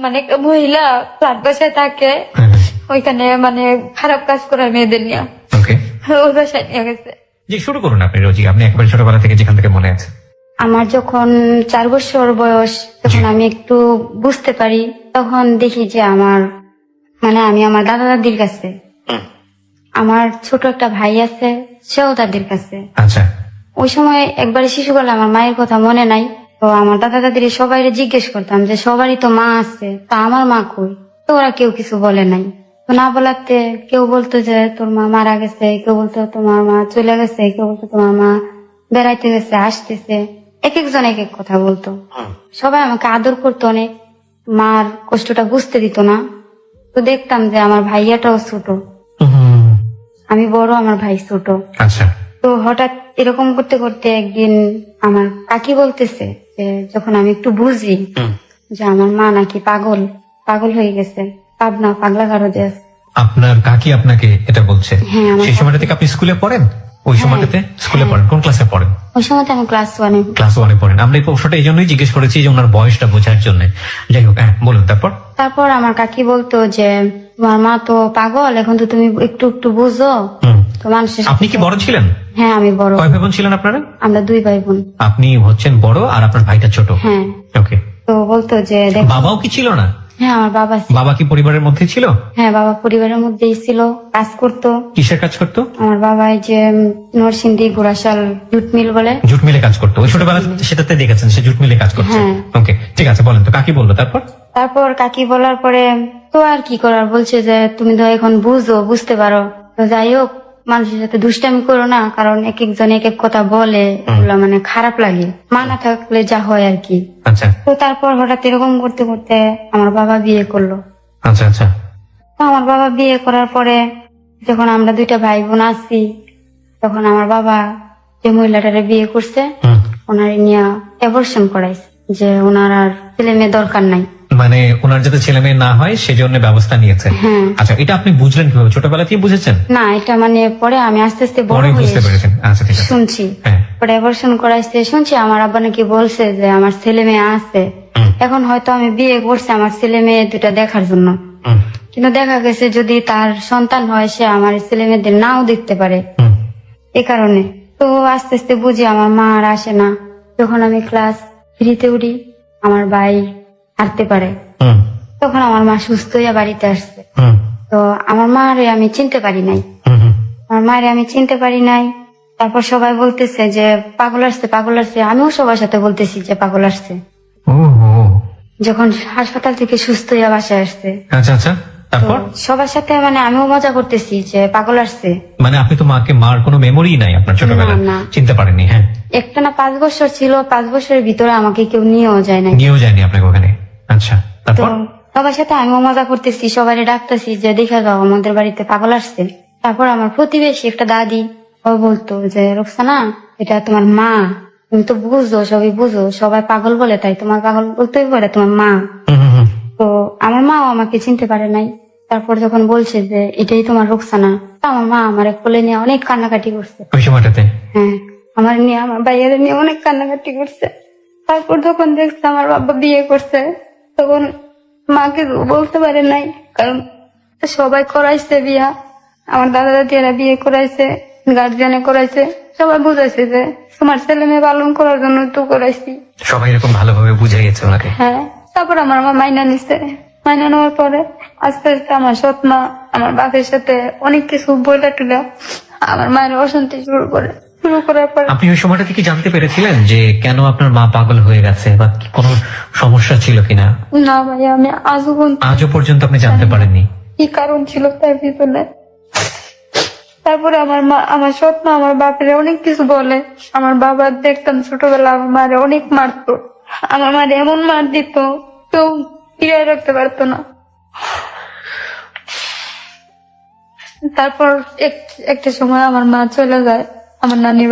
মানে একটা মহিলা ফ্ল্যাট বাসায় থাকে, ওইখানে মানে খারাপ কাজ করার মেয়েদের নিয়ে ওকে, ওই বাসায় নিয়ে গেছে। জি শুরু করুন আপনি রোজি, আপনি একেবারে ছোটবেলা থেকে যেখান থেকে মনে আছে। আমার যখন 4 বছর বয়স, তখন আমি একটু বুঝতে পারি, তখন দেখি যে আমি আমার দাদা দাদির কাছে, আমার ছোট একটা ভাই আছে, সেও দাদির কাছে। আচ্ছা, ওই সময় একবারে শিশুকালে আমার মায়ের কথা মনে নাই, তো আমার দাদা দাদির সবাই জিজ্ঞেস করতাম যে সবারই তো মা আছে, তা আমার মা কই? তো ওরা কেউ কিছু বলে নাই। তো না বলাতে কেউ বলতো যে তোর মা মারা গেছে, কেউ বলতো তোমার মা চলে গেছে, কেউ বলতো তোমার মা বেড়াইতে গেছে, আসতেছে, এক একজন এক এক কথা বলতো। সবাই আমাকে আদর করতো অনেক, মার কষ্টটা বুঝতে দিত না। তো দেখতাম যে আমার ভাইয়াটাও ছোট, আমি বড়, আমার ভাই ছোট। আচ্ছা, তো হঠাৎ এরকম করতে করতে একদিন আমার কাকি বলতেছে যে যখন আমি একটু বুঝি যে আমার মা নাকি পাগল হয়ে গেছে, পাবনা পাগলা গারদে আছে। আপনার কাকি আপনাকে এটা বলছে? হ্যাঁ, আমার সেই সময়টা থেকে আপনি স্কুলে পড়েন? ওই সময়টাতে স্কুলে পড়েন? কোন ক্লাসে পড়েন? ওই সময় আমি ক্লাস 1-এ। ক্লাস 1-এ পড়েন। আমরা এই প্রশ্নটা এই জন্যই জিজ্ঞেস করেছি যে ওনার বয়সটা বোঝার জন্য। যাই হোক, হ্যাঁ বলুন। তারপর আমার কাকি বলতো যে তোমার মা তো পাগল, এখন তো তুমি একটু একটু বুঝো তো মানুষের। আপনি কি বড় ছিলেন? হ্যাঁ, আমি বড়। কয় ভাই বোন ছিলেন আপনারা? আমরা 2 ভাই বোন। আপনি হচ্ছেন বড় আর আপনার ভাইটা ছোট? হ্যাঁ। ওকে। তো বলতো যে বাবাও কি ছিল না? হ্যাঁ, আমার বাবা ছিল। বাবা কি পরিবারের মধ্যে ছিল? হ্যাঁ, বাবা পরিবারের মধ্যেই ছিল, কাজ করতো। কিসের কাজ করতো? আমার বাবা এই যে নরসিংদী ঘোড়াশাল জুট মিল বলে, জুট মিলে কাজ করতো। ওই ছোটবেলা সেটাতে দেখেছেন সে জুট মিলে কাজ করছে? হ্যাঁ। ওকে, ঠিক আছে, বলেন তো কাকি বললো তারপর কাকি বলার পরে তো আর কি করার, বলছে যে তুমি তো এখন বুঝতে পারো, তো যাই হোক মানুষের সাথে দুষ্টামি করো না, কারণ এক একজন এক এক কথা বলে, ওগুলো মানে খারাপ লাগে, মা না থাকলে যা হয় আর কি। আচ্ছা। তো তারপর হঠাৎ এরকম করতে করতে আমার বাবা বিয়ে করলো। আচ্ছা আচ্ছা। তো আমার বাবা বিয়ে করার পরে যখন আমরা 2টা ভাই বোন আছি, তখন আমার বাবা যে মহিলাটারে বিয়ে করছে ওনার নিয়ে অ্যাবর্শন করাইছে, যে ওনার আর ছেলে মেয়ে দরকার নাই, মানে ওনার যাতে ছেলে মেয়ে না হয় সেজন্য ব্যবস্থা নিয়েছে। হ্যাঁ। আচ্ছা, এটা আপনি বুঝলেন কিভাবে? ছোটবেলাতেই বুঝেছেন? না, এটা মানে পরে আমি আস্তে আস্তে বড় পরে হয়ে বুঝতে পেরেছেন? আচ্ছা, ঠিক আছে। শুনছি, হ্যাঁ। পরে অ্যাবর্শন করাইছে শুনছি, আমার আব্বা নাকি বলছে যে আমার ছেলে মেয়ে আছে, এখন হয়তো আমি বিয়ে করছি আমার ছেলে মেয়ে 2টা দেখার জন্য, কিন্তু দেখা গেছে যদি তার সন্তান হয় সে আমার ছেলে মেয়েদের নাও দেখতে পারে, এ কারণে। তো আস্তে আস্তে বুঝি আমার মা আর আসে না। যখন আমি ক্লাস 3-তে উঠি, আমার ভাই হাঁটতে পারে, তখন আমার মা সুস্থ হইয়া বাড়িতে আসছে। তো আমার মারে আমি চিনতে পারি নাই, তারপর সবাই বলতেছে যে পাগল আসছে পাগল আসছে, আমিও সবার সাথে বলতেছি যে পাগল আসছে। যখন হাসপাতাল থেকে সুস্থ হইয়া বাসায় আসছে, আচ্ছা আচ্ছা, তারপর সবার সাথে মানে আমিও মজা করতেছি যে পাগল আসছে। মানে আপনি তো মার কোনো মেমোরি নাই আপনার ছোটবেলায়? না। চিনতে পারেননি? হ্যাঁ। একটানা 5 বছর ছিল, 5 বছরের ভিতরে আমাকে কেউ নিয়েও যায় না। নিয়েও যায়নি আপনাকে ওখানে? আচ্ছা, তো তারপর? সবার সাথে আমিও মজা করতেছি, সবাই ডাকতেছি যে দেখা যাও আমাদের বাড়িতে পাগল আসছে। তারপর আমার প্রতিবেশী একটা দাদি, ও বলতো যে রোকসানা, এটা তোমার মা, তুমি তো বুঝো, সবাই বুঝো, সবাই পাগল বলে তাই তোমার পাগল বলতেই পারে, তোমার মা। তো আমার মাও আমাকে চিনতে পারে নাই। তারপর যখন বলছে যে এটাই তোমার রোকসানা, আমার মা আমার কোলে নিয়ে অনেক কান্নাকাটি করছে ওই সময়টাতে? হ্যাঁ, আমার ভাইয়াদের নিয়ে অনেক কান্নাকাটি করছে। তারপর যখন দেখছে আমার বাবা বিয়ে করছে, তখন মাকে বলতে পারে নাই, কারণ সবাই করাইছে বিয়া, আমার দাদা দাদিরা বিয়ে করাইছে, গার্জিয়ানে করাইছে, সবাই বুঝাইছে যে তোমার ছেলে মেয়ে পালন করার জন্য তো করাইছি। সবাই এরকম ভালোভাবে বুঝাইছে ওনাকে? হ্যাঁ। তারপর আমার মা মাইনা নিছে, মাইনা নেওয়ার পরে আস্তে আস্তে আমার সৎ মা আমার বাপের সাথে অনেক কিছু বইলা টুলা আমার মায়ের অশান্তি শুরু করার পরে। আপনি ওই সময়টা থেকে জানতে পেরেছিলেন যে কেন আপনার মা পাগল হয়ে গেছে, বা কোনো সমস্যা ছিল কিনা? না ভাই, আমি আজও পর্যন্ত আপনি জানতে পারেননি কি কারণ ছিল তার পিছনে। তারপরে আমার সৎ মা আমার বাপের অনেক কিছু বলে। আমার বাবা দেখতাম ছোটবেলা আমার মারে অনেক মারতো, আমার মারে এমন মার দিত কেউ ফিরিয়ে রাখতে পারতো না। তারপর একটা সময় আমার মা চলে যায় আমার নানির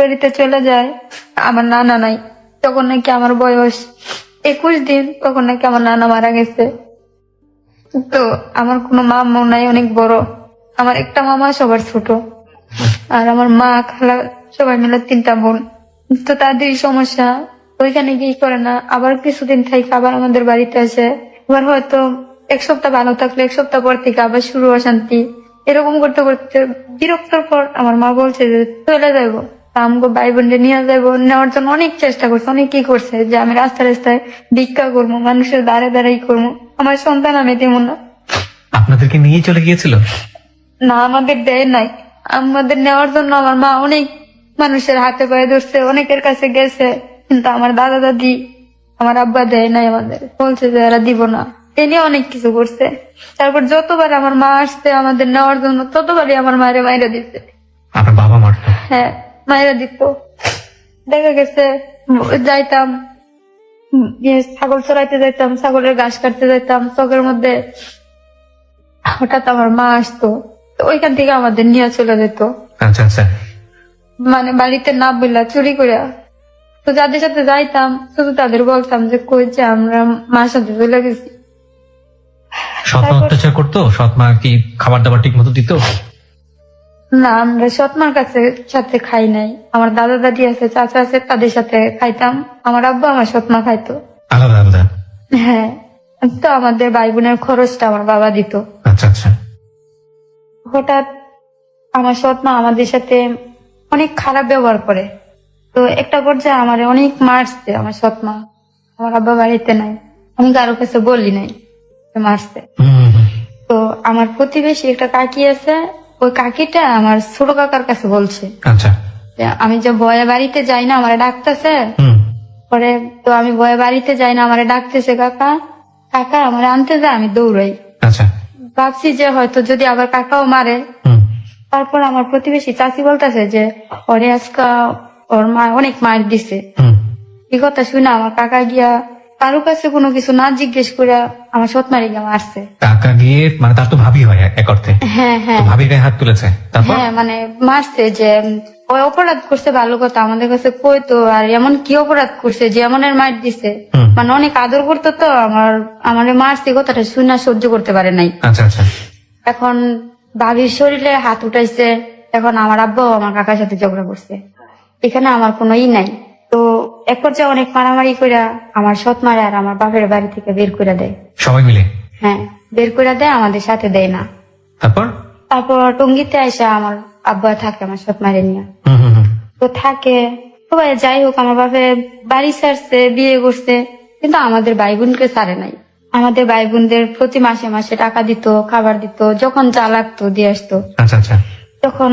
বাড়িতে চলে যায়। আমার নানা নাই, তখন নাকি আমার বয়স 21 দিন, তখন নাকি আমার নানা মারা গেছে। তো আমার কোনো মামা নাই, অনেক বড়, আমার একটা মামা সবার ছোট, আর আমার মা খালা সবাই মিলে 3টা বোন। তো তাদের সমস্যা, তো ওইখানে গিয়ে করে না, আবার কিছুদিন থেকে আবার আমাদের বাড়িতে আসে। আবার হয়তো এক সপ্তাহ ভালো থাকলে এক সপ্তাহ পর থেকে আবার শুরু অশান্তি। এরকম করতে করতে বিরক্তর পর আমার মা বলছে যে চলে যাবো, আমাকে ভাই বোনকে নিয়ে যাবো। নেওয়ার জন্য অনেক চেষ্টা করছে, অনেক কি করছে যে আমি রাস্তায় রাস্তায় ভিক্ষা করবো, মানুষের দ্বারে দ্বারাই করবো, আমার সন্তান আমি দিব না। আপনাদেরকে নিয়ে চলে গিয়েছিল? না, আমাদের দেয় নাই। আমাদের নেওয়ার জন্য আমার মা অনেক মানুষের হাতে পায়ে ধরছে, অনেকের কাছে গেছে, কিন্তু আমার দাদা দাদি আমার আব্বা দেয় নাই, আমাদের বলছে যে এরা দিব না। এ নিয়ে অনেক কিছু করছে। তারপর যতবার আমার মা আসছে আমাদের নেওয়ার জন্য ততবারই আমার মায়ের মায়েরা দিচ্ছে। আপনার বাবা মারতো? হ্যাঁ, মায়েরা দিত। দেখা গেছে যাইতাম ছাগল চড়াইতে যাইতাম, ছাগলের ঘাস কাটতে যাইতাম, চকের মধ্যে হঠাৎ আমার মা আসতো, তো ওইখান থেকে আমাদের নিয়ে চলে যেত। আচ্ছা আচ্ছা। মানে বাড়িতে না বললা চুরি করে। তো যাদের সাথে যাইতাম শুধু তাদের বলতাম যে কই যে আমরা মার সাথে চলে গেছি। সৎ মা অত্যাচার করতো? সৎ মা কি খাবার দাবার ঠিক মতো দিত? না, আমরা সৎমার কাছে সাথে খাই নাই। আমার দাদা দাদি আছে, চাচা আছে, তাদের সাথে খাইতাম। আমার আব্বা আমার সৎমা খাইতো আলাদা আলাদা? হ্যাঁ, তো আমাদের ভাই বোনের খরচটা আমার বাবা দিত। আচ্ছা আচ্ছা। হঠাৎ আমার সৎমা আমাদের সাথে অনেক খারাপ ব্যবহার করে। তো একটা পর্যায়ে আমার অনেক মারছে আমার সৎমা। আমার আব্বা বাড়িতে নাই, আমি কারো কাছে বলি নাই মারছে। তো আমার প্রতিবেশী একটা কাকি আছে, ওই কাকিটা আমার ছোট কাকার কাছে বলছে। আচ্ছা। যে আমি যে ভয়ে বাড়িতে যাই না, আমার ডাকতেছে। পরে তো আমি ভয়ে বাড়িতে যাই না, আমার ডাকতেছে কাকা কাকা, আমার আনতে যায়, আমি দৌড়াই। আচ্ছা। ভাবছি যে হয়তো যদি আবার কাকাও মারে। তারপর আমার প্রতিবেশী চাচি বলতেছে যে ওরে আজকা ওর মা অনেক মার দিছে। এই কথা শুনে আমার কাকা গিয়া কারো কাছে কোনো কিছু না জিজ্ঞেস করে আমার সৎমারি গিয়ে মারছে। কাকা গিয়ে, মানে তার তো ভাবি হয় এক অর্থে? হ্যাঁ হ্যাঁ। তো ভাবির গায়ে হাত তুলেছে? তারপর? হ্যাঁ, মানে মারছে যে ওই অপরাধ করছে ভালো কথা, আমাদের কাছে কই তো, আর এমন কি অপরাধ করছে যে এমনের মার দিছে। মানে অনেক আদর করতো, তো আমার মারছে কথাটা শুনে সহ্য করতে পারে নাই। আচ্ছা আচ্ছা। এখন ভাবির শরীরে হাত উঠাইছে, এখন আমার আব্বাও আমার কাকার সাথে ঝগড়া করছে। এখানে আমার কোনো নাই। তো এক পর্যায়ে অনেক মারামারি করে আমার সৎ মারে আর আমার বাপের বাড়ি থেকে বের করে দেয় সবাই মিলে? হ্যাঁ, বের করে দেয়, আমাদের সাথে দেয় না। তারপর? তারপর টঙ্গিতে আসে আমার আব্বা থাকে আমার সৎ মারে নিয়ে। তো থাকে সবাই, যাই হোক আমার বাপে বাড়ি ছাড়ছে, বিয়ে করছে, কিন্তু আমাদের ভাই বোনকে ছাড়ে নাই। আমাদের ভাই বোনদের প্রতি মাসে মাসে টাকা দিত, খাবার দিত, যখন যা লাগতো দিয়ে আসতো। আচ্ছা আচ্ছা। তখন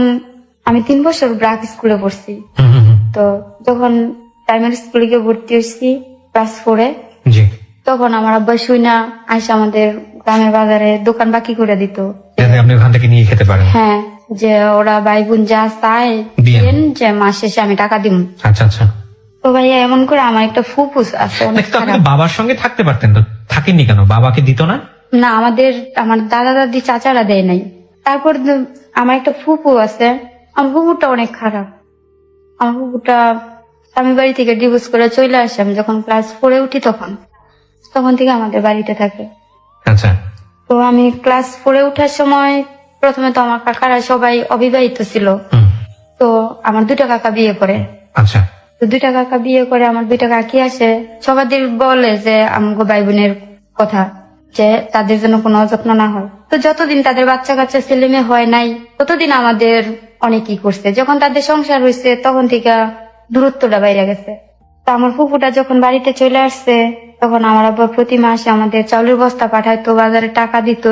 আমি 3 বছর ব্রাক স্কুলে পড়ছি। তো যখন প্রাইমারি স্কুলে গিয়ে ভর্তি হয়েছি ক্লাস 4-এ, জি, তখন আমার আব্বা শুইনা আসে আমাদের গ্রামের বাজারে দোকান বাকি করে দিত। যাতে আপনি ওখান থেকে নিয়ে খেতে পারেন। হ্যাঁ, যে ওরা ভাই বোন যা চায় দিন, যে মাস শেষে আমি টাকা দিব। আচ্ছা আচ্ছা। তো ভাইয়া এমন করে আমার একটা ফুফুস আছে অনেক তো আপনি খারাপ। তো বাবার সঙ্গে থাকতে পারতেন, তো থাকেননি কেন? বাবাকে দিত না? না, আমার দাদা দাদি চাচারা দেয় নাই। তারপর আমার একটা ফুপু আছে, আমার ফুপুটা অনেক খারাপ। আমার ফুপুটা স্বামী বাড়ি থেকে ডিভোর্স করে চলে আসে। আমি যখন ক্লাস 4-এ উঠি তখন থেকে আমাদের বাড়িতে থাকে। আচ্ছা। তো আমি ক্লাস 4-এ উঠার সময় প্রথমে তো আমার কাকারা সবাই অবিবাহিত ছিল। তো আমার 2টা কাকা বিয়ে করে। আচ্ছা। তো 2টা কাকা বিয়ে করে, আমার 2টা কাকি আসে, সবাই বলে যে আমাকে ভাই বোনের কথা, যে তাদের জন্য কোনো অযত্ন না হয়। তো যতদিন তাদের বাচ্চা কাচ্চা ছেলে মেয়ে হয় নাই ততদিন আমাদের অনেকই করছে। যখন তাদের সংসার হয়েছে তখন থেকে দূরত্বটা বাইরে গেছে। তো আমার ফুপুটা যখন বাড়িতে চলে আসছে তখন আমার আব্বা প্রতি মাসে আমাদের চাউলের বস্তা পাঠাইতো, বাজারে টাকা দিত,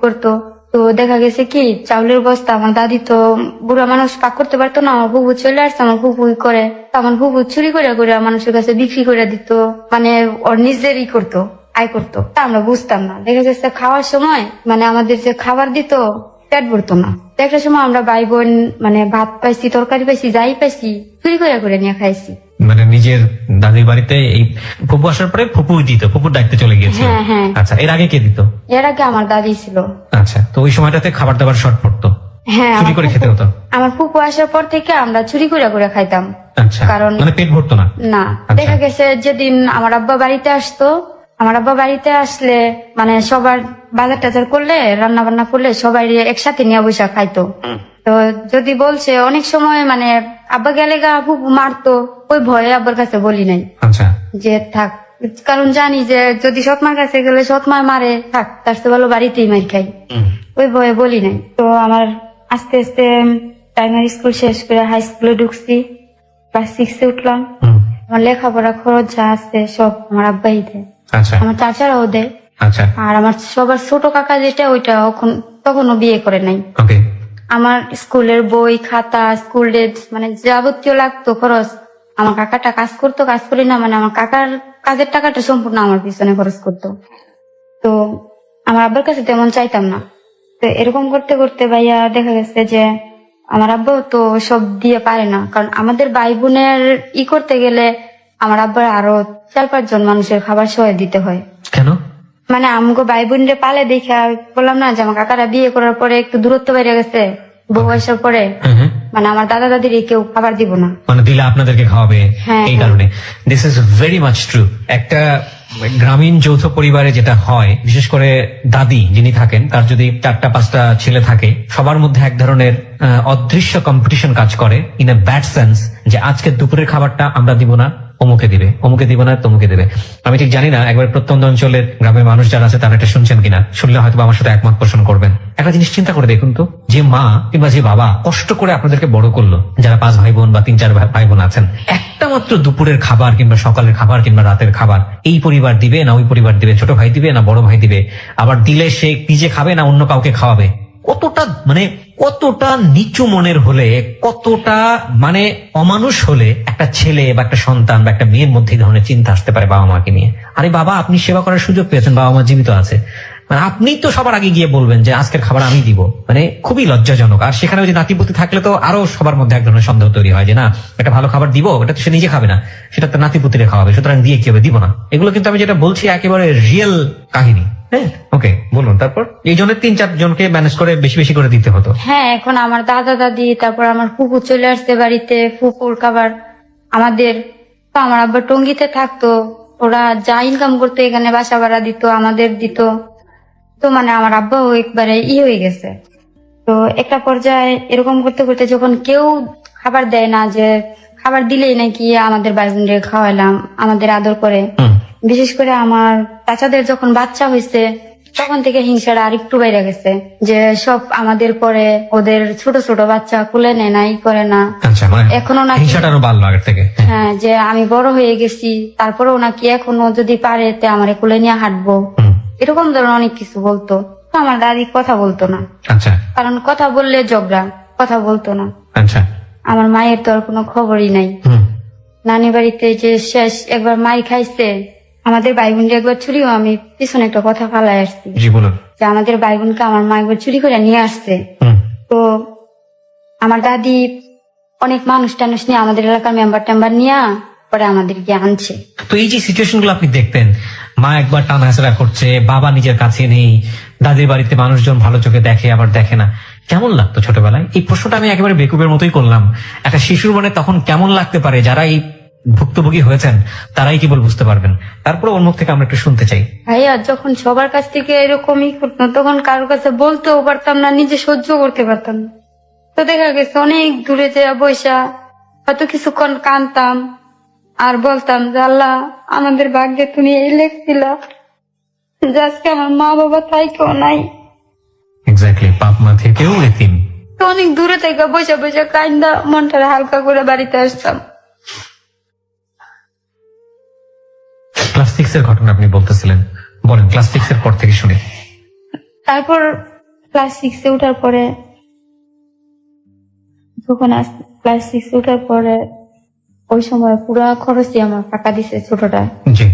করতো। তো দেখা গেছে কি চাউলের বস্তা আমার দাদি তো বুড়া মানুষ পাক করতে পারতো না, আমার ফুপু চলে আসছে, আমার ফুপুই করে। তো আমার ফুপু চুরি করে করে মানুষের কাছে বিক্রি করে দিত, মানে ওর নিজেরই করতো, আয় করতো। তা আমরা বুঝতাম না। দেখা যাচ্ছে খাওয়ার সময় মানে আমাদের যে খাবার দিত পেট ভরতো না। একটা সময় আমরা ভাই বোন মানে ভাত পাইছি, তরকারি পাইছি, যাই পাইছি চুরি করে করে নিয়ে খাইছি। মানে নিজের দাদির বাড়িতে এই ফুপু আসার পরে ফুপুই দিত, ফুপুর দায়িত্বে চলে গিয়েছিল? হ্যাঁ হ্যাঁ। আচ্ছা, এর আগে কে দিত? এর আগে আমার দাদি ছিল। আচ্ছা, তো ওই সময়টাতে খাবার দাবার শর্ট পড়তো? হ্যাঁ, চুরি করে খেতে হতো? আমার ফুপু আসার পর থেকে আমরা চুরি করে করে খাইতাম। আচ্ছা, কারণ মানে পেট ভরতো না? না। দেখা গেছে যেদিন আমার আব্বা বাড়িতে আসতো, আমার আব্বা বাড়িতে আসলে মানে সবার বাজার টাজার করলে, রান্না বান্না করলে সবাই একসাথে নিয়ে বসে খাইতো। তো যদি বলছে অনেক সময় মানে আব্বা গেলে গা ফুপু মারতো, ওই ভয়ে আব্বার কাছে বলি নাই। আচ্ছা। যে থাক, কারণ জানি যে যদি সৎ মার কাছে গেলে সৎ মা মারে, থাক তার চেয়ে ভালো বাড়িতেই মার খাই, ওই ভয়ে বলি নাই। তো আমার আস্তে আস্তে প্রাইমারি স্কুল শেষ করে হাই স্কুলে ঢুকছি, ক্লাস 6-এ উঠলাম। আমার লেখাপড়া খরচ যা আছে সব আমার আব্বাই দেয়, আচ্ছা আমার চাচারাও দেয়। আচ্ছা আর আমার সবার ছোট কাকা যেটা, ওইটা তখনও বিয়ে করে নাই। ওকে। আমার স্কুলের বই খাতা, স্কুল ড্রেস, মানে যাবতীয় লাগতো খরচ আমার কাকাটা কাজ করতো, কাজ করি না মানে আমার কাকার কাজের টাকাটা সম্পূর্ণ আমার পিছনে খরচ করতো। তো আমার আব্বার কাছে তেমন চাইতাম না। তো এরকম করতে করতে ভাইয়া দেখা গেছে যে আমার আব্বাও তো সব দিয়ে পারে না, কারণ আমাদের ভাই বোনের করতে গেলে আমার আব্বার আরো 4-5 জন মানুষের খাবার সহায় দিতে হয়। কেন? মানে আমগো ভাই বোনরে পালে দেখা বললাম না যে আমার কাকারা বিয়ে করার পরে একটু দূরত্ব বেড়ে গেছে, বউ আসার পরে মানে আমার দাদা দাদির কেউ খাবার দিব না, মানে দিলে আপনাদেরকে খাওয়াবে, হ্যাঁ, এই কারণে। This is very much true. একটা গ্রামীণ যৌথ পরিবারে যেটা হয়, বিশেষ করে দাদি যিনি থাকেন, তার যদি 4-5টা ছেলে থাকে, সবার মধ্যে এক ধরনের অদৃশ্য কম্পিটিশন কাজ করে, ইন এ ব্যাড সেন্স, যে আজকে দুপুরের খাবারটা আমরা দিব না, অমুকে দিবে, অমুকে দিব না, তমুকে দেবে। আমি ঠিক জানি না একবার প্রত্যন্ত অঞ্চলের গ্রামের মানুষ যারা আছে তারা এটা শুনছেন কিনা, শুনলে হয়তো আমার সাথে একমত পোষণ করবেন। একটা জিনিস চিন্তা করে দেখুন তো, যে মা কিংবা যে বাবা কষ্ট করে আপনাদেরকে বড় করলো, যারা 5 ভাই বোন বা 3-4 ভাই বোন আছেন, একটা মাত্র দুপুরের খাবার কিংবা সকালের খাবার কিংবা রাতের খাবার এই পরিবার দিবে না ওই পরিবার দিবে, ছোট ভাই দিবে না বড় ভাই দিবে, আবার দিলে সে নিজে খাবে না অন্য কাউকে খাওয়াবে। কতটা নিচু মনের হলে, কতটা মানে অমানুষ হলে একটা ছেলে বা একটা সন্তান বা একটা মেয়ের মধ্যে এই ধরনের চিন্তা আসতে পারে বাবা মাকে নিয়ে। আরে বাবা, আপনি সেবা করার সুযোগ পেয়েছেন, বাবা মা জীবিত আছে, মানে আপনি তো সবার আগে গিয়ে বলবেন যে আজকের খাবার আমি দিব, মানে খুবই লজ্জাজনক। আর সেখানে ওই নাতিপুতি থাকলে তো আরো সবার মধ্যে এক ধরনের সন্দেহ তৈরি হয় যে না, একটা ভালো খাবার দিব, এটা তো সে নিজে খাবে না, সেটা তো নাতিপুতিরে খাওয়াবে, সুতরাং দিয়ে কি হবে, দিব না। এগুলো কিন্তু আমি যেটা বলছি একেবারে রিয়েল কাহিনী। হ্যাঁ, ওকে, বলুন। তারপর এই জন্য 3-4 জনকে ম্যানেজ করে বেশি বেশি করে দিতে হতো। হ্যাঁ, এখন আমার দাদা দাদি, তারপর আমার ফুপু চলে আসছে বাড়িতে, ফুপুর খাবার আমাদের। তো আমার আব্বা টঙ্গিতে থাকতো, ওরা যা ইনকাম করতো এখানে বাসা ভাড়া দিত, আমাদের দিত। তো মানে আমার আব্বাও একবারে হয়ে গেছে। তো একটা পর্যায়ে এরকম করতে করতে যখন কেউ খাবার দেয় না, যে খাবার দিলেই নাকি আমাদের ভাই বোনদের খাওয়াইলাম, আমাদের আদর করে, বিশেষ করে আমার চাচাদের যখন বাচ্চা হয়েছে তখন থেকে হিংসাটা আরেকটু বাইরে গেছে, যে সব আমাদের পরে ওদের ছোট ছোট বাচ্চা কুলে নেয় না, করে না। আচ্ছা, মানে এখনো নাকি হিংসাটা আরো বাড়লো আগের থেকে। হ্যাঁ, যে আমি বড় হয়ে গেছি, তারপরেও নাকি এখনো যদি পারে তে আমারে কুলে নিয়ে হাঁটবো, এরকম ধরনের অনেক কিছু বলতো। তো আমার দাদি কথা বলতো না, আচ্ছা, কারণ কথা বললে ঝগড়া, কথা বলতো না। আচ্ছা, আমার মায়ের তো আর কোনো খবরই নাই। নানি বাড়িতে যে শেষ একবার মাই খাইছে, আমাদের ভাই বোনকে একবার চুরিও, আমি পিছনে একটা কথা ফালাই আসছি, জি বলুন। যে আমাদের ভাই বোনকে আমার মা একবার চুরি করে নিয়ে আসছে। তো আমার দাদি অনেক মানুষ টানুষ নিয়ে, আমাদের এলাকার মেম্বার টেম্বার নিয়ে পরে আমাদেরকে আনছে। তো এই যে সিচুয়েশন গুলো আপনি দেখতেন, মা একবার টানা হেসরা করছে, বাবা নিজের কাছে নেই, দাদির বাড়িতে মানুষজন ভালো চোখে দেখে আবার দেখে না, কেমন লাগতো ছোটবেলায়? এই প্রশ্নটা আমি একেবারে বেকুবের মতোই করলাম। একটা শিশুর মনে তখন কেমন লাগতে পারে, যারা এই ভুক্তভোগী হয়েছেন তারাই কেবল বুঝতে পারবেন। তারপরে ওর মুখ থেকে আমরা একটু শুনতে চাই। ভাইয়া যখন সবার কাছ থেকে এরকমই করতাম, তখন কারোর কাছে বলতেও পারতাম না, নিজে সহ্য করতে পারতাম না। তো দেখা গেছে অনেক দূরে যে বৈশা হয়তো কিছুক্ষণ কাঁদতাম আর বলতাম যে আল্লাহ, আমাদের ভাগ্যে তুমি এই লেখছিলা যে আজকে আমার মা বাবা তাই কেউ নাই। এক্স্যাক্টলি, বাপ মা থেকেও এতিম। তো অনেক দূরে থেকে বৈশা বৈশা কান্দা মনটা হালকা করে বাড়িতে আসতাম। ক্লাস 6 এর ঘটনা আপনি বলতেছিলেন, বলেন। ক্লাস 6 এর পর থেকে শুনি। তারপর ক্লাস 6-এ উঠার পরে, যখন ক্লাস 6-এ উঠার পরে ওই সময় পুরা খরচই আমার কাকা দিছে, ছোটটা। জি।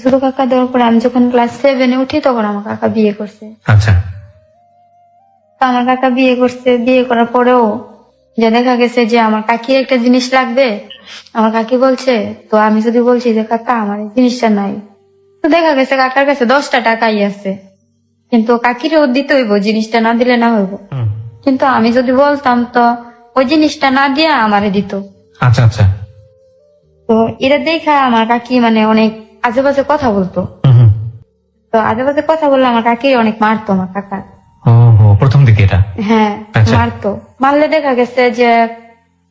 ছোট কাকা দেওয়ার পরে আমি যখন ক্লাস 7-এ উঠি তখন আমার কাকা বিয়ে করছে। আচ্ছা। তো আমার কাকা বিয়ে করছে, বিয়ে করার পরেও যে দেখা গেছে যে আমার কাকির একটা জিনিস লাগবে, আমার কাকি বলছে, তো আমি যদি বলছি যে কাকা আমার এই জিনিসটা নাই, তো দেখা গেছে কাকার কাছে 10টা টাকাই আছে, কিন্তু কাকিরও দিতে হইব, জিনিসটা না দিলে না হইব। কিন্তু আমি যদি বলতাম তো ওই জিনিসটা না দিয়ে আমারে দিত। আচ্ছা আচ্ছা। তো এটা দেখা আমার কাকি মানে অনেক আজে বাজে কথা বলতো। তো আজে বাজে কথা বললে আমার কাকি অনেক মারতো আমার কাকা। প্রথম দিকে এটা? হ্যাঁ, মারতো। মারলে দেখা গেছে যে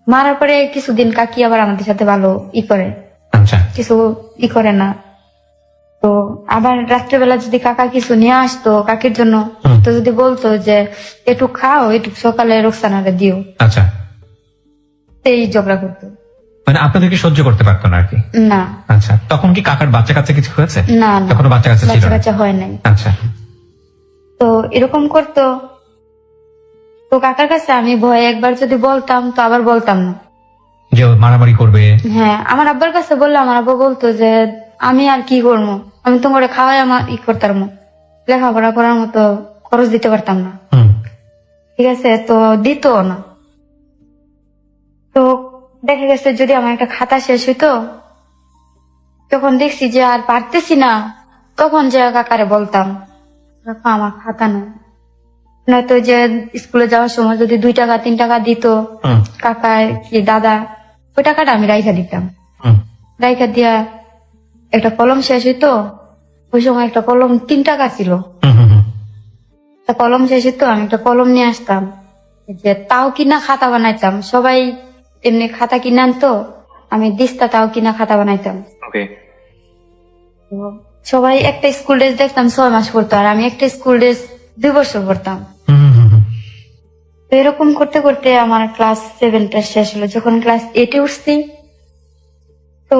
মারার পরে কিছুদিন কাকি আবার আমাদের সাথে ভালো করে। আচ্ছা। কিছু করে না। তো আবার রাত্রেবেলা যদি কাকা কিছু নিয়ে আসতো কাকির জন্য, তো যদি বলতো যে একটু খাও, একটু সকালে রোকসানারে দিও, আচ্ছা, এই ঝগড়া করতো। মানে আপনাদেরকে সহ্য করতে পারতো না আর কি। না আচ্ছা, তখন কি কাকার বাচ্চা কাচ্চা কিছু হয়েছে? না না, তখনও বাচ্চা কাচ্চা ছিল বাচ্চা না? কাচ্চা হয় নাই। আচ্ছা, তো এরকম করতো। তো কাকার কাছে আমি ভয়ে একবার যদি বলতাম তো আবার বলতাম না। যে ও মারামারি করবে। হ্যাঁ, আমার আব্বার কাছে বললে আমার আব্বা বলতো যে আমি আর কি করবো, আমি তোমার খাওয়াই আমার করতাম, লেখাপড়া করার মতো খরচ দিতে পারতাম না। হুম, ঠিক আছে, তো দিত না। তো দেখা গেছে যদি আমার একটা খাতা শেষ হইতো, তখন দেখছি যে আর পারতেছি না, তখন যে কাকারে বলতাম কাকা আমার খাতা নেই। নয়তো যে স্কুলে যাওয়ার সময় যদি 2 টাকা 3 টাকা দিত হুম, কাকা কি দাদা, ওই টাকাটা আমি রাইখা দিতাম। হুম, রাইখা দিয়া একটা কলম শেষ হইতো, ওই সময় একটা কলম 3 টাকা ছিল, হুম, হুম, হুম। একটা কলম শেষ হইতো, আমি একটা কলম নিয়ে আসতাম, যে তাও কিনা খাতা বানাইতাম। সবাই এমনি খাতা কিনে আনতো, আমি দিস্তা তাও কিনা খাতা বানাইতাম। ওকে। তো সবাই একটা স্কুল ড্রেস দেখতাম 6 মাস পড়তো, আর আমি একটা স্কুল ড্রেস 2 বছর পড়তাম। হুম, হুম, হুম, তো এরকম করতে করতে আমার ক্লাস 7টা শেষ হলো। যখন ক্লাস 8-এ উঠছি, তো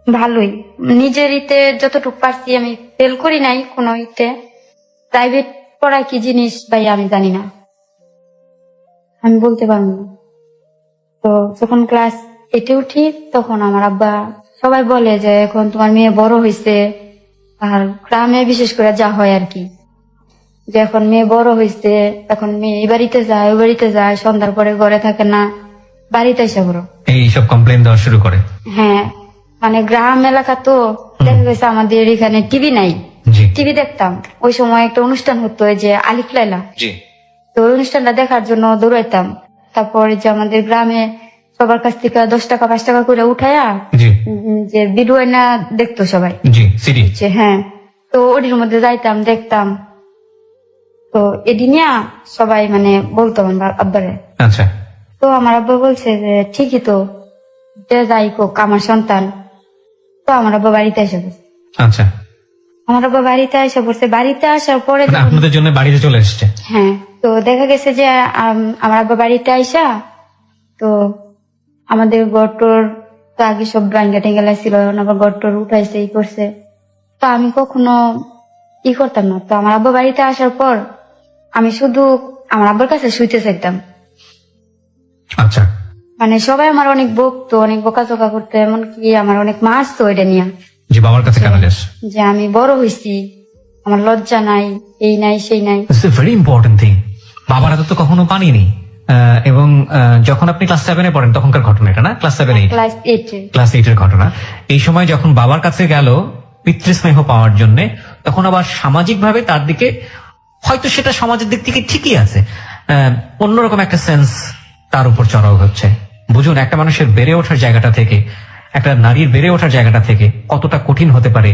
ভালোই নিজের ইতে যতটুকু পারছি, আমি ফেল করি নাই কোনো ইতে। প্রাইভেট পড়া কি জিনিস ভাই আমি জানি না, আমি বলতে পারবো না। তো যখন ক্লাস 8-এ উঠি, তখন আমার আব্বা সবাই বলে যে এখন তোমার মেয়ে বড় হয়েছে, আর গ্রামে বিশেষ করে যা হয় আর কি, যে এখন মেয়ে বড় হয়েছে, এখন মেয়ে এই বাড়িতে যায় ওই বাড়িতে যায়, সন্ধ্যার পরে ঘরে থাকে না, বাড়িতে এসে বড়। এইসব কমপ্লেন দেওয়া শুরু করে। হ্যাঁ, মানে গ্রাম এলাকা তো, দেখা গেছে আমাদের এখানে টিভি নাই, জি, টিভি দেখতাম। ওই সময় একটা অনুষ্ঠান হতো, ওই যে আলিফ লাইলা, জি, তো ওই অনুষ্ঠানটা দেখার জন্য দৌড়াইতাম। তারপরে যে আমাদের গ্রামে সবার কাছ থেকে 10 টাকা 5 টাকা করে উঠায়া জি, যে ভিডিও না দেখতো সবাই, জি, সিডি। যে হ্যাঁ, তো ওটির মধ্যে যাইতাম দেখতাম। তো এদিনিয়া সবাই মানে বলতো আমার আব্বারে। আচ্ছা, তো আমার আব্বা বলছে যে ঠিকই তো, যে যাই হোক আমার সন্তান। তো আমার আব্বা বাড়িতে এসে পড়ছে। আচ্ছা, আমার আব্বা বাড়িতে এসে পড়ছে, বাড়িতে আসার পরে মানে যখন- আপনাদের জন্য বাড়িতে চলে এসছে। হ্যাঁ, তো দেখা গেছে যে আমার আব্বা বাড়িতে আইসা, তো আমাদের গটর তো আগে সব ভাঙ্গা টেঙ্গা ছিল, আবার গটর উঠাইছে ই করছে। তো আমি কখনো ই করতাম না। তো আমার আব্বা বাড়িতে আসার পর আমি শুধু আমার আব্বার কাছে শুইতে চাইতাম। আচ্ছা, মানে সবাই আমার অনেক বকতো, অনেক বকাঝকা করতো, এমনকি আমার অনেক মারতো এটা নিয়ে, যে বাবার কাছে কেন যাস? যে আমি বড় হয়েছি, আমার লজ্জা নাই, এই নাই সেই নাই। It's a very important thing. বাবার হাতে তো কখনো পানিনি। এবং যখন আপনি ক্লাস 7-এ পড়েন তখনকার ঘটনা এটা, না? ক্লাস 7-8, ক্লাস 8-এ। ক্লাস 8-এর ঘটনা। এই সময় যখন বাবার কাছে গেল পিতৃস্নেহ পাওয়ার জন্য, তখন আবার সামাজিক ভাবে তার দিকে, হয়তো সেটা সমাজের দিক থেকে ঠিকই আছে, অন্যরকম একটা সেন্স তার উপর চড়াও হচ্ছে। বুঝুন, একটা মানুষের বেড়ে ওঠার জায়গাটা থেকে, একটা নারীর বেড়ে ওঠার জায়গাটা থেকে কতটা কঠিন হতে পারে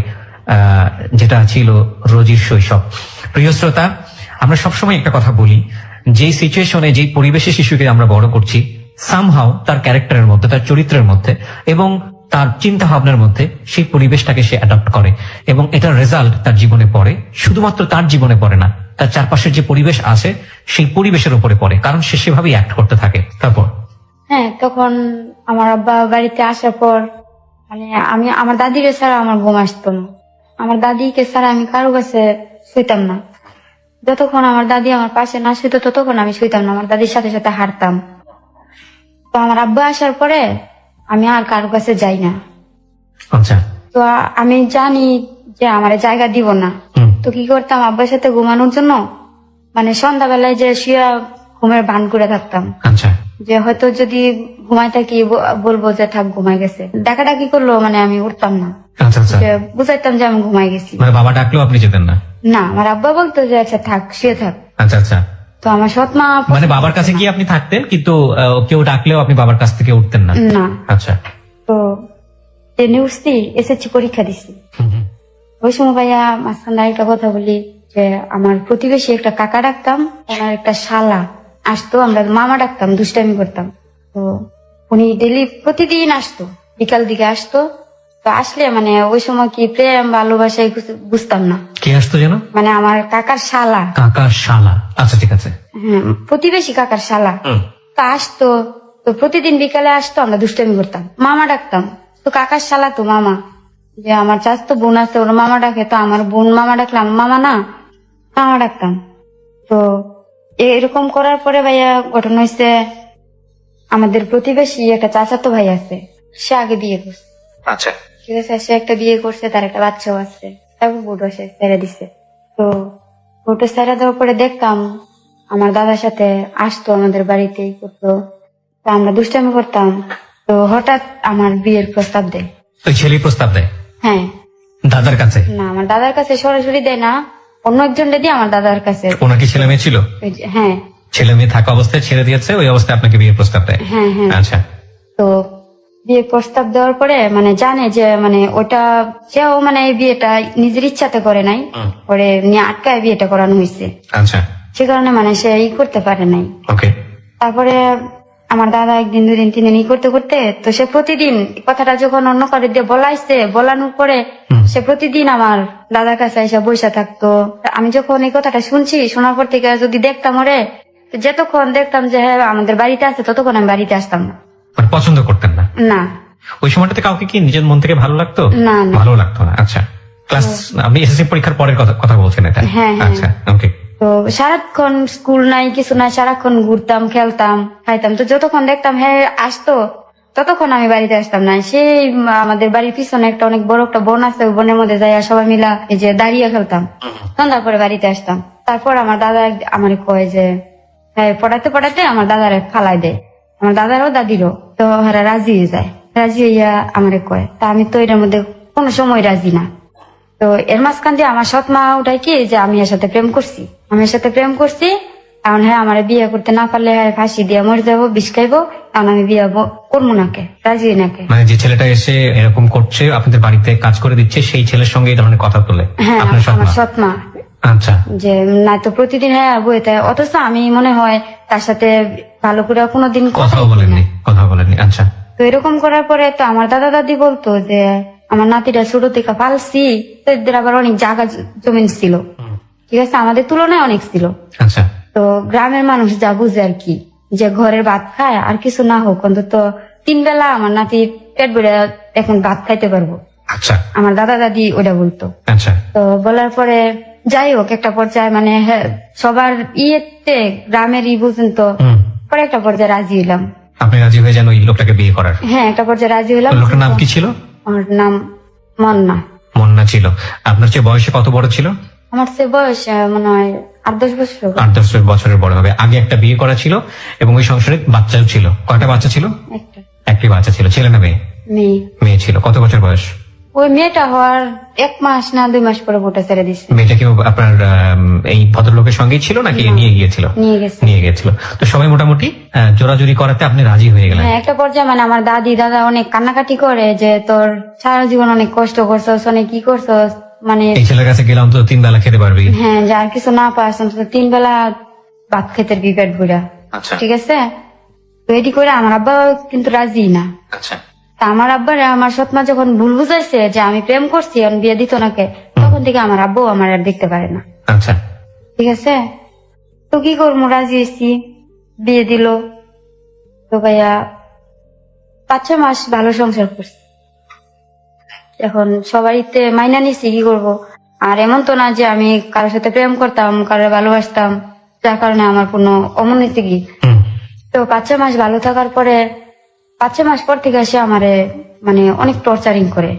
যেটা ছিল রোজির শৈশব। প্রিয় শ্রোতা, আমরা সবসময় একটা কথা বলি, যেই সিচুয়েশনে, যেই পরিবেশে শিশুকে আমরা বড় করছি, সামহাও তার ক্যারেক্টারের মধ্যে, তার চরিত্রের মধ্যে এবং তার চিন্তা ভাবনার মধ্যে সেই পরিবেশটাকে সে অ্যাডাপ্ট করে, এবং এটার রেজাল্ট তার জীবনে পড়ে। শুধুমাত্র তার জীবনে পড়ে না, তার চারপাশের যে পরিবেশ আছে সেই পরিবেশের উপরে পড়ে, কারণ সে সেভাবেই অ্যাক্ট করতে থাকে। তারপর হ্যাঁ, তখন আমার আব্বা বাড়িতে আসার পর মানে আমি আমার দাদিকে ছাড়া আমার ঘুম আসতো না। আমার দাদিকে ছাড়া আমি কারো কাছে শুইতাম না। যতক্ষণ আমার দাদি আমার পাশে না শুইতো ততক্ষণ আমি শুইতাম না, আমার দাদির সাথে সাথে হাঁটতাম। তো আমার আব্বা আসার পরে আমি আর কারো কাছে যাই না। আচ্ছা, তো আমি জানি যে আমার জায়গা দিব না। হুম, তো কি করতাম, আব্বার সাথে ঘুমানোর জন্য মানে সন্ধ্যাবেলায় যে শুয়ে ঘুমের ভান করে থাকতাম, আচ্ছা, যে হয়তো যদি ঘুমাই থাকি বলবো যে থাক ঘুমাই গেছে, ডাকাডাকি করলো মানে আমি উঠতাম না, আচ্ছা, আচ্ছা। যে বুঝাইতাম যে আমি ঘুমাই গেছি। মানে বাবা ডাকলেও আপনি যেতেন না? না, আমার আব্বা বলতো যে আচ্ছা থাক, শুয়ে থাক। আচ্ছা, আচ্ছা। তো আমার সৎ মা মানে বাবার কাছে গিয়ে আপনি থাকতেন, কিন্তু কেউ ডাকলেও আপনি বাবার কাছ থেকে উঠতেন না? না। আচ্ছা। তো ট্রেনে উঠছি, এসএসসি পরীক্ষা দিচ্ছি। হুম, হুম, ওই সময় ভাইয়া মাঝখানে একটা কথা বলি, যে আমার প্রতিবেশী একটা কাকা ডাকতাম, ওনার একটা শালা আসতো, আমরা মামা ডাকতাম, দুষ্টামি করতাম। তো উনি ডেলি প্রতিদিন আসতো, বিকাল দিকে আসতো। তো তো আসলে মানে ওই সময় কি প্রেম ভালোবাসা এই কিছু বুঝতাম না। কে আসতো যেন? মানে আমার কাকার শালা, কাকার শালা। আচ্ছা ঠিক আছে। হ্যাঁ প্রতিবেশী কাকার শালা। হুম। তো আসতো, তো প্রতিদিন বিকালে আসতো, আমরা দুষ্টামি করতাম, মামা ডাকতাম। তো কাকার শালা তো মামা, যে আমার চাচাতো বোন আছে ওর মামা ডাকে, তো আমার বোন মামা ডাকলাম মামা না মামা ডাকতাম। তো এরকম করার পরে ভাইয়া ঘটনা হয়েছে, আমাদের প্রতিবেশী একটা চাচাতো ভাই আছে, সে আগে বিয়ে করছে। আচ্ছা। ঠিক আছে, সে একটা বিয়ে করছে, তার একটা বাচ্চাও আছে, তারপর বউটা সে ছেড়ে দিছে। তো বউটা ছেড়ে দেওয়ার পরে দেখতাম আমার দাদার সাথে আসতো আমাদের বাড়িতেই করতো, তো আমরা দুষ্টামি করতাম। তো হঠাৎ আমার বিয়ের প্রস্তাব দেয়। ওই ছেলে প্রস্তাব দেয় হ্যাঁ, দাদার কাছে? না আমার দাদার কাছে সরাসরি দেয় না, অন্য একজনটা দিয়ে আমার দাদার কাছে। ওনার কি ছেলে মেয়ে ছিল? হ্যাঁ ছেলে মেয়ে থাকা অবস্থায় ছেড়ে দিয়েছে, ওই অবস্থায় আপনাকে বিয়ের প্রস্তাব দেয়? হ্যাঁ হ্যাঁ। আচ্ছা। তো বিয়ের প্রস্তাব দেওয়ার পরে মানে জানে যে মানে ওটা সেও মানে এই বিয়েটা নিজের ইচ্ছাতে করে নাই, পরে নিয়ে আটকায় বিয়েটা করানো হয়েছে। আচ্ছা। সে কারণে মানে সে ই করতে পারে নাই। ওকে। তারপরে আমার দাদা একদিন দুদিন 3 দিন ই করতে করতে, তো সে প্রতিদিন কথাটা যখন অন্য কারো দিয়ে বলাইছে, বলানোর পরে সে প্রতিদিন আমার দাদার কাছে এসে বসে থাকতো। আমি যখন এই কথাটা শুনছি, শোনার পর থেকে যদি দেখতাম ওরে, তো যতক্ষণ দেখতাম যে হ্যাঁ আমাদের বাড়িতে আছে, ততক্ষণ আমি বাড়িতে আসতাম না। মানে পছন্দ করতেন না? না। ওই সময়টাতে কাউকে কি নিজের মন থেকে ভালো লাগতো? না, না। ভালো লাগতো না। আচ্ছা। ক্লাস, আপনি এসএসসি পরীক্ষার পরের কথা বলছেন এটা? হ্যাঁ, হ্যাঁ। আচ্ছা ওকে। তো সারাক্ষণ স্কুল নাই কিছু নাই, সারাক্ষণ ঘুরতাম, খেলতাম, খাইতাম। তো যতক্ষণ দেখতাম হ্যাঁ আসতো, ততক্ষণ আমি বাড়িতে আসতাম না। সেই আমাদের বাড়ির পিছনে একটা অনেক বড় একটা বন আছে, ওই বনের মধ্যে যাই সবাই মিলা এই যে দাঁড়িয়ে খেলতাম, সন্ধ্যার পরে বাড়িতে আসতাম। তারপর আমার দাদা আমার কয় যে হ্যাঁ পড়াতে পড়াতে আমার দাদারে ফালাই দেয়, আমার দাদারও দাদিরও। তো ওরা রাজি হয়ে যায়, রাজি হইয়া আমারে কয়, তা আমি তো এটার মধ্যে কোনো সময় রাজি না। তো এর মাঝখান দিয়ে আমার সৎ মা ওটাই কি যে আমি এর সাথে প্রেম করছি, আমি এর সাথে প্রেম করছি, এখন হ্যাঁ আমার বিয়ে করতে না পারলে হ্যাঁ ফাঁসি দিয়ে মরে যাবো, বিষ খাইবো, এখন আমি বিয়ে করবো নাকে, রাজি নাকে। মানে যে ছেলেটা এসে এরকম করছে, আপনাদের বাড়িতে কাজ করে দিচ্ছে, সেই ছেলের সঙ্গে এই ধরনের কথা তোলে হ্যাঁ আপনার সৎ আমার মা? সৎ মা। আচ্ছা। যে না তো প্রতিদিন হ্যাঁ বইতে, অথচ আমি মনে হয় তার সাথে ভালো করে কোনোদিন কথাও বলেননি? কথা বলেননি। আচ্ছা। তো এরকম করার পরে তো আমার দাদা দাদি বলতো যে আমার নাতিটা ছোট থেকে পালছি, তো এদের আবার অনেক জায়গা জমিন ছিল, ঠিক আছে, আমাদের তুলনায় অনেক ছিল। আচ্ছা। তো গ্রামের মানুষ যা বুঝে আর কি, যে ঘরের ভাত খায় আর কিছু না হোক অন্তত 3 বেলা আমার নাতি পেট ভরে এখন ভাত খাইতে পারবো। আচ্ছা। আমার দাদা দাদি ওটা বলতো। আচ্ছা। তো বলার পরে যাই হোক একটা পর্যায়ে মানে হ্যাঁ, সবার ইয়েতে গ্রামের বুঝেন তো, পরে একটা পর্যায়ে রাজি হইলাম। আপনি রাজি হয়ে যান ওই লোকটাকে বিয়ে করার? হ্যাঁ একটা পর্যায়ে রাজি হইলাম। ওই লোকটার নাম কি ছিল? আমার নাম মন্না। মন্না ছিল। আপনার চেয়ে বয়সে কত বড় ছিল? আমার সে বয়স মনে হয় 8-10 বছর হবে। 8-10 বছরের বড় হবে। আগে একটা বিয়ে করা ছিল এবং ওই সংসারে বাচ্চাও ছিল। কয়টা বাচ্চা ছিল? একটা একটি বাচ্চা ছিল। ছেলে না মেয়ে? মেয়ে। মেয়ে ছিল। কত বছর বয়স? ওই মেয়েটা হওয়ার 1 মাস না 2 মাস পরে বোটা ছেড়ে দিচ্ছে। মেয়েটা কি আপনার এই ভদ্রলোকের সঙ্গেই ছিল নাকি নিয়ে গিয়েছিল? নিয়ে গেছে। নিয়ে গিয়েছিল। তো সবাই মোটামুটি জোরাজুরি করাতে আপনি রাজি হয়ে গেলেন? হ্যাঁ একটা পর্যায়ে মানে আমার দাদি দাদা অনেক কান্নাকাটি করে যে তোর সারা জীবন অনেক কষ্ট করছস, অনেক কি করছস, মানে এই ছেলের কাছে গেলাম তো 3 বেলা খেতে পারবি। হ্যাঁ যার কিছু না পাস অন্তত 3 বেলা ভাত খেতে বিপেট ভুড়া। আচ্ছা। ঠিক আছে, তো এটি করে আমার আব্বা কিন্তু রাজি না। আচ্ছা। তা আমার আব্বারে আমার সৎমা যখন ভুল বুঝাইছে যে আমি প্রেম করছি এখন বিয়ে দিত নাকে, তখন থেকে আমার আব্বু আমার আর দেখতে পারে না। আচ্ছা। ঠিক আছে, তো কি করবো, রাজি হয়েছি, বিয়ে দিল। তো ভাইয়া 5-6 মাস ভালো সংসার করছি, এখন সবাইতে মাইনা নিছি, কি করবো। আর এমন তো না যে আমি কারোর সাথে প্রেম করতাম, কারোর ভালোবাসতাম, যার কারণে আমার কোনো অমনোনীতি কি। তো 5-6 মাস ভালো থাকার পরে 5-6 মাস পর থেকে সে আমারে মানে অনেক টর্চারিং করে,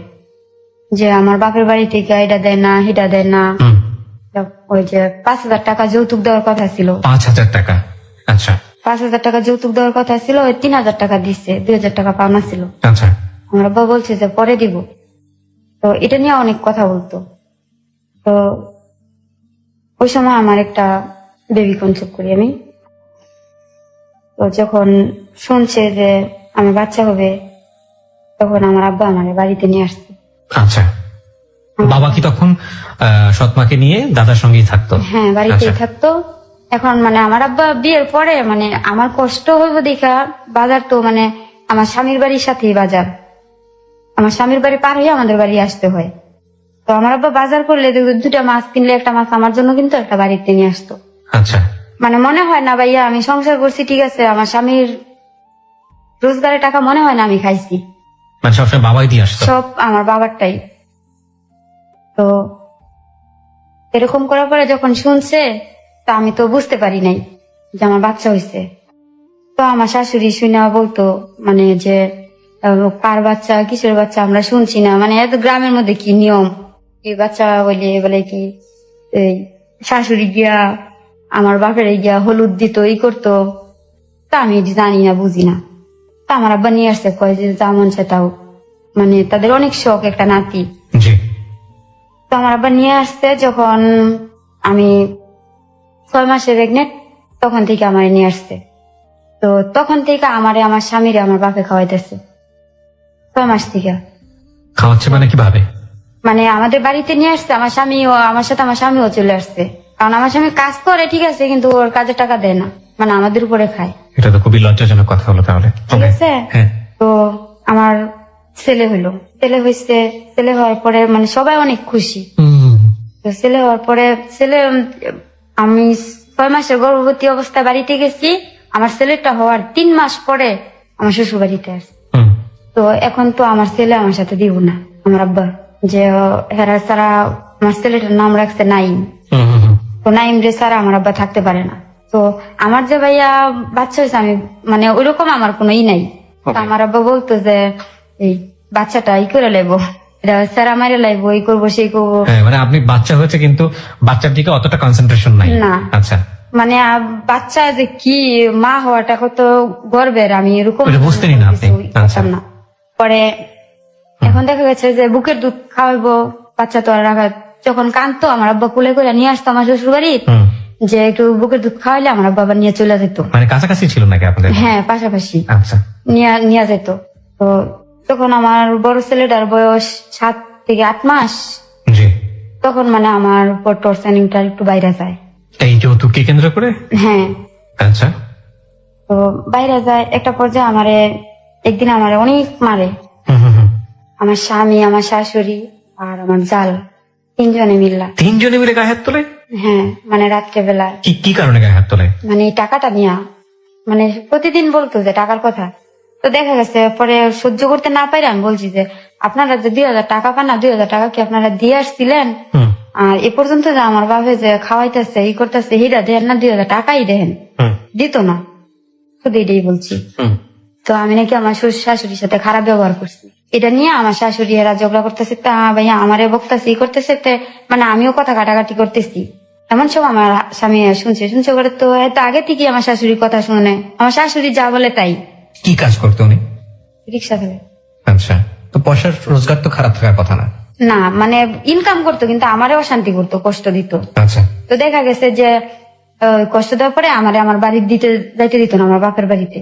যে আমার বাপের বাড়ি থেকে এটা দেয় না হিটা দেয় না। ওই যে 5,000 টাকা যৌতুক দেওয়ার কথা ছিল। 5,000 টাকা? আচ্ছা। 5,000 টাকা যৌতুক দেওয়ার কথা ছিল, ওই 3,000 টাকা দিচ্ছে, 2,000 টাকা পাওনা ছিল। আচ্ছা। আমার আব্বা বলছে যে পরে দিব। তো এটা নিয়ে অনেক কথা বলতো। তো ওই সময় আমার একটা বেবি কনসেপ্ট করি আমি। তো যখন শুনছে যে আমার বাচ্চা হবে, তখন আমার আব্বা আমার বাড়িতে নিয়ে আসছে। আচ্ছা। বাবা কি তখন সৎমাকে নিয়ে দাদার সঙ্গেই থাকতো? হ্যাঁ বাড়িতেই আচ্ছা। থাকতো। এখন মানে আমার আব্বা বিয়ের পরে মানে আমার কষ্ট হইব দেখা বাজার, তো মানে আমার স্বামীর বাড়ির সাথেই বাজার, আমার স্বামীর বাড়ি পার হয়ে আমাদের বাড়ি আসতে হয়। তো আমার আব্বা বাজার করলে দুটা মাছ কিনলে একটা মাছ আমার জন্য কিন্তু একটা বাড়িতে নিয়ে আসতো। আচ্ছা, মানে মনে হয় না ভাইয়া আমি সংসার করছি ঠিক আছে, আমার স্বামীর রোজগারের টাকা মনে হয় না আমি খাইছি, মানে সবসময় বাবাই দিয়ে আসতো। সব আমার বাবারটাই। তো এরকম করার পরে যখন শুনছে, তা আমি তো বুঝতে পারি নাই যে আমার বাচ্চা হয়েছে। তো আমার শাশুড়ি শুনে বলতো মানে যে কার বাচ্চা কিসের বাচ্চা আমরা শুনছি না, মানে এত গ্রামের মধ্যে কি নিয়ম, এই বাচ্চা বলে কি এই শাশুড়ি গিয়া আমার বাপের গিয়া হলুদ দিত এই করতো। তা আমি জানি না বুঝি না। তা আমার আব্বা নিয়ে আসছে, কয় যে যা মন চায় তাও, মানে তাদের অনেক শখ একটা নাতি। জি। তো আমার আব্বা নিয়ে আসছে যখন আমি 6 মাসে প্রেগনেন্ট, তখন থেকে আমার নিয়ে আসছে। তো তখন থেকে আমারে আমার স্বামীরে আমার বাপে খাওয়াইতেছে 6 মাস থেকে। খাওয়াচ্ছে মানে কিভাবে? মানে আমাদের বাড়িতে নিয়ে আসছে, আমার স্বামীও আমার সাথে আমার স্বামীও চলে আসছে। কারণ আমার স্বামী কাজ করে ঠিক আছে, কিন্তু ওর কাজের টাকা দেয় না, মানে আমাদের উপরে খায়। এটা তো খুবই লজ্জাজনক কথা হলো তাহলে। ঠিক আছে। হ্যাঁ। তো আমার ছেলে হইলো, ছেলে হয়েছে, ছেলে হওয়ার পরে মানে সবাই অনেক খুশি। তো ছেলে হওয়ার পরে আমি 6 মাসের গর্ভবতী অবস্থায় বাড়িতে গেছি। আমার ছেলেটা হওয়ার 3 মাস পরে আমার শ্বশুর বাড়িতে আসছে। তো এখন তো আমার ছেলে আমার সাথে দিব না আমার আব্বা, যে হেরা ছাড়া আমার ছেলেটার নাম রাখছে নাইম। তো নাইম রে ছাড়া আমার আব্বা থাকতে পারে না। তো আমার যে ভাইয়া বাচ্চা হয়েছে, আমি মানে ওইরকম আমার কোনো নাই। তো আমার আব্বা বলতো যে এই বাচ্চাটা ই করে লাইবো, এটা স্যারা মারে লাইবো, এই করবো সেই করবো। মানে আপনি বাচ্চা হয়েছে কিন্তু বাচ্চার দিকে অতটা কনসেন্ট্রেশন নাই। না। আচ্ছা, মানে বাচ্চা যে কি মা হওয়াটা কত গর্বের, আমি এরকম ওটা বুঝতেনই না আপনি। কিছুই আচ্ছা। করতাম না। পরে এখন দেখা গেছে যে বুকের দুধ খাওয়াবো, বাচ্চা তো আর রাখা, যখন কাঁদতো আমার আব্বা কুলে করে নিয়ে আসতো আমার শ্বশুর বাড়ি, যে একটু বুকের দুধ খাওয়াইলে আমার আব্বা আবার নিয়ে চলে যেত। মানে কাছাকাছি ছিল নাকি আপনাদের? হ্যাঁ, পাশাপাশি আচ্ছা। নিয়ে যেত। তো তখন আমার বড় ছেলেটার বয়স 7 থেকে 8 মাস, জি। তখন মানে আমার উপর টর্চারিংটা একটু বাইরে যায়। এই যৌতুককে কেন্দ্র করে? হ্যাঁ। আচ্ছা। তো বাইরে যায় একটা পর্যায়ে আমারে একদিন আমারে অনেক মারে। আমার স্বামী, আমার শাশুড়ি আর আমার জাল 3 জনে মিল্লা। 3 জনে মিলে গায়ে হাত তোলে? হ্যাঁ, মানে রাত্রেবেলা। কি কারণে গায়ে হাত তোলে? মানে এই টাকাটা নিয়া, মানে প্রতিদিন বলতো যে টাকার কথা। তো দেখা গেছে পরে সহ্য করতে না পারে আমি বলছি যে আপনারা যে 2000 টাকা পান না, 2000 টাকা কি আপনারা দিয়ে আসছিলেন? আর এ পর্যন্ত যে আমার বাপে যে খাওয়াইতেছে ই করতেছে, হিরা দেন না, 2000 টাকাই দেন, দিত না। শুধু এটাই বলছি। তো আমি নাকি আমার শাশুড়ির সাথে খারাপ ব্যবহার করছি, এটা নিয়ে আমার শাশুড়ি এরা ঝগড়া করতেছে। তা ভাইয়া আমারে বকতেছে ই করতেছে, মানে আমিও কথা কাটাকাটি করতেছি। এমন সব আমার স্বামী শুনছে করে। তো এত আগে থেকে আমার শাশুড়ির কথা শুনে, আমার শাশুড়ি যা বলে তাই। কি কাজ করতো উনি? রিক্সা ফেলে। আচ্ছা। তো পয়সার রোজগার তো খারাপ থাকার কথা না? না, মানে ইনকাম করতো কিন্তু আমারে অশান্তি করতো, কষ্ট দিত। আচ্ছা। তো দেখা গেছে যে কষ্ট দেওয়ার পরে আমারে আমার বাড়ির যাইতে দিত না, আমার বাপের বাড়িতে।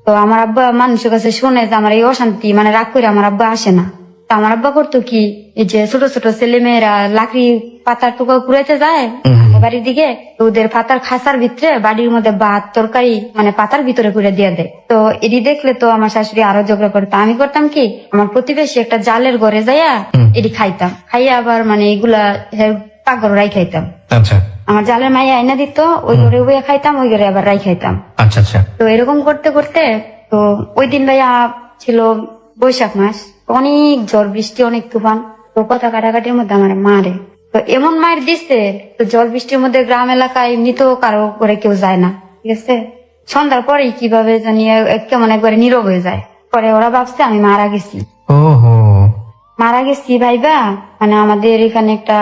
তো আমার আব্বা মানুষের কাছে শুনে যে আমার এই অশান্তি, মানে রাগ করে আমার আব্বা আসে না। তো আমার আব্বা করতো কি, এই যে ছোট ছোট ছেলে মেয়েরা লাকড়ি পাতার টুকরো কুড়াইতে যায় বাড়ির দিকে, তো ওদের পাতার খাসার ভিতরে বাড়ির মধ্যে ভাত তরকারি মানে পাতার ভিতরে করে দিয়ে দেয়। তো এটি দেখলে তো আমার শাশুড়ি আরো ঝগড়া করতো। আমি করতাম কি, আমার প্রতিবেশী একটা জালের ঘরে যাইয়া এটি খাইতাম, খাইয়া আবার মানে এগুলা পাকঘর রাই খাইতাম। আচ্ছা। আমার জালের মাইয়া আইনা দিত, ওই ঘরে বইয়া খাইতাম, ওই ঘরে আবার রাই খাইতাম। আচ্ছা আচ্ছা। তো এরকম করতে করতে তো ওই দিন ভাইয়া ছিল বৈশাখ মাস, অনেক ঝড় বৃষ্টি, অনেক তুফান। তো কথা কাটাকাটির মধ্যে আমার মারে, তো এমন মায়ের দিচ্ছে। তো জল বৃষ্টির মধ্যে গ্রাম এলাকায় এমনি তো কারো করে কেউ যায় না, ঠিক আছে। সন্ধ্যার পরেই কিভাবে জানি কেমন একবারে নীরব হয়ে যায়। পরে ওরা ভাবছে আমি মারা গেছি। ওহো। মারা গেছি ভাইবা, মানে আমাদের এখানে একটা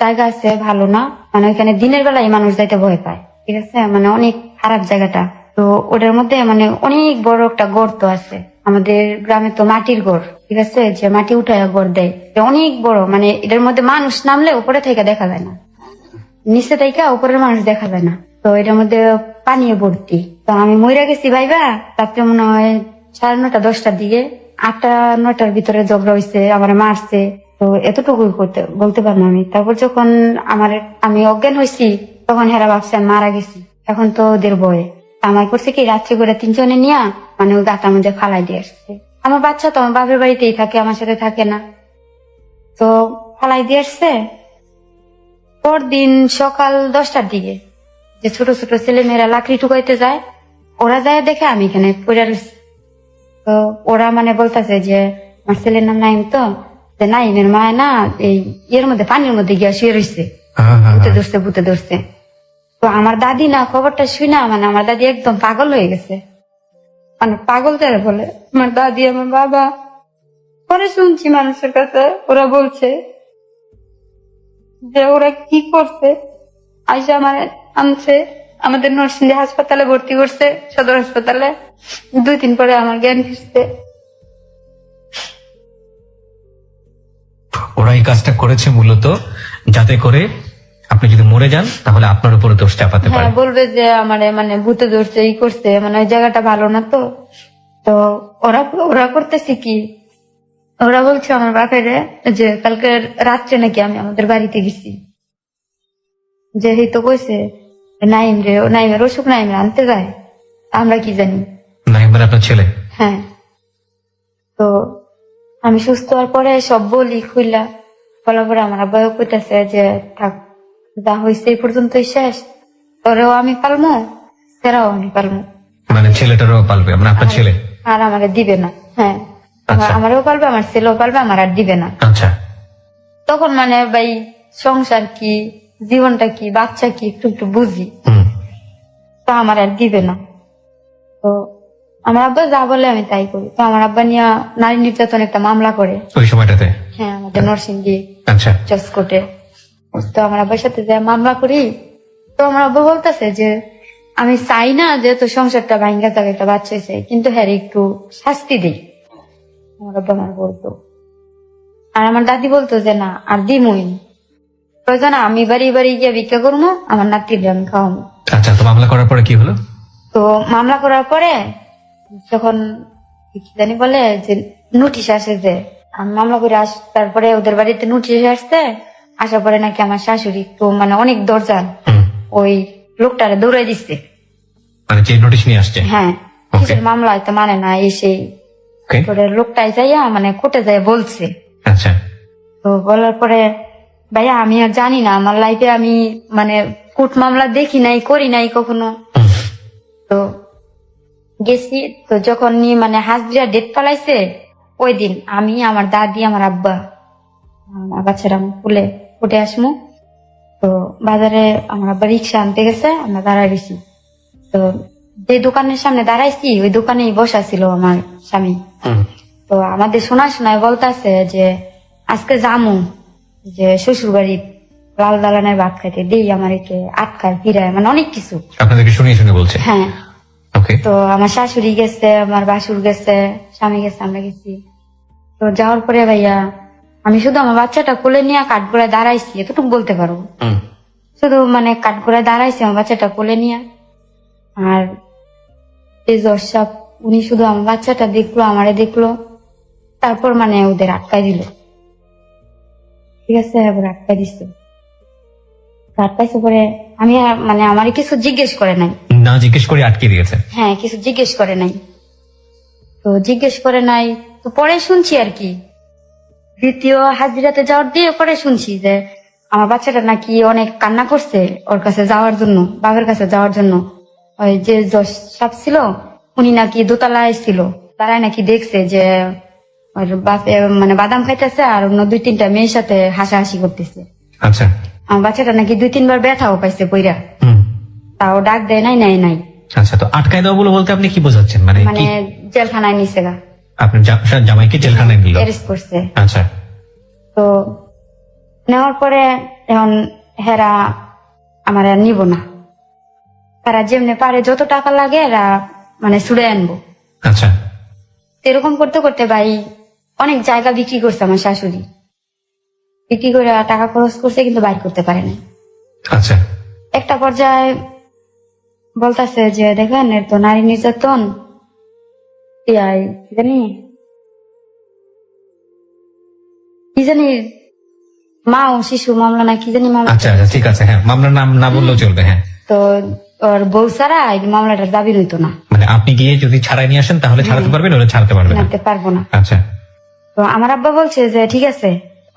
জায়গা আছে ভালো না, মানে ওইখানে দিনের বেলায় মানুষ যাইতে ভয় পায়, ঠিক আছে, মানে অনেক খারাপ জায়গাটা। তো ওটার মধ্যে মানে অনেক বড় একটা গর্ত আছে। আমাদের গ্রামে তো মাটির ঘর, ঠিক আছে, যে মাটি উঠায় ঘর দেয়, অনেক বড়। মানে এটার মধ্যে মানুষ নামলে উপরে থেকে দেখা যায় না, নিচে থেকে উপরের মানুষ দেখা যায় না। তো এটার মধ্যে পানি ভর্তি। তো আমি মইরা গেছি ভাইবা রাত্রে মনে হয় 9:30 10টার দিকে, 8টা 9টার ভিতরে ঝগড়া হয়েছে, আমার মারছে। তো এতটুকুই বলতে পারবো আমি। তারপর যখন আমি অজ্ঞান হয়েছি, তখন হেরা ভাবছে আমি মারা গেছি। এখন তো ওদের বয়ে আমার করছে কি, রাত্রে করে 3 জনে নিয়ে মানে ওই গাটার মধ্যে ফালাই দিয়ে আসছে। আমার বাচ্চা তো আমার বাপের বাড়িতেই থাকে, আমার সাথে থাকে না। তো ফালাই দিয়ে আসছে। পরদিন সকাল 10টার দিকে যে ছোট ছোট ছেলে মেয়েরা লাকড়ি টুকাইতে যায়, ওরা যায় দেখে আমি এখানে পড়ে রয়েছি। তো ওরা মানে বলতেছে যে আমার ছেলের নাম নাইম, তো যে নাইমের মায় না এই এর মধ্যে পানির মধ্যে গিয়া শুয়ে রয়েছে, ভূতে ধরছে। তো আমার দাদি না খবরটা শুই না, মানে আমার দাদি একদম পাগল হয়ে গেছে, মানে পাগল যারা বলে আমার দাদি আমার বাবা। পরে শুনছি মানুষের কাছে ওরা বলছে যে ওরা কি করছে, আইসা আমার আনছে আমাদের নরসিংদী হাসপাতালে ভর্তি করছে, সদর হাসপাতালে। 2 দিন পরে আমার জ্ঞান ফিরছে। ওরা এই কাজটা করেছে মূলত যাতে করে আপনি যদি মরে যান তাহলে আপনার উপরে দোষ চাপাতে পারে। হ্যাঁ, বলবে যে আমার মানে ভূতে ধরছে, ই করছে, মানে ওই জায়গাটা ভালো না। তো তো ওরা করতেছে কি, ওরা বলছে আমার বাপেরে যে কালকে রাত্রে নাকি আমি আমাদের বাড়িতে গেছি, যে এই তো কইছে নাইমের অসুখ নাইমের আনতে যায়, আমরা কি জানি। নাইম আপনার ছেলে? হ্যাঁ। তো আমি সুস্থ হওয়ার পরে সব বলি খুইলা বলার পরে আমার আব্বা কইতাছে যে থাক, যা হয়েছে এই পর্যন্তই শেষ, তোরেও আমি পালমো, সেরাও আমি পালমো। মানে ছেলেটারও পালবে, মানে আপনার ছেলে? আর আমারে দিবে না। হ্যাঁ, আমারও পালবে, আমার ছেলেও পালবে, আমার আর দিবে না। আচ্ছা। তখন মানে ভাই সংসার কি, জীবনটা কি, বাচ্চা কি একটু একটু বুঝি। তো আমার আর দিবে না। তো আমার আব্বা যা বলে আমি তাই করি। তো আমার আব্বা নিয়ে নারী নির্যাতন একটা মামলা করে ওই সময়টাতে? হ্যাঁ, আমাদের নরসিংদী আচ্ছা জজ কোর্টে। তো আমার আব্বার সাথে যে মামলা করি, তো আমার আব্বা বলতেছে যে আমি চাই না যে তো সংসারটা ভাঙ্গা থাকে, একটা বাচ্চা চাই, কিন্তু হ্যাঁ একটু শাস্তি দিই। আমার আব্বা আমার বলতো, আর আমার দাদি বলতো যে না আর দিমুই প্রয়োজন, আমি বাড়ি বাড়ি গিয়ে ভিক্ষা করবো, আমার নাতির আমি খাওয়াবো। আচ্ছা, তো মামলা করার পরে কি হলো? তো মামলা করার পরে যখন কি জানি বলে যে নোটিশ আসে, যে আমি মামলা করে তারপরে ওদের বাড়িতে নোটিশ আসছে, আসার পরে নাকি আমার শাশুড়ি একটু মানে অনেক দরজান ওই লোকটারে দৌড়াই দিচ্ছে। মানে যে নোটিশ নিয়ে আসছে? হ্যাঁ, কিসের মামলা হয়তো মানে না, এসে লোকটাই যাইয়া মানে কোর্টে যাইয়া বলছে। আচ্ছা। তো বলার পরে ভাইয়া আমি আর জানি না, আমার লাইফে আমি মানে কোর্ট মামলা দেখি নাই, করি নাই কখনো। তো গেছি, তো যখন মানে হাজরিয়া ডেট পালাইছে ওই দিন আমি, আমার দাদি, আমার আব্বা, আমার বাচ্চারা ফুলে ফুটে আসমু। তো বাজারে আমার আব্বা রিক্সা আনতে গেছে, আমরা দাঁড়াই গেছি। তো যে দোকানের সামনে দাঁড়াইছি ওই দোকানেই বসা ছিল আমার স্বামী। তো আমাদের শোনায় বলতেছে যে আজকে জামু যে শ্বশুর বাড়ি লাল দালানের ভাত খাইতে, দেই আমার একে আটকায় ফিরায়, মানে অনেক কিছু আপনাদেরকে শুনিয়ে শুনে বলছে? হ্যাঁ। ওকে। তো আমার শাশুড়ি গেছে, আমার বাসুর গেছে, স্বামী গেছে, আমরা গেছি। তো যাওয়ার পরে ভাইয়া আমি শুধু আমার বাচ্চাটা কোলে নিয়ে কাঠগোড়ায় দাঁড়াইছি, এতটুকু বলতে পারবো। শুধু মানে কাঠগোড়ায় দাঁড়াইছি আমার বাচ্চাটা কোলে নিয়ে। আর এই জজ সাহেব উনি শুধু আমার বাচ্চাটা দেখলো, আমারে দেখলো, তারপর মানে ওদের আটকাই দিল। ঠিক আছে, এবার আটকাই দিচ্ছে। আটকাইছে পরে আমি মানে আমার কিছু জিজ্ঞেস করে নাই, না জিজ্ঞেস করে আটকে দিয়েছে? হ্যাঁ, কিছু জিজ্ঞেস করে নাই। তো জিজ্ঞেস করে নাই, তো পরে শুনছি আর কি, দ্বিতীয় হাজিরাতে যাওয়ার দিয়ে পরে শুনছি যে আমার বাচ্চাটা নাকি অনেক কান্না করছে ওর কাছে যাওয়ার জন্য, বাবার কাছে যাওয়ার জন্য। ওই যে জজ সাহেব ছিল উনি নাকি দোতলায় ছিল, তারাই নাকি দেখছে যে ওর বাপে মানে বাদাম খাইতেছে আর অন্য 2-3টা মেয়ের সাথে হাসাহাসি করতেছে। আচ্ছা। আমার বাচ্চাটা নাকি 2-3 বার ব্যথাও পাইছে পইরা, তাও ডাক দেয় নাই, নাই নাই। আচ্ছা, তো আটকায় দেওয়া বলে বলতে আপনি কি বোঝাচ্ছেন? মানে মানে জেলখানায় নিছে গা, আপনার জামাইকে জেলখানায় নিল? অ্যারেস্ট করছে। আচ্ছা। তো নেওয়ার পরে এখন হেরা আমার আর নিব না, তারা যেমনি পারে যত টাকা লাগে এরা মানে ছুড়ে আনবো। আচ্ছা। এরকম করতে করতে ভাই অনেক জায়গা বিক্রি করছে আমার শাশুড়ি, বিক্রি করে টাকা খরচ করছে কিন্তু বাইর করতে পারে না। আচ্ছা। একটা পর্যায়ে বলতেছে যে দেখেন এর তো নারী নির্যাতন, কি জানি মা ও শিশু মামলা না কি জানি মামলা। আচ্ছা আচ্ছা, ঠিক আছে, হ্যাঁ মামলার নাম না বললেও চলবে। হ্যাঁ। তো ওর বউ ছাড়া এই মামলাটা দাবি হইতো না, মানে আপনি গিয়ে যদি ছাড়াই নিয়ে আসেন তাহলে ছাড়াতে পারবেন, ওরা ছাড়তে পারবে না। নাতে পারবো না। আচ্ছা, তো আমার আব্বা বলছে যে ঠিক আছে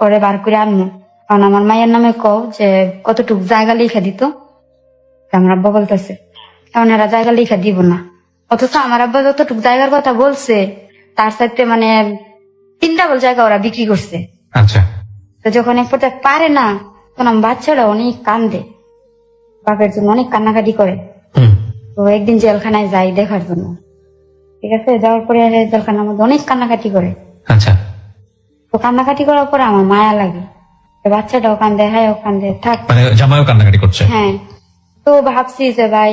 ওরে বার করে আনবো, কারণ আমার মায়ের নামে কও যে কতটুক জায়গা লিখে দিত। আমার আব্বা বলতেছে কারণ এরা জায়গা লিখে দিব না, অথচ আমার আব্বা যতটুক জায়গার কথা বলছে তার সাথে মানে 3 ডাবল জায়গা ওরা বিক্রি করছে। আচ্ছা, তো যখন এক পর্যায়ে পারে না তখন আমার বাচ্চারা অনেক কান্দে, বাপের জন্য অনেক কান্নাকাটি করে। হুম, তো একদিন জেলখানায় যাই দেখার জন্য, ঠিক আছে, যাওয়ার পরে জেলখানার মধ্যে অনেক কান্নাকাটি করে। আচ্ছা, তো কান্নাকাটি করার পরে আমার মায়া লাগে, তো বাচ্চাটাও কান্দে, হ্যাঁ ও কান্দে, থাক। মানে জামাইও কান্নাকাটি করছে। হ্যাঁ, তো ভাবছি যে ভাই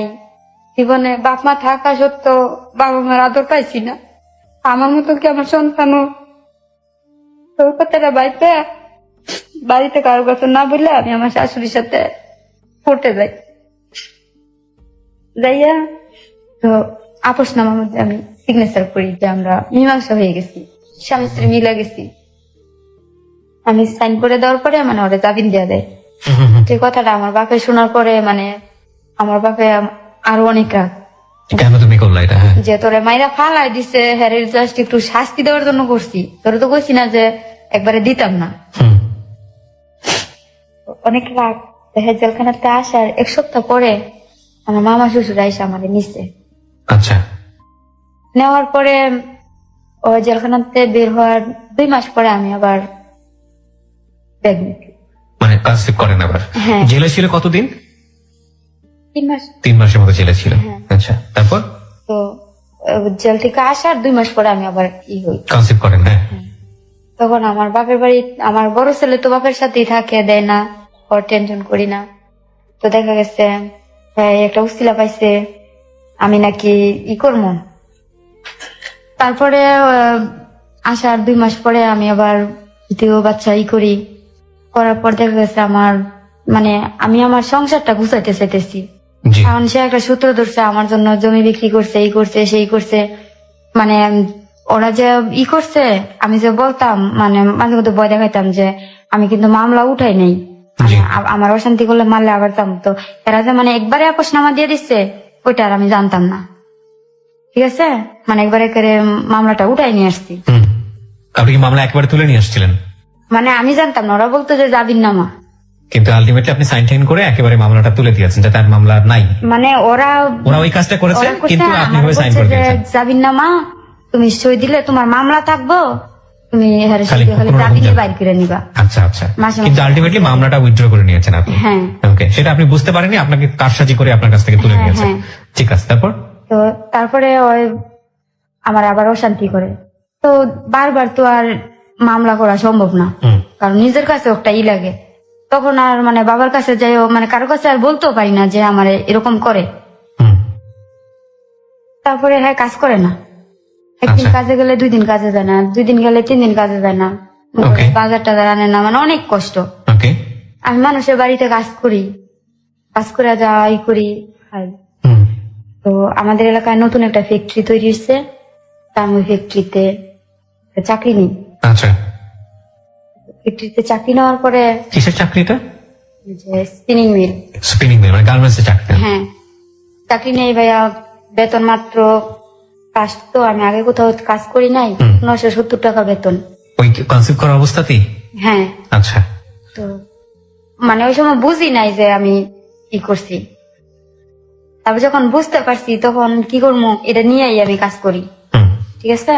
জীবনে বাপ মা থাকা সত্ত্বেও বাবা মার আদর পাইছি না, আমার মতো কি আমার সন্তানও? তো ওই কথাটা বাড়িতে কারো কথা না বললে আমি আমার শাশুড়ির সাথে পড়তে যাইয়া তো আপোষনামার মধ্যে আমি সিগনেচার করি যে আমরা মীমাংসা হয়ে গেছি, স্বামী স্ত্রী মিলে গেছি। আমি সাইন করে দেওয়ার পরে মানে ওরা জামিন দেওয়া দেয়। হুম, হুম, হুম। যে কথাটা আমার বাপে শোনার পরে মানে আমার বাপে আরো অনেক রাগ, কেন তুমি করলা এটা? হ্যাঁ, যে তোরে মাইরা ফালাই দিছে, হ্যাঁ জাস্ট একটু শাস্তি দেওয়ার জন্য করছি, তোরে তো কইছি না যে একবারে দিতাম না। হুম, অনেক রাগ। হ্যাঁ, জেলখানাতে আসার 1 সপ্তাহ পরে আমার মামা শ্বশুর আইসা আমাদের নিচ্ছে। আচ্ছা, নেওয়ার পরে ও জেলখানাতে বের হওয়ার 2 মাস পরে আমি আবার প্রেগনেন্ট। মানে কনসিভ করেন আবার? হ্যাঁ। জেলে ছিল কতদিন? 3 মাস। 3 মাসের মতো জেলে ছিল। হ্যাঁ। আচ্ছা, তারপর তো জেল থেকে আসার 2 মাস পরে আমি আবার হই। কনসিভ করেন? হ্যাঁ, তখন আমার বাপের বাড়ি, আমার বড় ছেলে তো বাপের সাথেই থাকে, দেয় না, ওর টেনশন করি না। তো দেখা গেছে একটা উস্তিলা পাইছে, আমি নাকি করবো। তারপরে আসার 2 মাস পরে আমি আবার দ্বিতীয় বাচ্চা করি। করার পর দেখা গেছে আমার মানে আমি আমার সংসারটা গুছাইতে চাইতেছি, জি, কারণ সে একটা সূত্র ধরছে আমার জন্য, জমি বিক্রি করছে, এই করছে সেই করছে। মানে ওরা যে করছে, আমি যে বলতাম মানে মাঝে মধ্যে ভয় দেখাইতাম যে আমি কিন্তু মামলা উঠাই নাই, জি। আমার অশান্তি করলে মারলে আবার যাম। তো এরা যে মানে একবারে আপোষনামা দিয়ে দিচ্ছে ওইটা আর আমি জানতাম না, ঠিক আছে, মানে একবারে করে মামলাটা উঠাই নিয়ে আসছি। হুম। আপনি কি মামলা একবারে তুলে নিয়ে আসছিলেন? মানে আমি জানতাম না, ওরা বলতো যে জাবিন নামা, কিন্তু আলটিমেটলি আপনি সাইন টাইন করে একেবারে মামলাটা তুলে দিয়েছেন, যাতে আর মামলা আর নাই। মানে ওরা ওই কাজটা করেছে, ওরা করছে, কিন্তু আপনি আমার ভাবে সাইন বলছে করে যে দিয়েছেন। জাবিন নামা, তুমি সই দিলে তোমার মামলা থাকবো, তুমি খালি খালি কোনো রকম জাবিনই যাবে। বাইর করে নিবা। আচ্ছা, আচ্ছা। মাসে কিন্তু মাসে আলটিমেটলি মামলাটা উইথড্র করে নিয়েছেন আপনি। হ্যাঁ। ওকে, সেটা আপনি বুঝতে পারেননি, আপনাকে কারসাজি করে আপনার কাছ থেকে তুলে হ্যাঁ, নিয়েছেন। হ্যাঁ। ঠিক আছে, তারপর? তো তারপরে ওই আমার আবার অশান্তি করে। তো বারবার তো আর মামলা করা সম্ভব না, হুম, কারণ নিজের কাছে একটা লাগে। তখন আর মানে বাবার কাছে যাইও মানে কারো কাছে আর বলতেও পারি না যে আমার এরকম করে। হুম। তারপরে হ্যাঁ কাজ করে না, একদিন আচ্ছা। কাজে গেলে 2 দিন কাজে যায় না, 2 দিন গেলে 3 দিন কাজে যায় না, Okay. বাজার টাজার আনে না, মানে অনেক কষ্ট। ওকে। আমি মানুষের বাড়িতে কাজ করি, কাজ করে যাই করি খাই। হুম, তো আমাদের এলাকায় নতুন একটা ফ্যাক্টরি তৈরি হচ্ছে, তার ওই ফ্যাক্টরিতে চাকরি নিই। আচ্ছা। ফ্যাক্টরিতে চাকরি নেওয়ার পরে কিসের চাকরিটা? যে স্পিনিং মিল, স্পিনিং মিল, মানে গার্মেন্টস এর চাকরি? হ্যাঁ চাকরি নেই ভাইয়া, বেতন মাত্র কাজ, তো আমি আগে কোথাও কাজ করি নাই, হুম। 970 টাকা বেতন। ওই কনসিভ করার অবস্থাতেই? হ্যাঁ, আচ্ছা। তো মানে ওই সময় বুঝি নাই যে আমি কি করছি। তারপর যখন বুঝতে পারছি তখন কি করবো, এটা নিয়েই আমি কাজ করি, হুম, ঠিক আছে।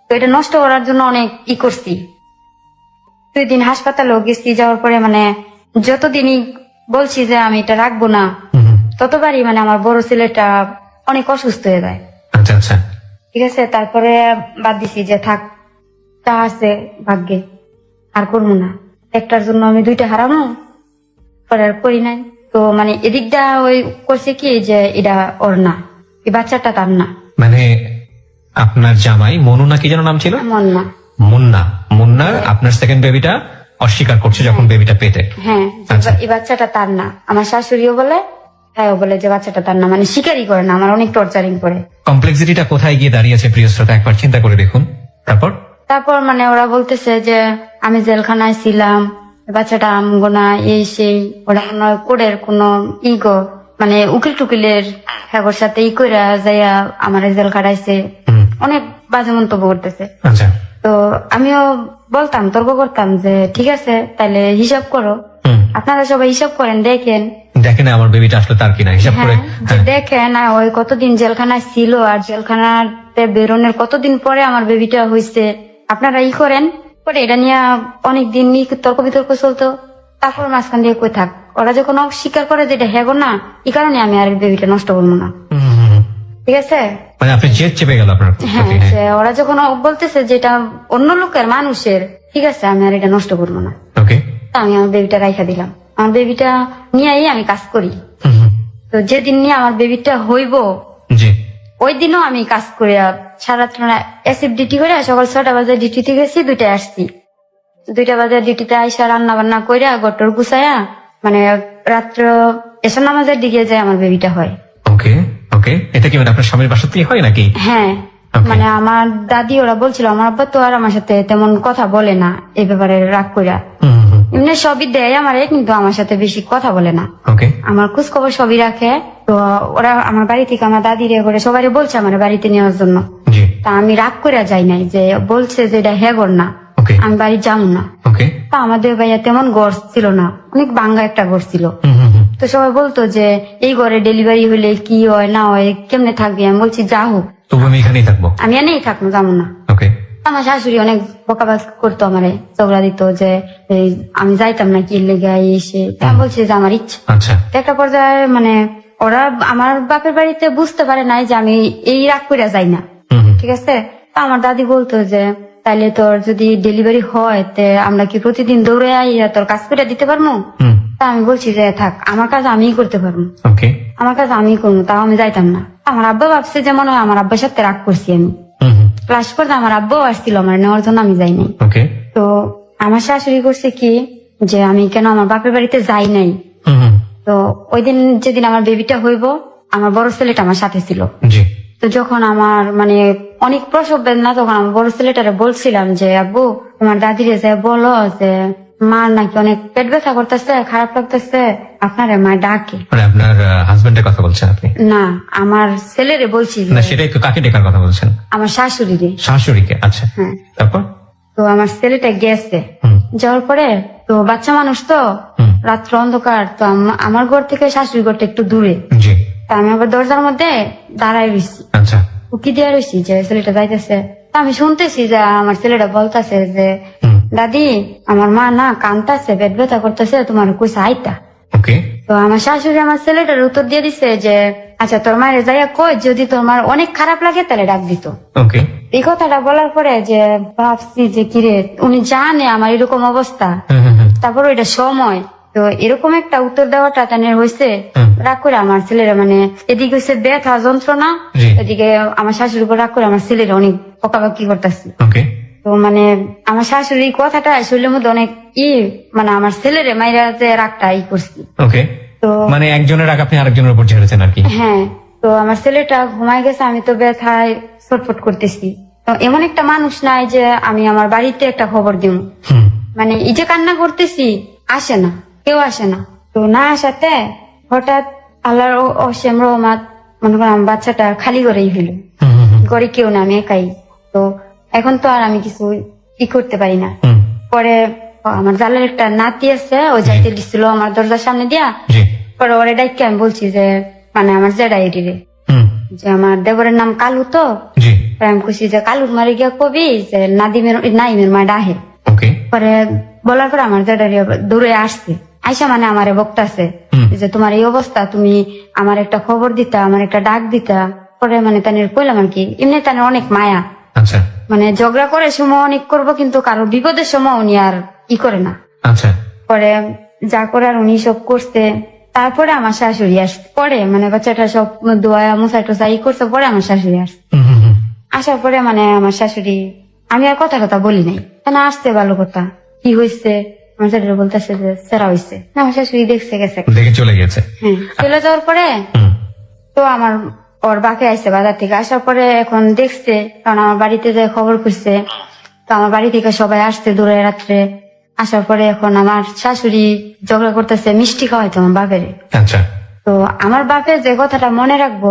তো এটা নষ্ট করার জন্য অনেক করছি। 2 দিন হাসপাতালেও গেছি, যাওয়ার পরে মানে যতদিনই বলছি যে আমি এটা রাখবো না, হুম, হুম। ততবারই মানে আমার বড় ছেলেটা অনেক অসুস্থ হয়ে যায়, আচ্ছা, আচ্ছা। ঠিক আছে। তারপরে বাদ দিছি যে থাক, তা আছে ভাগ্যে, আর করবো না। একটার জন্য আমি 2টা হারামো, পরে আর করি নাই। তো মানে এদিকটা ওই করছে কি যে এটা ওর না, এই বাচ্চাটা তার না, মানে আপনার জামাই মনু না কি যেন নাম ছিল? এমন না। মুন্না। মুন্না আপনার সেকেন্ড বেবিটা অস্বীকার করছে যখন বেবিটা পেটে। হ্যাঁ, আচ্ছা। এই বাচ্চাটা তার না। আমার শাশুড়িও বলে, হ্যাঁ বলে যে বাচ্চাটা তার না, মানে স্বীকারই করে না, আমার অনেক টর্চারিং করে। কমপ্লেক্সিটিটা কোথায় গিয়ে দাঁড়িয়েছে প্রিয় শ্রোতা, একবার চিন্তা করে দেখুন। তারপর মানে ওরা বলতেছে যে আমি জেলখানায় ছিলাম, বাচ্চাটা আমগো না, এই সেই, ওরা মনে হয় কোডের কোনো ইগো মানে উকিল টুকিলের হ্যাগোর সাথে ই করে যাইয়া আমার জেল খাটাইছে, হুম, অনেক বাজে মন্তব্য করতেছে। আচ্ছা, তো আমিও বলতাম, তর্ক করতাম যে ঠিক আছে তাহলে হিসাব করো, হুম, আপনারা সবাই হিসাব করেন, দেখেন দেখেন আমার বেবিটা আসলে তার কিনা হিসাব করে। হ্যাঁ, যে দেখেন ওই কতদিন জেলখানায় ছিল আর জেলখানাতে বেরোনোর কতদিন পরে আমার বেবিটা হয়েছে, আপনারা ই করেন। পরে এটা নিয়ে অনেকদিন তর্ক বিতর্ক চলতো। তারপর মাঝখান দিয়ে কই থাক, ওরা যখন অস্বীকার করে যে এটা হ্যাগো না, এই কারণে আমি আর বেবিটা নষ্ট করবো না, হুম, হুম, হুম। ঠিক আছে। মানে আপনি জেদ চেপে গেল আপনার হ্যাঁ, প্রতি, হ্যাঁ। যে ওরা যখন বলতেছে যে এটা অন্য লোকের মানুষের, ঠিক আছে আমি আর এটা নষ্ট করবো না। ওকে, তা আমি আমার বেবিটা রাইখা দিলাম, আমার বেবিটা নিয়েই আমি কাজ করি। হুম, হুম, তো যেদিন নিয়ে আমার বেবিটা হইব জি, ওই দিনও আমি কাজ করে সারাত্র অ্যাসিড ডিউটি করে সকাল 6টা বাজে ডিউটিতে গেছি, 2টায় আসছি। 2টা বাজে ডিউটিতে আইসা রান্না বান্না করে গটর গুছাইয়া মানে রাত্র এসব নামাজের দিকে যায় আমার বেবিটা হয়। ওকে, ওকে। এটা কি মানে আপনার স্বামীর বাসাতেই হয় নাকি? হ্যাঁ, Okay. মানে আমার দাদি ওরা বলছিল আমার আব্বা তো আর আমার সাথে তেমন কথা বলে না এই ব্যাপারে, রাগ কইরা হুম, হুম, এমনি সবই দেয় আমারে, কিন্তু আমার সাথে বেশি কথা বলে না, ওকে, আমার খোঁজ খবর সবই রাখে। তো ওরা আমার বাড়ি থেকে আমার দাদি রে করে সবাই বলছে আমার বাড়িতে নেওয়ার জন্য। জি, তা আমি রাগ করে যাই নাই, যে বলছে যে এটা হেগর না, ওকে, আমি বাড়ি যাবো না। ওকে, তা আমাদের ভাইয়া তেমন গড় ছিল না, অনেক বাঙ্গা একটা গড় ছিল। হুম, হুম, হুম, তো সবাই বলতো যে এই ঘরে ডেলিভারি হলে কি হয় না হয়, কেমনে থাকবি। আমি বলছি যা হোক, তবু আমি এখানেই থাকবো। আমি এনেই থাকবো, যাবো না। ওকে, আমার শাশুড়ি অনেক বকাবাজ করতো, আমারে ঝগড়া দিত যে এই আমি যাইতাম না কি লেগে এসে। তা আমি বলছি যে আমার ইচ্ছা। আচ্ছা, তো একটা পর্যায়ে মানে ওরা আমার বাপের বাড়িতে বুঝতে পারে নাই যে আমি এই রাগ করে যাই না, হুম, হুম, ঠিক আছে। তা আমার দাদি বলতো যে তাইলে তোর যদি ডেলিভারি হয় তে আমরা কি প্রতিদিন দৌড়ে আইয়া তোর কাজ করে দিতে পারবো। হুম, তা আমি বলছি যে থাক, আমার কাজ আমিই করতে পারবো, ওকে, আমার কাজ আমিই করবো। তাও আমি যাইতাম না। আমার আব্বা ভাবছে যে মনে হয় আমার আব্বার সাথে রাগ করছি আমি। হুম, হুম, ক্লাস করতে আমার আব্বাও আসছিল আমার নেওয়ার জন্য, আমি যাই নাই। ওকে, তো আমার শাশুড়ি করছে কি যে আমি কেন আমার বাপের বাড়িতে যাই নাই। হুম, হুম, তো ওই দিন যেদিন আমার বেবিটা হইব, আমার বড় ছেলেটা আমার সাথে ছিল। জি, তো যখন আমার মানে অনেক প্রসব বেদনা, তখন আমার বড় ছেলেটারে বলছিলাম যে আব্বু তোমার দাদিরে যে বলো যে মার নাকি অনেক পেট ব্যথা করতেছে, খারাপ লাগতেছে, আপনারে মা ডাকে। মানে আপনার হাজবেন্ডের কথা বলছেন আপনি? না, আমার ছেলেরে বলছি যে, না, সেটাই তো, কাকে ডেকার কথা বলছেন? আমার শাশুড়িরে। শাশুড়িকে, আচ্ছা, হ্যাঁ, তারপর? তো আমার ছেলেটা গেছে, হুম, যাওয়ার পরে তো বাচ্চা মানুষ তো হুম, রাত্র অন্ধকার, তো আমার ঘর থেকে শাশুড়ি ঘরটা একটু দূরে। জি, তা আমি আবার দরজার মধ্যে দাঁড়ায় রয়েছি, আচ্ছা, উকি দিয়ে রয়েছি যে ছেলেটা যাইতেছে। তা আমি শুনতেছি যে আমার ছেলেটা বলতেছে যে হুম, দাদি আমার মা না কানতাছে, পেট ব্যথা করতেছে, তোমার কইসা আইতা। ওকে, তো আমার শাশুড়ি আমার ছেলেটার উত্তর দিয়ে দিছে যে আচ্ছা তোর মায়ের যাইয়া কই, যদি তোমার অনেক খারাপ লাগে তাহলে ডাক দিত। ওকে, এই কথাটা বলার পরে যে ভাবছি যে কিরে, উনি জানে আমার এরকম অবস্থা, হুম, হুম, হুম, তারপর ওইটা সময়, তো এরকম একটা উত্তর দেওয়াটা টানের হয়েছে। হুম, রাগ করে আমার ছেলেরা মানে এদিকে হচ্ছে ব্যথা যন্ত্রণা, জি, এদিকে আমার শাশুড়ির উপর রাগ করে আমার ছেলেরা অনেক বকাবকি করতেছে। ওকে, তো মানে আমার শাশুড়ি এই কথাটা শরীরের মধ্যে অনেক মানে আমার ছেলেরে মাইরা যে রাগটা করছি। ওকে, তো মানে একজনের রাগ আপনি আরেকজনের উপর ঝেড়েছেন আর কি? হ্যাঁ, তো আমার ছেলেটা ঘুমায় গেছে, আমি তো ব্যথায় ছটফট করতেছি। তো এমন একটা মানুষ নাই যে আমি আমার বাড়িতে একটা খবর দিব, হুম, মানে এই যে কান্না করতেছি আসে না, কেউ আসে না। তো না আসাতে হঠাৎ আল্লাহর অসীম রহমত, মনে করেন আমার বাচ্চাটা খালি ঘরেই হইল, হুম, হুম, হুম, ঘরে কেউ না, আমি একাই। তো এখন তো আর আমি কিছু ই করতে পারি না। হুম, পরে আমার জালের একটা নাতি আছে, ও যাইতে দিছিল আমার দরজার সামনে দিয়া। জি, পরে ওরে ডাইকে আমি বলছি যে মানে আমার জেডাইডিরে হুম, যে আমার দেবরের নাম কালু, তো জি, পরে আমি খুশি যে কালুর মারে গিয়া কবি যে নাইমের মা ডাহে। ওকে, পরে বলার পরে আমার জেডারি দূরে আসছে, আইসা মানে আমারে বকতাছে হুম, যে তোমার এই অবস্থা, তুমি আমার একটা খবর দিতা, আমার একটা ডাক দিতা। পরে মানে তানের কইলাম আর কি, এমনি তানের অনেক মায়া, আচ্ছা, মানে ঝগড়া করে সময় অনেক করবো, কিন্তু কারো বিপদের সময় উনি আর ই করে না। আচ্ছা, পরে যা করার উনি সব করছে। তারপরে আমার শাশুড়ি আসছে, পরে মানে বাচ্চাটা সব দোয়া মুসা টুসা ই করছে, পরে আমার শাশুড়ি আসছে। হুম, হুম, হুম, আসার পরে মানে আমার শাশুড়ি, আমি আর কথা বলি নাই, কেন আসছে ভালো কথা, কি হয়েছে। আমার শাশুড়ি বলতেছে যে সেরা হয়েছে। আমার শাশুড়ি দেখছে গেছে। দেখে চলে গেছে। হ্যাঁ, চলে যাওয়ার পরে হুম, তো আমার ওর বাকে আসছে বাজার থেকে, আসার পরে এখন দেখছে, কারণ আমার বাড়িতে যে খবর খুঁজছে, তো আমার বাড়ি থেকে সবাই আসছে দূরে রাত্রে। আসার পরে এখন আমার শাশুড়ি ঝগড়া করতেছে মিষ্টি খাওয়াইতো আমার বাপেরে। আচ্ছা, তো আমার বাপে যে কথাটা মনে রাখবো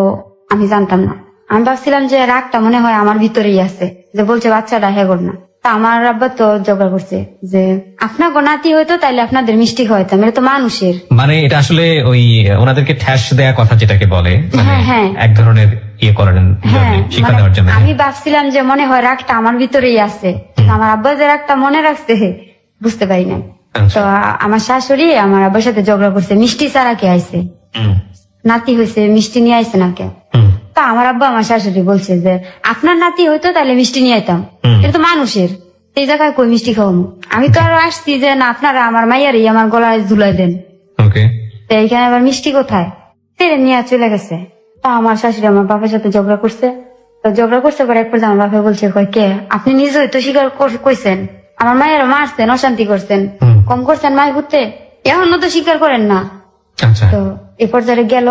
আমি জানতাম না। আমি ভাবছিলাম যে রাগটা মনে হয় আমার ভিতরেই আছে, যে বলছে বাচ্চাটা হেগর না। তা আমার আব্বা তো জোগাড় করছে যে আপনার নাতি হয়তো তাইলে আপনাদের মিষ্টি খাওয়াইতাম, এটা তো মানুষের। মানে এটা আসলে ওই ওনাদেরকে ঠ্যাস দেয়া কথা যেটাকে বলে, মানে হ্যাঁ, হ্যাঁ। এক ধরনের ইয়ে করেন হ্যাঁ, শিক্ষা মানে দেওয়ার জন্য। আমি ভাবছিলাম যে মনে হয় রাগটা আমার ভিতরেই আছে। আমার আব্বা যে রাগটা মনে রাখছে বুঝতে পারি না। আচ্ছা। তো আমার শাশুড়ি আমার আব্বার সাথে ঝগড়া করছে, মিষ্টি ছাড়া কে আইছে, হুম, নাতি হয়েছে মিষ্টি নিয়ে আইছে না কে। হুম, তা আমার আব্বা আমার শাশুড়ি বলছে যে আপনার নাতি হইতো তাহলে মিষ্টি নিয়ে আইতাম, হুম। এটা তো মানুষের, এই জায়গায় কই মিষ্টি খাওয়াবো। আমি তো আরো আসছি যে না আপনারা আমার মাইয়ারই আমার গলায় ঝুলাই দেন, ওকে। তো এইখানে আবার মিষ্টি কোথায়, তেরে নিয়ে চলে গেছে। তা আমার শাশুড়ি আমার বাবার সাথে ঝগড়া করছে। তো ঝগড়া করছে পরে এক পর্যায়ে আমার বাবা বলছে কয় কে আপনি নিজেই তো স্বীকার কইছেন আমার মায়ের মারছেন, অশান্তি করছেন, হুম। কম করছেন মায়ের ঘুরতে, এখনো তো স্বীকার করেন না। আচ্ছা। তো এ পর্যায়ে গেল,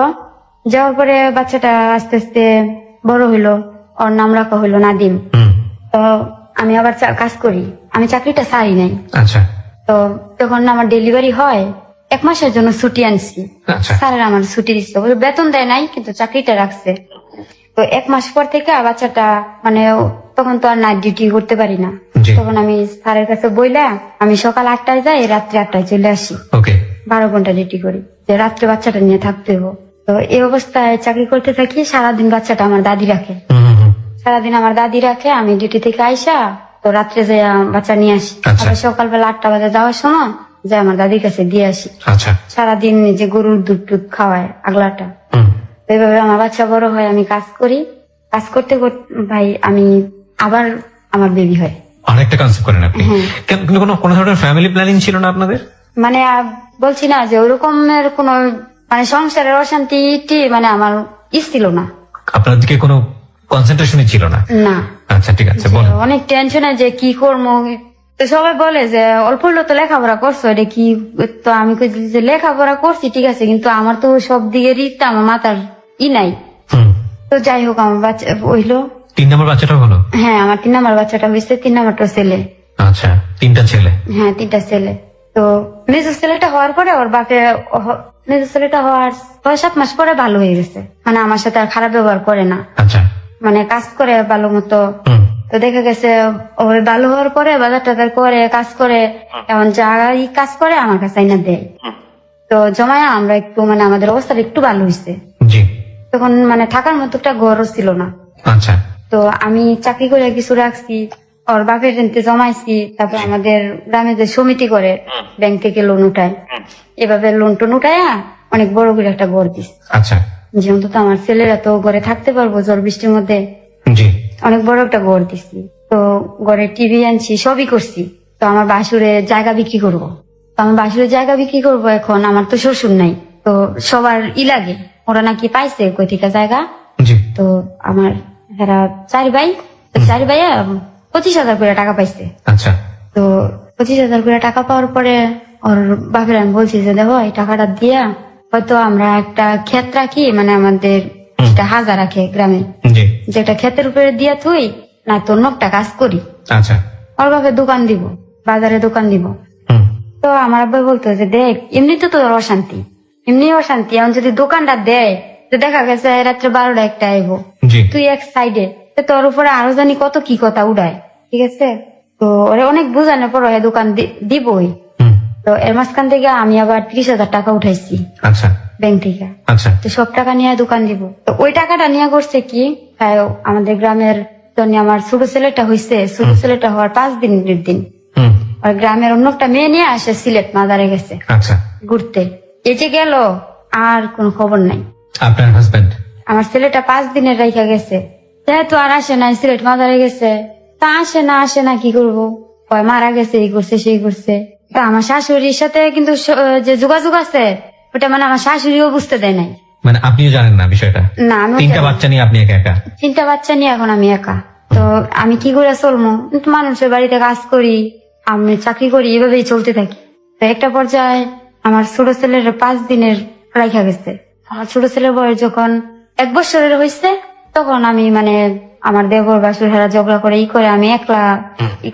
যাওয়ার পরে বাচ্চাটা আস্তে আস্তে বড় হইলো, ওর নাম রাখা হইলো নাদিম। হুম, তো আমি আবার কাজ করি, আমি চাকরিটা ছাড়ি নাই। আচ্ছা, তো যখন আমার ডেলিভারি হয় 1 মাসের জন্য ছুটি আনছি, আচ্ছা। স্যারের আমার ছুটি দিচ্ছে, বেতন দেয় নাই কিন্তু চাকরিটা রাখছে। তো 1 মাস পর থেকে বাচ্চাটা মানে তখন তো আর নাইট ডিউটি করতে পারি না, জি। তখন আমি স্যারের কাছে বইলা আমি সকাল 8টায় যাই, রাত্রে 8টায় চলে আসি, ওকে। 12 ঘন্টা ডিউটি করি, যে রাত্রে বাচ্চাটা নিয়ে থাকতে হবে। তো এই অবস্থায় চাকরি করতে থাকি, সারাদিন বাচ্চাটা আমার দাদি রাখে, হুম, হুম, হুম। সারাদিন আমার দাদি রাখে, আমি ডিউটি থেকে আইসা তো রাত্রে যে বাচ্চা নিয়ে আসি, আচ্ছা। আবার সকালবেলা 8টা বাজে যাওয়ার সময় যে আমার দাদির কাছে দিয়ে আসি। আচ্ছা। সারাদিন যে গরুর দুধ টুধ খাওয়ায় আগলাটা, হুম, এইভাবে আমার বাচ্চা বড় হয়, আমি কাজ করি, কাজ করতে করতে ভাই আমি আবার আমার বেবি হয়। অনেকটা কনসেপ্ট করেন আপনি। হ্যাঁ। কিন্তু কোনো ধরনের ফ্যামিলি প্ল্যানিং ছিল না আপনাদের? মানে বলছি না যে ওরকমের কোন মানে সংসারের অশান্তি মানে আমার ছিল না। আপনার দিকে কোনো কনসেন্ট্রেশনই ছিল না? না, আচ্ছা, ঠিক আছে, বলুন। অনেক টেনশনে যে কি করবো। তো সবাই বলে যে অল্প হলেও তো লেখাপড়া করছো, এটা কি। তো আমি কই যে লেখাপড়া করছি ঠিক আছে, কিন্তু আমার তো সব দিকেরই তো আমার মাথার নাই। হুম। তো যাই হোক আমার বাচ্চা হইলো। 3 নম্বর বাচ্চাটা হলো? হ্যাঁ, আমার 3 নাম্বার বাচ্চাটা হয়েছে, 3 নাম্বারটা ছেলে। আচ্ছা, 3টা ছেলে। হ্যাঁ, 3টা ছেলে। তো মেজর ছেলেটা হওয়ার পরে ওর বাপে মেজর ছেলেটা হওয়ার 6-7 মাস পরে ভালো হয়ে গেছে, মানে আমার সাথে আর খারাপ ব্যবহার করে না, আচ্ছা। মানে কাজ করে ভালো মতো। হুম, তো দেখা গেছে ওই ভালো হওয়ার পরে বাজার টাজার করে কাজ করে, এমন যাই কাজ করে আমার কাছে আইনা দেয়। তো জমায়া আমরা একটু মানে আমাদের অবস্থাটা একটু ভালো হয়েছে। জি। তখন মানে থাকার মতো একটা ঘরও ছিল না। আচ্ছা। তো আমি চাকরি করে কিছু রাখছি, ওর বাপের রেন্টে জমাইছি, তারপর আমাদের গ্রামে যে সমিতি করে ব্যাংক থেকে লোন উঠায়, এভাবে লোন টোন উঠায়া অনেক বড় করে একটা ঘর দিস, আচ্ছা। যে অন্তত আমার ছেলেরা তো ঘরে থাকতে পারবো ঝড় বৃষ্টির মধ্যে। জি। অনেক বড় একটা ঘর দিছি। তো ঘরে টিভি আনছি, সবই করছি। তো আমার বাসুরে জায়গা বিক্রি করব। তো আমার বাসুরে জায়গা বিক্রি করব, এখন আমার তো শ্বশুর নাই, তো সবার লাগে, ওরা নাকি পাইছে কই থেকে জায়গা। জি। তো আমার এরা 4 ভাই, তো 4 ভাইয়া 25,000 করে টাকা পাইছে। আচ্ছা। তো 25,000 করে টাকা পাওয়ার পরে ওর বাপের আমি বলছি যে দেখো এই টাকাটা দিয়া হয়তো আমরা একটা ক্ষেত রাখি, মানে আমাদের একটা হাজার রাখে গ্রামে, জি। যে একটা ক্ষেতের উপরে দিয়া থুই না তো অন্য একটা কাজ করি, আচ্ছা। ওর বাপে দোকান দিব, বাজারে দোকান দিব। হুম, তো আমার আব্বা বলতো যে দেখ এমনিতে তো তোর অশান্তি, এমনি অশান্তি, এখন যদি দোকানটা দেয় তো দেখা গেছে রাত্রে 12টা 1টা আইবো, জি। তুই এক সাইডে, তোর উপরে আরো জানি কত কি কথা উড়ায়, ঠিক আছে। তো ওরা অনেক বোঝানোর পর দোকান দিবই। হুম, তো এর মাঝখান থেকে আমি আবার 30,000 টাকা উঠাইছি আচ্ছা। ব্যাংক থেকে। আচ্ছা। তো সব টাকা নিয়ে দোকান দিব। তো ওই টাকাটা নিয়ে করছে কি, হ্যাঁ, আমাদের গ্রামের জন্য আমার ছোট ছেলেটা হয়েছে, ছোট ছেলেটা হওয়ার 5 দিনের দিন হুম, আর গ্রামের অন্য একটা মেয়ে নিয়ে আসে সিলেট মাজারে গেছে আচ্ছা। ঘুরতে, এই যে গেল আর কোন খবর নাই। আপনার হাজবেন্ড? আমার ছেলেটা 5 দিনের রাইখা গেছে, যেহেতু আর আসে নাই, সিলেট মাজারে গেছে, তা আসে না কি করবো, কয় মারা গেছে, এই করছে সেই করছে। তা আমার শাশুড়ির সাথে কিন্তু যে যোগাযোগ আছে ওটা মানে আমার শাশুড়িও বুঝতে দেয় নাই। মানে আপনিও জানেন না বিষয়টা? না, আমি 3টা বাচ্চা নিয়ে আপনি একা একা? 3টা বাচ্চা নিয়ে এখন আমি একা, তো আমি কি করে চলবো, কিন্তু মানুষের বাড়িতে কাজ করি, আমি চাকরি করি, এভাবেই চলতে থাকি। তো একটা পর্যায়ে আমার ছোট ছেলের 5 দিনের রাইখা গেছে। আমার ছোট ছেলের বয়স যখন 1 বছরের হয়েছে, তখন আমি মানে আমার দেবর বাসুর হেরা ঝগড়া করে করে আমি একলা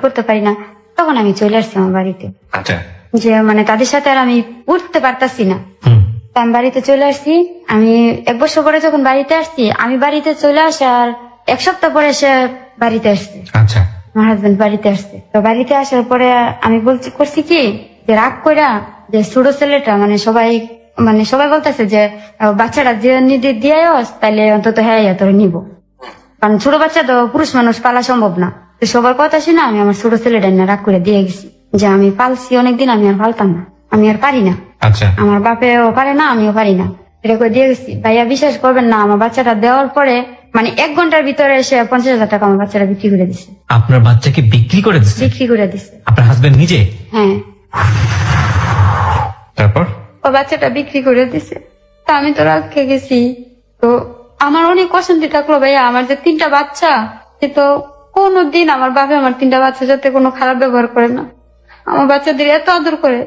করতে পারি না, তখন আমি চলে আসছি আমার বাড়িতে, আচ্ছা। যে মানে তাদের সাথে আর আমি উঠতে পারতাছি না। হুম, তো আমি বাড়িতে চলে আসছি। আমি 1 বছর পরে যখন বাড়িতে আসছি, আমি বাড়িতে চলে আসার 1 সপ্তাহ পরে সে বাড়িতে আসছে, আচ্ছা। আমার হাজবেন্ড বাড়িতে আসছে। তো বাড়িতে আসার পরে আমি করছি কি যে রাগ কইরা যে ছোট ছেলেটা মানে সবাই বলতেছে যে বাচ্চাটা যে দিয়ে তাহলে অন্তত হ্যাঁ তোর নিব, কারণ ছোট বাচ্চা তো পুরুষ মানুষ পালা সম্ভব না। তো সবার কথা শুনে আমি আমার ছোট ছেলেটা না রাগ করে দিয়ে গেছি যে আমি পালছি অনেকদিন, আমি আর পালতাম না, আমি আর পারি না, আচ্ছা। আমার বাপেও পারে না, আমিও পারি না, এটা করে দিয়ে গেছি। ভাইয়া বিশ্বাস করবেন না, আমার বাচ্চাটা দেওয়ার পরে মানে 1 ঘন্টার ভিতরে এসে 50,000 টাকা আমার বাচ্চাটা বিক্রি করে দিছে। আপনার বাচ্চাকে বিক্রি করে দিচ্ছে? বিক্রি করে দিছে, আপনার হাজবেন্ড নিজে? হ্যাঁ। তারপর? ও বাচ্চাটা বিক্রি করে দিছে। তা আমি তো রাগ খেয়ে গেছি। তো আমার অনেক অশান্তি থাকলো ভাইয়া, আমার যে 3টা বাচ্চা, সে তো কোনোদিন আমার বাবা আমার 3টা বাচ্চা যাতে কোনো খারাপ ব্যবহার করে না, আমার বাচ্চাদের এত আদর করে।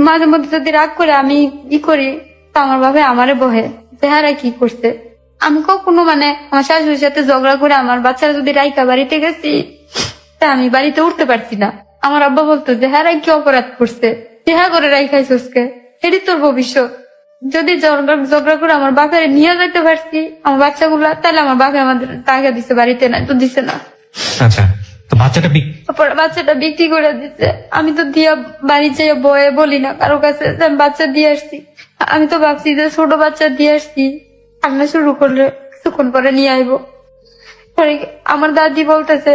মাঝে মধ্যে যদি রাগ করে আমি কি করি, তা আমার বাবা আমারে বহে চেহারা কি করছে। আমি কখনো মানে আমার শাশুড়ির সাথে ঝগড়া করে আমার বাচ্চারা যদি রাইকা বাড়িতে গেছি, তা আমি বাড়িতে উঠতে পারছি না। আমার আব্বা বলতো যে হ্যাঁ কি অপরাধ করছে, চেহা করে রাইখাইছকে, এটি তোর ভবিষ্যৎ। যদি ঝগড়া করে আমার বাপের নিয়ে যাইতে পারছি আমার বাচ্চাগুলা, তাহলে আমার বাপে আমাদের টাকা দিছে, বাড়িতে না তো দিছে না। আচ্ছা, তো বাচ্চাটা বিক্রি করে দিচ্ছে। আমি তো দিয়া বাড়ি যেয়ে বয়ে বলি না কারো কাছে যে আমি বাচ্চা দিয়ে আসছি। আমি তো ভাবছি যে ছোট বাচ্চা দিয়ে আসছি, কান্না শুরু করলে কিছুক্ষণ পরে নিয়ে আইবো। পরে আমার দাদি বলতেছে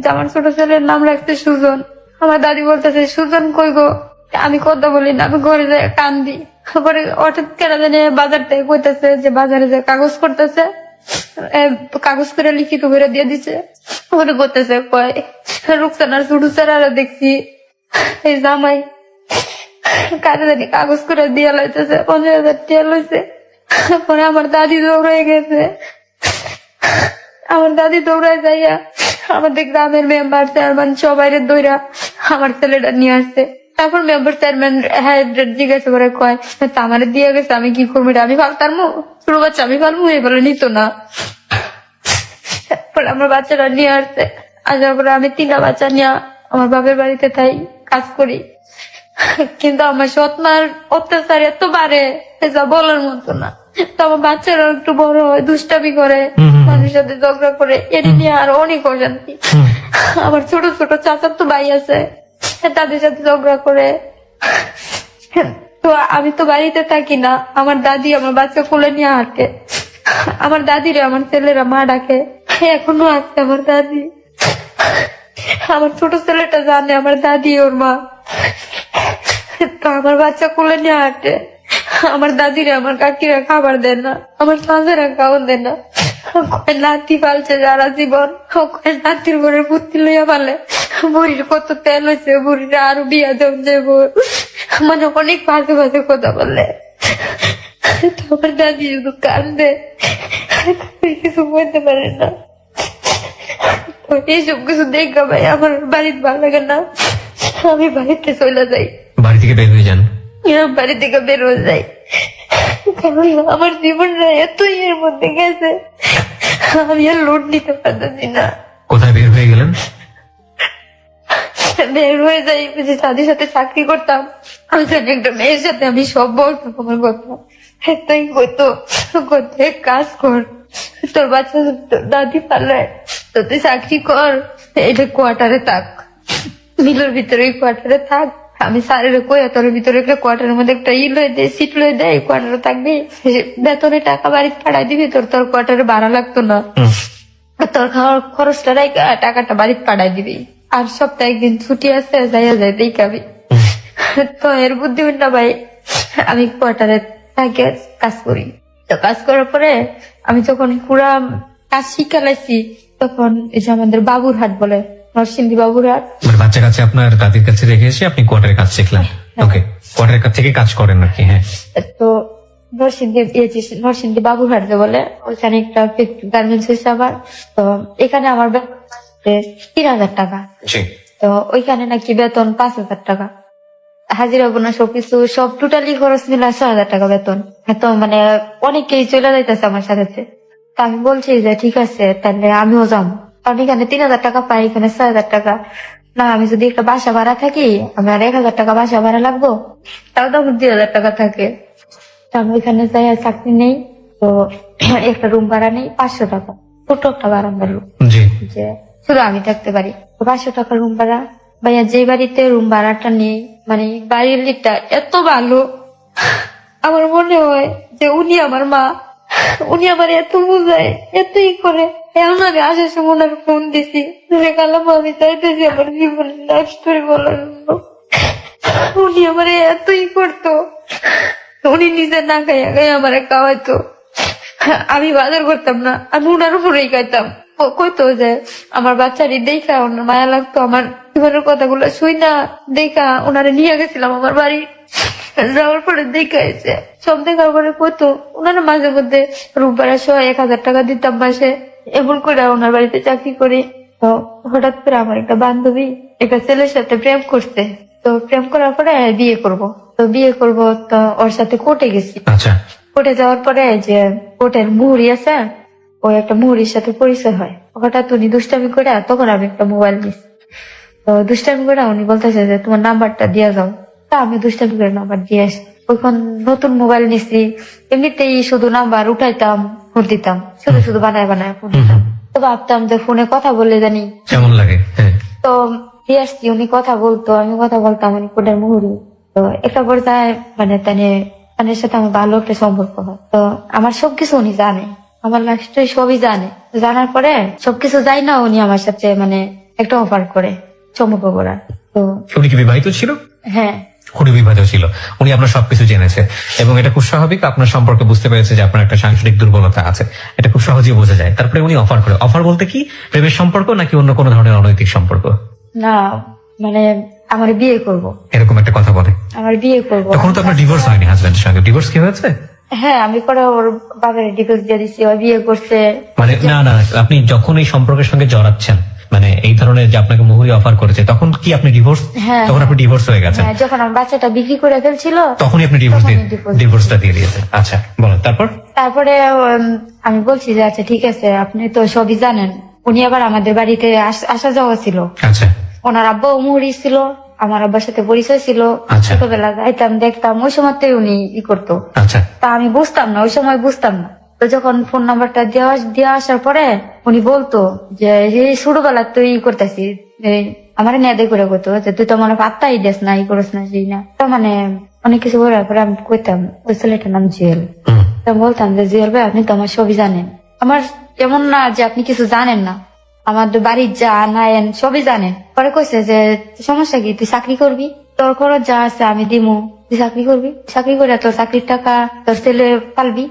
যে আমার ছোট ছেলের নাম রাখছে সুজন। আমার দাদি বলতেছে সুজন কই গো, আমি কথা বলি না, আমি ঘরে যাই কান্দি। পরে হঠাৎ কেনা জানি বাজার থেকে কইতেছে যে বাজারে যে কাগজ করতেছে, কাগজ করে লিখিত করে দিয়ে দিচ্ছে। ওরে করতেছে কয় রুকসানার ছোট ছেলেরা দেখছি এই জামাই কাজে জানি কাগজ করে দিয়ে লাইতেছে, 50,000 টাকা লইছে। পরে আমার দাদি দৌড়াই গেছে, আমার দাদি দৌড়ায় যাইয়া আমাদের গ্রামের মেম্বার চেয়ারম্যান সবাই দৌড়া আমার ছেলেটা নিয়ে আসছে। তারপর মেম্বার চেয়ারম্যান হ্যাঁ জিজ্ঞাসা করে কয় তা আমার দিয়ে গেছে, আমি কি করবো, আমি ফালতারমু, ছোট বাচ্চা আমি ফালমু, এই বলে নিত না। পরে আমার বাচ্চাটা নিয়ে আসছে, আসার পরে আমি 3টা বাচ্চা নিয়ে আমার বাপের বাড়িতে তাই কাজ করি। কিন্তু আমার সৎমার অত্যাচার এত বাড়ে যা বলার মতো না। তো আমার বাচ্চারা একটু বড় হয়, দুষ্টামি করে, মানুষের সাথে ঝগড়া করে, এটি নিয়ে আরো অনেক অশান্তি। আমার ছোট ছোট চাচাতো ভাই আছে, তাদের সাথে ঝগড়া করে। তো আমি তো বাড়িতে থাকি না, আমার দাদি আমার বাচ্চা কোলে নিয়ে হাঁটে। আমার দাদিরে আমার ছেলেরা মা ডাকে, এখনো আছে আমার দাদি। আমার ছোট ছেলেটা জানে আমার দাদি ওর মা। তো আমার বাচ্চা কোলে নিয়ে হাঁটে, আমার দাদিরে আমার কাকিরা খাবার দেন না, আমার চাচারা খাওয়ান দেন না। নাতি পালছে যারা জীবন, নাতির ঘরের বুদ্ধি লইয়া পালে, বুড়ির কত তেল হয়েছে, বুড়িরা আরো বিয়া দেন যাবো, মানে অনেক বাজে বাজে কথা বললে। আমার দাদি শুধু কান্দে, কিছু বলতে পারে না। এইসব কিছু দেখা ভাই আমার বাড়িতে ভালো লাগে না, আমি বাড়িতে চলে যাই। বাড়ি থেকে বের হয়ে যান? বাড়ি থেকে বের হয়ে যাই, কারণ আমার জীবনটা এত এর মধ্যে গেছে, আমি আর লোড নিতে পারতেছি না। কোথায় বের হয়ে গেলেন? বের হয়ে যাই, যে তাদের সাথে চাকরি করতাম, আমি জানি একটা মেয়ের সাথে আমি সব বলতাম আমার কথা। তাই কইতো এক কাজ কর, তোর বাচ্চা তোর দাদি পালে, তো তুই চাকরি কর, এটা কোয়ার্টারে থাক, মিলের ভিতরে কোয়ার্টারে থাক। আমি স্যারের কইয়া তোর ভিতরে একটা কোয়ার্টারের মধ্যে একটা লয়ে দেয়, সিট লয়ে দেয়, কোয়ার্টারে থাকবি, বেতনে টাকা বাড়িতে পাঠাই দিবি, তোর কোয়ার্টারে ভাড়া লাগতো না, তোর খাওয়ার খরচটা টাকাটা বাড়িতে পাঠাই দিবি, আর সপ্তাহে 1 দিন ছুটি আছে যাইয়া যাই দেখাবি। তো এর বুদ্ধি না ভাই, আমি কোয়ার্টারে থাকে কাজ করি। তো কাজ করার পরে আমি যখন পুরা কাজ শিখালাইছি, তখন এই যে আমাদের বাবুরহাট বলে, নরসিংদী বাবুরহাট, মানে বাচ্চা কাছে আপনার দাদির কাছে রেখে এসে আপনি কোয়ার্টারের কাজ শিখলেন? ওকে, কোয়ার্টারের কাছ থেকে কাজ করেন আর কি। হ্যাঁ, তো নরসিংদী বাবুরহাট যে বলে, ওইখানে একটা গার্মেন্টস হয়েছে আবার। তো এখানে আমার বেতন 3,000 টাকা। তো ওইখানে নাকি বেতন 5,000 টাকা, হাজিরা বোনা সবকিছু সব টোটালি খরচ মিলে 6,000 টাকা বেতন। তো মানে অনেকেই চলে যাইতেছে আমার সাথে। তা আমি বলছি যে ঠিক আছে তাহলে আমিও যাবো, কারণ এখানে 3,000 টাকা পাই, এখানে 6,000 টাকা না। আমি যদি একটা বাসা ভাড়া থাকি, আমার 1,000 টাকা বাসা ভাড়া লাগবো, তাও তখন 2,000 টাকা থাকে। তো আমি ওইখানে যাই চাকরি নেই, তো একটা রুম ভাড়া নেই 500 টাকা, ছোট একটা বারান্দার রুম, জি। যে শুধু আমি থাকতে পারি। তো 500 টাকা রুম ভাড়া। ভাইয়া যে বাড়িতে রুম ভাড়াটা নেই, মানে বাড়ির লিটা এত ভালো, আমার মনে হয় যে উনি আমার মা, উনি আমার এত বুঝায়, এতই করে। এমন আগে আসার সময় ওনার ফোন দিছি, কালাম আমি চাইতেছি আমার জীবন লাইফ স্টোরি বলার জন্য। উনি আমার এতই করতো, উনি নিজে না খাইয়া খাইয়া আমার খাওয়াইতো। আমি বাজার করতাম না, আমি উনার উপরেই খাইতাম। ও কইতো যে আমার বাচ্চারই দেখা ওনার মায়া লাগতো, আমার জীবনের কথাগুলো শুই না দেখা ওনারে নিয়ে গেছিলাম আমার বাড়ি। যাওয়ার পরে দেখা এসে সব দেখার পরে কইতো ওনারা মাঝে মধ্যে রুম ভাড়া সহ 1000 টাকা দিতাম মাসে। এমন করে ওনার বাড়িতে চাকরি করি। তো হঠাৎ করে আমার একটা বান্ধবী একটা ছেলের সাথে প্রেম করছে। তো প্রেম করার পরে বিয়ে করব, তো বিয়ে করব, তো ওর সাথে কোর্টে গেছি। আচ্ছা। কোর্টে যাওয়ার পরে যে কোর্টের মুহুরি আছে, ওই একটা মুহুরির সাথে পরিচয় হয়। হঠাৎ উনি দুষ্টামি করে, তখন আমি একটা মোবাইল নিছি। তো দুষ্টামি করে উনি বলতেছে যে তোমার নাম্বারটা দিয়ে যাও। তা আমি দুষ্টামি করে নাম্বার দিয়ে আসি। ওইখান নতুন মোবাইল নিছি, এমনিতেই শুধু নাম্বার উঠাইতাম, ফোন দিতাম, শুধু শুধু বানায় বানায় ফোন দিতাম। তো ভাবতাম যে ফোনে কথা বললে জানি কেমন লাগে। হ্যাঁ। তো দিয়ে আসছি, উনি কথা বলতো, আমি কথা বলতাম, উনি কোর্টের মুহুরি। তো একটা পর্যায়ে মানে তাদের সাথে আমার ভালো একটা সম্পর্ক হয়। তো আমার সবকিছু উনি জানে, আমার লাইফ স্টোরি সবই জানে। জানার পরে সবকিছু যাই না, উনি আমার সাথে মানে একটা অফার করে সম্পর্ক করার। তো উনি কি বিবাহিত ছিল? হ্যাঁ, উনি বিবাহিত ছিল। উনি আপনার সবকিছু জেনেছে এবং এটা খুব স্বাভাবিক, আপনার সম্পর্কে বুঝতে পেরেছে যে আপনার একটা সাংসারিক দুর্বলতা আছে, এটা খুব সহজেই বোঝা যায়। তারপরে উনি অফার করে। অফার বলতে কি, প্রেমের সম্পর্ক নাকি অন্য কোনো ধরনের অনৈতিক সম্পর্ক? না মানে আমার বিয়ে করব, এরকম একটা কথা বলে। আমার বিয়ে করব। তখন তো আপনার ডিভোর্স হয়নি হাজবেন্ডের সঙ্গে? ডিভোর্স কি হয়েছে? হ্যাঁ, আমি পরে ওর বাবার ডিভোর্স দিয়ে দিচ্ছি, ও বিয়ে করছে। মানে না না, আপনি যখন এই সম্পর্কের সঙ্গে জড়াচ্ছেন, মানে এই ধরনের যে আপনাকে মুহুরি অফার করেছে, তখন কি আপনি ডিভোর্স? হ্যাঁ, তখন আপনি ডিভোর্স হয়ে গেছেন? হ্যাঁ, যখন আমার বাচ্চাটা বিক্রি করে ফেলছিল তখনই আপনি তখনই divorce ডিভোর্সটা দিয়ে দিয়েছেন। আচ্ছা, বলেন তারপর। তারপরে আমি বলছি যে আচ্ছা ঠিক আছে, আপনি তো সবই জানেন। উনি আবার আমাদের বাড়িতে আসা যাওয়া ছিল, আচ্ছা। ওনার আব্বা মুহুরি ছিল, আমার আব্বার সাথে পরিচয় ছিল। আচ্ছা। ছোটবেলা যাইতাম, দেখতাম, ওই সময়তেই উনি করতো। আচ্ছা। তা আমি বুঝতাম না, ওই সময় বুঝতাম না। তো যখন ফোন নাম্বারটা দেওয়া আসার পরে উনি বলতো যে এই ছোটবেলা তুই করতেছি, আমার নেদে করে করতো যে তুই তো মানে পাত্তাই দেস না, করিস না, সেই না। তো মানে অনেক কিছু বলার পরে আমি কইতাম ওই ছেলেটার নাম জুয়েল। তো বলতাম যে জুয়েল ভাই, আপনি তো আমার সবই জানেন। আমার এমন না যে আপনি কিছু জানেন না, আমাদের বাড়ির যা নায়েন সবই জানেন। পরে কইছে যে সমস্যা কি, তুই চাকরি করবি, তোর খরচ যা আছে আমি দিমু, তুই চাকরি করবি, চাকরি করে তোর চাকরির টাকা তোর ছেলে পালবি।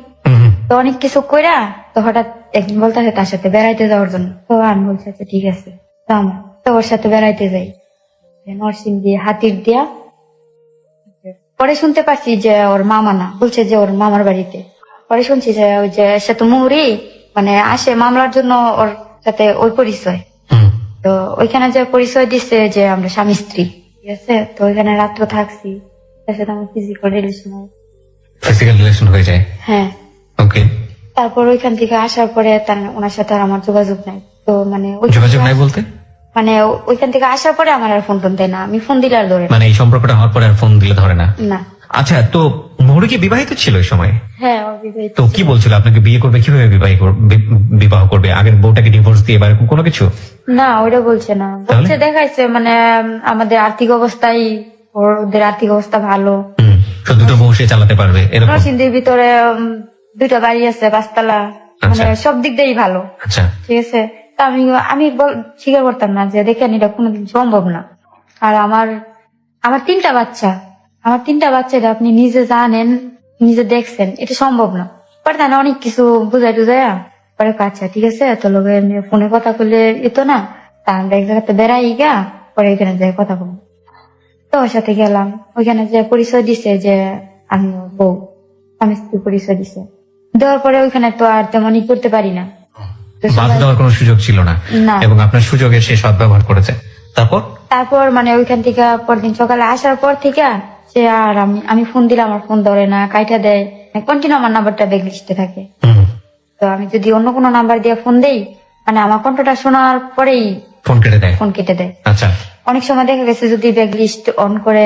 তো অনেক কিছু কইরা তো হঠাৎ একদিন বলতেছে তার সাথে বেড়াইতে যাওয়ার জন্য। তো আমি বলছি আচ্ছা ঠিক আছে, তো ওর সাথে বেড়াইতে যাই নরসিং দিয়ে হাতির দিয়া। পরে শুনতে পাচ্ছি যে ওর মামা না, বলছে যে ওর মামার বাড়িতে। পরে শুনছি যে ওই যে সে তো মুহুরি মানে আসে মামলার জন্য, ওর সাথে ওই পরিচয়। তো ওইখানে যে পরিচয় দিচ্ছে যে আমরা স্বামী স্ত্রী, ঠিক আছে। তো ওইখানে রাত্র থাকছি, তার সাথে আমার ফিজিক্যাল রিলেশন হয়ে যায়। হ্যাঁ। ওকে। তারপর ওইখান থেকে আসার পরে ওনার সাথে আর আমার যোগাযোগ নাই। তো মানে যোগাযোগ নাই বলতে মানে ওইখান থেকে আসার পরে আমার আর ফোন দেয় না, আমি ফোন দিলে আর ধরে না। মানে এই সম্পর্কটা হওয়ার পরে আর ফোন দিলে ধরে না? না। আচ্ছা, তো মুহুরি কি বিবাহিত ছিল ওই সময়? হ্যাঁ, অবিবাহিত। তো কি বলছিল আপনাকে বিয়ে করবে, কিভাবে বিবাহ করবে, আগের বউটাকে ডিভোর্স দিয়ে বা এরকম কোনো কিছু? না, ওটা বলছে না, বলছে দেখাইছে মানে আমাদের আর্থিক অবস্থাই, ওদের আর্থিক অবস্থা ভালো, দুটো বউ সে চালাতে পারবে এরকম। নরসিংদীর ভিতরে 2টা বাড়ি আছে, 5তলা, মানে সব দিক দিয়েই ভালো। আচ্ছা, ঠিক আছে। তা আমি স্বীকার করতাম না যে দেখেন এটা কোনোদিন সম্ভব না। আর আমার 3টা বাচ্চা, আমার 3টা বাচ্চা, এটা আপনি নিজে জানেন, নিজে দেখছেন, এটা সম্ভব না। পরে তাই অনেক কিছু বুঝাই টুজাইয়া পরে আচ্ছা ঠিক আছে, এত লোক ফোনে কথা বললে এতো না, তা আমরা এক জায়গাতে বেড়াই গা, পরে ওইখানে যাই কথা বলবো। তো ওর সাথে গেলাম, ওইখানে যে পরিচয় দিছে যে আমি বউ, আমি স্ত্রী পরিচয় দিছে। দেওয়ার পরে ওইখানে তো আর তেমনই করতে পারি না, বাধা দেওয়ার কোনো সুযোগ ছিল না, এবং আপনার সুযোগের সে সদ্ব্যবহার করেছে। তারপর মানে ওইখান থেকে পরদিন সকালে আসার পর থেকে সে আর আমি ফোন দিলে আমার ফোন ধরে না, কাইটা দেয়, কন্টিনিউ আমার নাম্বারটা ব্যাক লিস্টে থাকে। তো আমি যদি অন্য কোনো নাম্বার দিয়ে ফোন দেই, মানে আমার কণ্ঠটা শোনার পরেই ফোন কেটে দেয়। ফোন কেটে দেয়। আচ্ছা। অনেক সময় দেখা গেছে যদি ব্যাক লিস্ট অন করে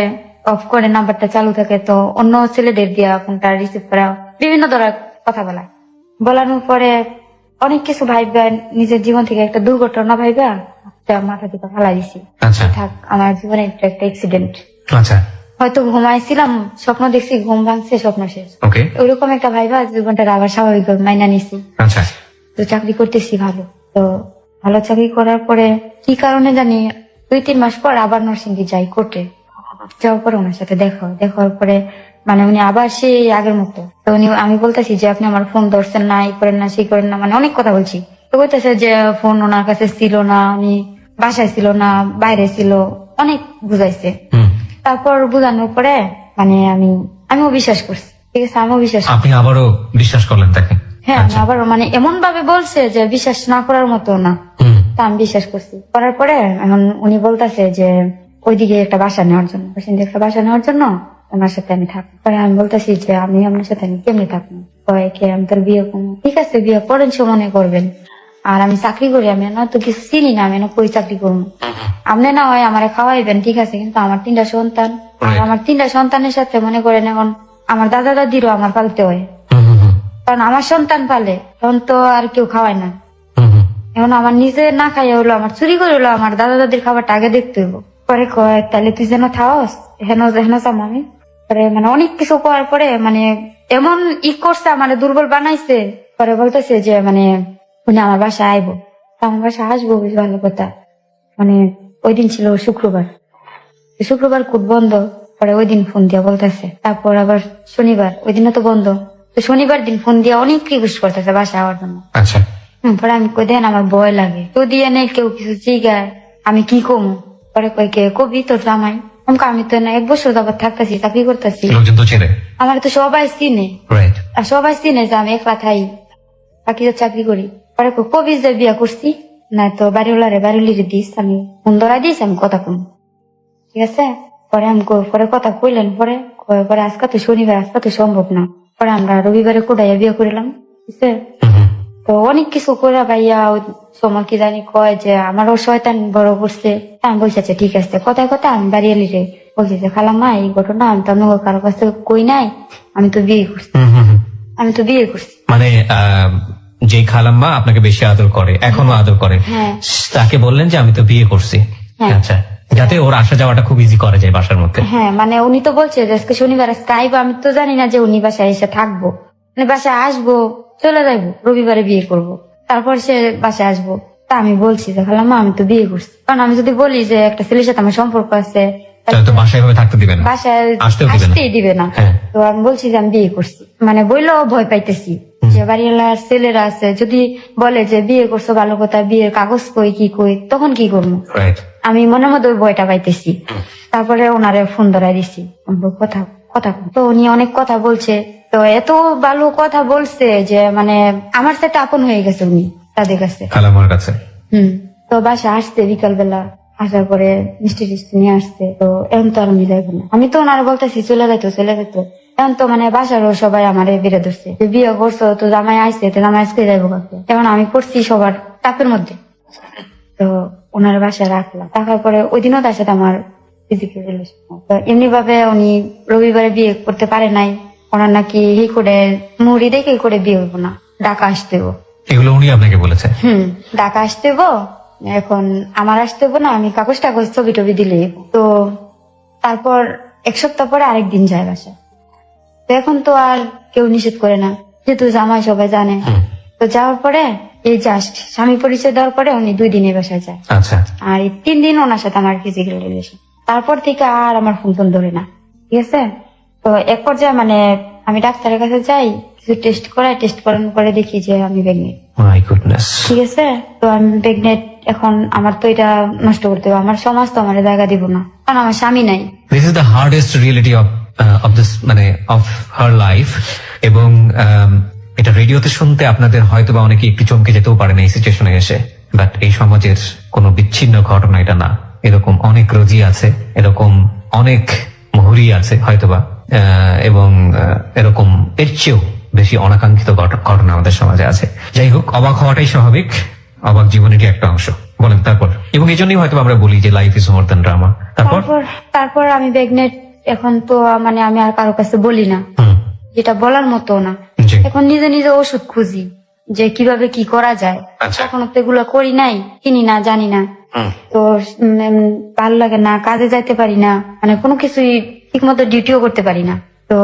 অফ করে নাম্বারটা চালু থাকে, তো অন্য ছেলেদের দিয়া ফোনটা রিসিভ করা, বিভিন্ন ধরনের কথা বলানোর পরে অনেক কিছু ভাইবা, নিজের জীবন থেকে একটা দুর্ঘটনা ভাইবা মাথা থেকে ফেলা দিছি। আচ্ছা থাক, আমার জীবনে একটা অ্যাক্সিডেন্ট, আচ্ছা হয়তো ঘুমাইছিলাম, স্বপ্ন দেখছি, ঘুম ভাঙছে, স্বপ্ন শেষ, ওকে ওইরকম একটা ভাইবা জীবনটা আবার স্বাভাবিক মাইনা নিছি। আচ্ছা তো চাকরি করতেছি ভালো, তো ভালো চাকরি করার পরে কি কারণে জানি 2-3 মাস পর আবার নরসিংদী যাই কোর্টে। যাওয়ার পরে ওনার সাথে দেখার পরে মানে উনি আবার সেই আগের মতো, তো উনি, আমি বলতেছি যে আপনি আমার ফোন ধরছেন না, এই করেন না, সেই করেন না, মানে অনেক কথা বলছি। তো বলতেছে যে ফোন ওনার কাছে ছিল না, উনি বাসায় ছিল না, বাইরে ছিল, অনেক বুঝাইছে। হুম। তারপর বুঝানোর পরে মানে আমিও বিশ্বাস করছি, ঠিক আছে, আমিও বিশ্বাস করছি। আপনি আবারও বিশ্বাস করলেন তাকে? হ্যাঁ, আমি আবার মানে এমন ভাবে বলছে যে বিশ্বাস না করার মতো না, হুম। তা আমি বিশ্বাস করছি। করার পরে এখন উনি বলতেছে যে ওইদিকে একটা বাসা নেওয়ার জন্য, ওনার সাথে আমি থাকবো। পরে আমি বলতেছি যে আমি আপনার সাথে আমি কেমনি থাকবো, কয়েকে আমি তোর বিয়ে করবো। ঠিক আছে, বিয়ে করেন, সে মনে করবেন, আর আমি চাকরি করি, আমি না তো কিছু চিনি না, আমি না কই চাকরি করবো, আপনি না হয় আমার খাওয়াইবেন, ঠিক আছে, কিন্তু আমার 3টা সন্তান, আর আমার 3টা সন্তানের সাথে মনে করেন এখন আমার দাদা দাদিরও আমার পালতে হয়, হুম, হুম, হুম, কারণ আমার সন্তান পালে, তখন তো আর কেউ খাওয়ায় না। হুম, হুম। এখন আমার নিজে না খাইয়া হলো, আমার চুরি করে হলো আমার দাদা দাদির খাবারটা আগে দেখতে হইব। পরে কয় তাহলে তুই যেন থাওস, হেন চাম আমি। পরে মানে অনেক কিছু করার পরে মানে এমন করছে, আমার দুর্বল বানাইছে। পরে বলতেছে যে মানে উনি আমার বাসায় আইবো, তা আমার বাসায় আসবো, বেশ ভালো কথা। মানে ওই দিন ছিল শুক্রবার কোর্ট বন্ধ। পরে ওই দিন ফোন দিয়া বলতেছে, তারপর আবার শনিবার, ওই দিনও তো বন্ধ, তো শনিবার দিন ফোন দিয়া অনেক রিকোয়েস্ট করতেছে বাসায় আওয়ার জন্য। আচ্ছা পরে আমি কই দেন আমার ভয় লাগে, যদি এনে কেউ কিছু জিগায় আমি কি কমু। পরে কই কে কবি তোর জামাই, আমি তো না 1 বছর যাবত থাকতেছি, চাকরি করতেছি, লোকজন তো ছেড়ে আমার তো সবাই চিনে, রাইট আর সবাই চিনে যে আমি একলা থাই, বাকি তো চাকরি করি। পরে কবি যে বিয়া করছি না, তো বাড়িওয়ালারে দিস, আমি ফোন ধরাই দিস, আমি কথা কম, ঠিক আছে। পরে আমি পরে কথা কইলেন, পরে আজকে তো শনিবার, আজকে তো সম্ভব না। পরে আমরা রবিবারে কোটাইয়া বিয়ে করিলাম, ঠিক আছে। তো অনেক কিছু করে ভাইয়া ওই সময় কি জানি কয় যে আমারও শয়তান বড় করছে। তা আমি বলছি আচ্ছা ঠিক আছে, কথায় আমি বাড়ি এলি রে বলছি যে খালাম্মা এই ঘটনা আমি তো অন্য কারো কাছে কই নাই, আমি তো বিয়ে করছি। মানে যে খালাম্মা আপনাকে বেশি আদর করে, এখনো আদর করে, হ্যাঁ। তাকে বললেন যে আমি তো বিয়ে করছি। হ্যাঁ। আচ্ছা, যাতে ওর আসা যাওয়াটা খুব ইজি করা যায় বাসার মধ্যে। হ্যাঁ, মানে উনি তো বলছে যে আজকে শনিবার, আজকে আইবো, আমি তো জানি না যে উনি বাসায় এসে থাকবো, মানে বাসায় আসবো, চলে যাইবো, রবিবারে বিয়ে করব, তারপর সে বাসায় আসবো। তা আমি বলছি যে খালাম্মা আমি তো বিয়ে করছি, কারণ আমি যদি বলি যে একটা ছেলের সাথে আমার সম্পর্ক আছে, তাহলে তো বাসায় ভাবে থাকতে দিবেন না, বাসায় আসতেও দিবে না। আসতেই দিবে না। হ্যাঁ। তো আমি বলছি যে আমি বিয়ে করছি, মানে বইলেও ভয় পাইতেছি যে বাড়িওয়ালার ছেলেরা আছে, যদি বলে যে বিয়ে করছো ভালো কথা, বিয়ের কাগজ কই কি কই, তখন কি করবো, রাইট আমি মনের মধ্যে ওই ভয়টা পাইতেছি। তারপরে ওনারে ফোন ধরাই দিছি, কথা তো উনি অনেক কথা বলছে, তো এত ভালো কথা বলছে যে মানে আমার সাথে আপন হয়ে গেছে উনি তাদের কাছে। খালাম্মার কাছে। তো বাসা আসতে বিকাল বেলা, আসার পরে মিষ্টি টিষ্টি নিয়ে আসতে, তো এখন তো আর আমি যাইবো না, আমি তো ওনারা বলতেছি চলে যাইতো। এখন তো মানে বাসারও সবাই আমারে বেড়ে ধরছে যে বিয়ে করছো, তো জামাই আইসে, তো জামাই আজকে যাইবো কাছে। এখন আমি পড়ছি সবার চাপের মধ্যে, তো ওনার বাসায় রাখার পরে ওই দিনও তার সাথে আমার ফিজিক্যাল রিলেশন। তো এমনি ভাবে উনি রবিবারে বিয়ে করতে পারে নাই, ওনার নাকি এই করে মুড়ি দেখে করে বিয়ে হইব না, ঢাকা আসতে হইব। এগুলো উনি আপনাকে বলেছে? ঢাকা আসতে হইব, এখন আমার আসতে হইব না, আমি কাগজ টাগজ ছবি টবি দিলে হইব। তো তারপর 1 সপ্তাহ পরে আরেকদিন যায় বাসা, তো এখন তো আর কেউ নিষেধ করে না, যেহেতু জামাই সবাই জানে। তো যাওয়ার পরে এই জাস্ট স্বামী পরিচয় দেওয়ার পরে উনি 2 দিনে বাসায় যায়। আচ্ছা। আর এই 3 দিন ওনার সাথে আমার ফিজিক্যাল রিলেশন, তারপর থেকে আর আমার ফোন ধরে না, ঠিক আছে। তো এক পর্যায়ে মানে আমি ডাক্তারের কাছে যাই, কিছু টেস্ট করানোর পরে দেখি যে আমি প্রেগনেন্ট। My goodness. ঠিক আছে, তো আমি প্রেগনেন্ট, এখন আমার তো এটা নষ্ট করতে হবে, আমার সমাজ তো আমার জায়গা দিব না, কারণ আমার স্বামী নাই। This is the hardest reality of this, মানে অফ হার লাইফ। এবং এটা রেডিওতে শুনতে আপনাদের হয়তো বা অনেকে একটু চমকে যেতেও পারেন এই সিচুয়েশনে এসে, বাট এই সমাজের কোনো বিচ্ছিন্ন ঘটনা এটা না। এরকম অনেক রোগী আছে, এরকম অনেক মুহুরি আছে হয়তোবা, এবং এরকম এর চেয়েও বেশি অনাকাঙ্ক্ষিত ঘটনা আমাদের সমাজে আছে। যাই হোক, অবাক হওয়াটাই স্বাভাবিক, অবাক জীবনেরই একটা অংশ। বলেন তারপর। এবং এই জন্যই হয়তো আমরা বলি যে life is more than drama. তারপর তারপর আমি প্রেগনেন্ট এখন তো মানে আমি আর কারো কাছে বলি না, হুম, যেটা বলার মতো না। জি, এখন নিজে নিজে ওষুধ খুঁজি যে কিভাবে কি করা যায়। আচ্ছা, এখনো তো এগুলো করি নাই, কিনি না, জানি না। হুম, তো ভালো লাগে না, কাজে যাইতে পারি না, মানে কোনো কিছুই ঠিক মতো ডিউটিও করতে পারি না। তো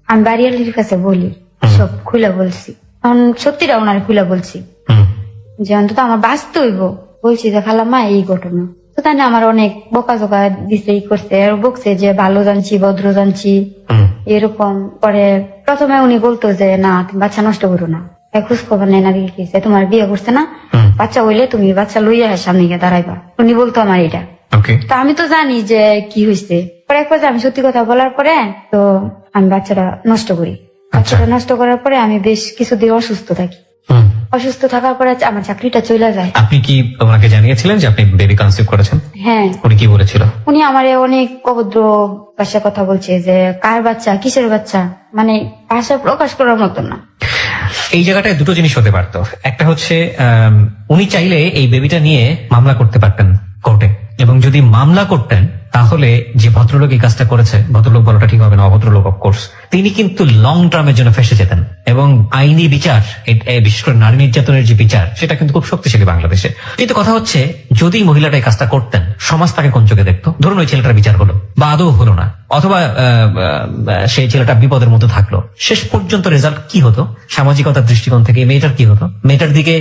আমি বাড়িয়ালির কাছে বলি, সব খুলে বলছি, এখন সত্যিটা ওনার খুলে বলছি হুম, যে অন্তত আমার বাঁচতে হইব। বলছি যে খালাম্মা এই ঘটনা, তো তাই না আমার অনেক বকাঝকা দিছে, ই করছে, আর বকছে যে ভালো জানছি, ভদ্র জানছি, হুম, এরকম। পরে প্রথমে উনি বলতো যে না তুমি বাচ্চা নষ্ট করো না, খোঁজ খবর নেই না, দেখেছে তোমার বিয়ে করছে না, হুম, বাচ্চা হইলে তুমি বাচ্চা লইয়া সামনে গিয়ে দাঁড়াইবা, উনি বলতো আমার এটা। ওকে, তো আমি তো জানি যে কি হয়েছে। পরে এক পর্যায়ে আমি সত্যি কথা বলার পরে তো আমি বাচ্চাটা নষ্ট করি। বাচ্চাটা নষ্ট করার পরে আমি বেশ কিছুদিন অসুস্থ থাকি। হুম। অসুস্থ থাকার পরে আমার চাকরিটা চলে যায়। আপনি কি ওনাকে জানিয়েছিলেন যে আপনি বেবি কনসিভ করেছেন? হ্যাঁ, উনি কি বলেছিল? উনি আমারে অনেক অভদ্র ভাষায় কথা বলছে যে কার বাচ্চা, কিসের বাচ্চা, মানে ভাষা প্রকাশ করার মতো না। এই জায়গাটায় দুটো জিনিস হতে পারতো। একটা হচ্ছে উনি চাইলে এই বেবিটা নিয়ে মামলা করতে পারতেন কোর্টে, এবং যদি মামলা করতেন তাহলে যে ভদ্রলোক এই কাজটা করেছে, ভদ্রলোক বলাটা ঠিক হবে না, অভদ্রলোক অফকোর্স, তিনি কিন্তু লং টার্মের জন্য ফেসে যেতেন। এবং আইনি বিচার, বিশেষ করে নারী নির্যাতনের যে বিচার, সেটা কিন্তু খুব শক্তিশালী বাংলাদেশে। কিন্তু কথা হচ্ছে, যদি মহিলাটা এই কাজটা করতেন, সমাজ তাকে কোন চোখে দেখতো? ধরুন ওই ছেলেটার বিচার হলো বা আদৌ হলো না, অথবা সেই ছেলেটা বিপদের মধ্যে থাকলো, শেষ পর্যন্ত রেজাল্ট কি হতো? সামাজিকতার দৃষ্টিকোণ থেকে মেয়েটার কি হতো? মেয়েটার দিকে